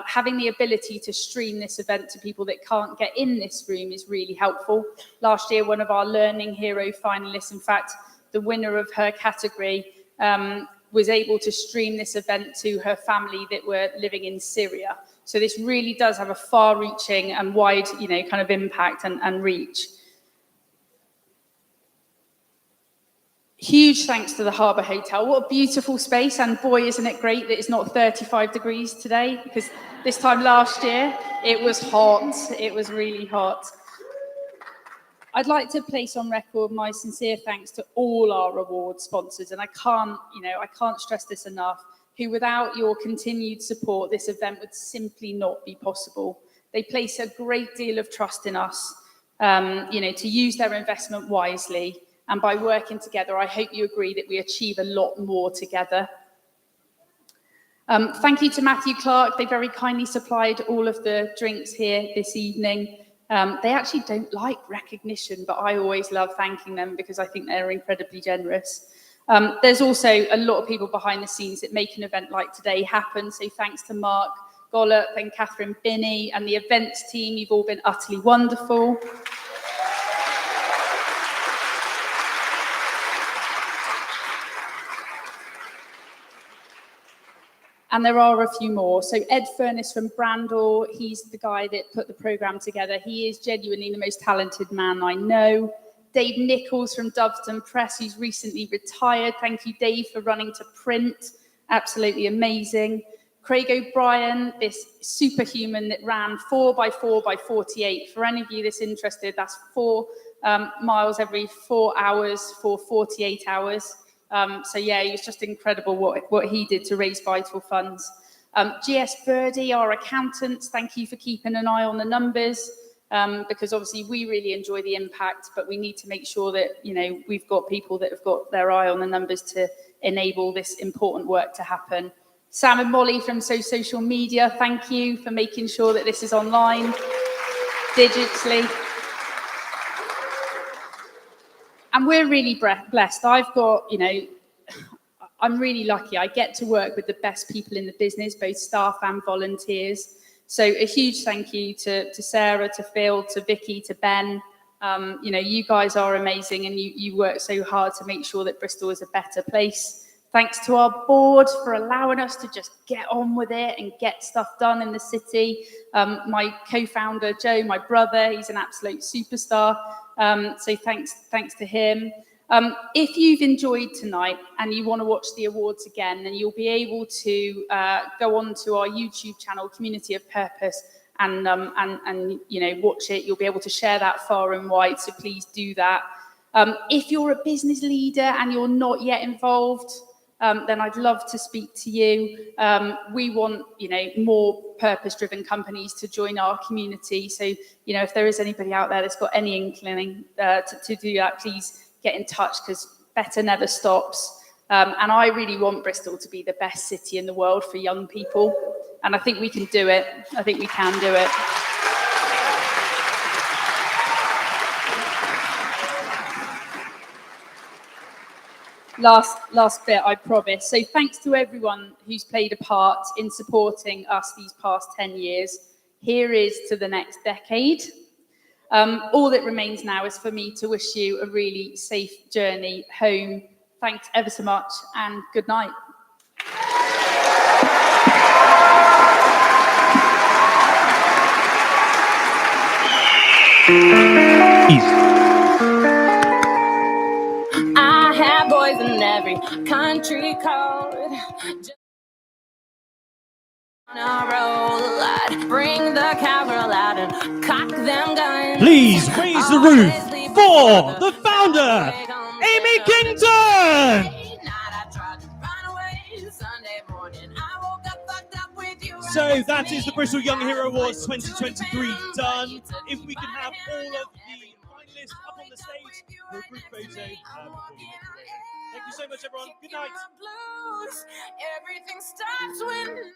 having the ability to stream this event to people that can't get in this room is really helpful. Last year, one of our Learning Hero finalists, in fact, the winner of her category, was able to stream this event to her family that were living in Syria. So this really does have a far-reaching and wide, you know, kind of impact and reach. Huge thanks to the Harbour Hotel. What a beautiful space, and boy, isn't it great that it's not 35 degrees today, because this time last year it was hot. It was really hot. I'd like to place on record my sincere thanks to all our award sponsors, and I can't stress this enough, who without your continued support, this event would simply not be possible. They place a great deal of trust in us, to use their investment wisely, and by working together, I hope you agree that we achieve a lot more together. Thank you to Matthew Clark. They very kindly supplied all of the drinks here this evening. They actually don't like recognition, but I always love thanking them because I think they're incredibly generous. There's also a lot of people behind the scenes that make an event like today happen. So thanks to Mark Gollop and Catherine Binney and the events team. You've all been utterly wonderful. And there are a few more. So Ed Furness from Brandor, he's the guy that put the programme together. He is genuinely the most talented man I know. Dave Nichols from Doveton Press, who's recently retired. Thank you, Dave, for running to print. Absolutely amazing. Craig O'Brien, this superhuman that ran 4x4x48. For any of you that's interested, that's 4 miles every 4 hours for 48 hours. So yeah, it was just incredible what he did to raise vital funds. GS Birdie, our accountants, thank you for keeping an eye on the numbers, because obviously we really enjoy the impact, but we need to make sure that, we've got people that have got their eye on the numbers to enable this important work to happen. Sam and Molly from Social Media, thank you for making sure that this is online digitally. And we're really blessed. I've got, I'm really lucky. I get to work with the best people in the business, both staff and volunteers. So a huge thank you to Sarah, to Phil, to Vicky, to Ben. You guys are amazing, and you work so hard to make sure that Bristol is a better place. Thanks to our board for allowing us to just get on with it and get stuff done in the city. My co-founder, Joe, my brother, he's an absolute superstar. So thanks to him. If you've enjoyed tonight and you want to watch the awards again, then you'll be able to go on to our YouTube channel, Community of Purpose, and watch it. You'll be able to share that far and wide, so please do that. If you're a business leader and you're not yet involved, then I'd love to speak to you. We want, more purpose-driven companies to join our community. So, if there is anybody out there that's got any inkling to do that, please get in touch, because better never stops. And I really want Bristol to be the best city in the world for young people. And I think we can do it. I think we can do it. Last bit, I promise. So thanks to everyone who's played a part in supporting us these past 10 years. Here is to the next decade. All that remains now is for me to wish you a really safe journey home. Thanks ever so much, and good night. I have boys in every country code. On a roll a lot. Bring the cowgirl out and cock them guns. Please raise the roof for the founder, Amy Kington! So that is the Bristol Young Hero Awards 2023 done. If we can have all of the finalists up on the stage for a group photo before we walk away. Thank you so much, everyone. Good night. Everything starts when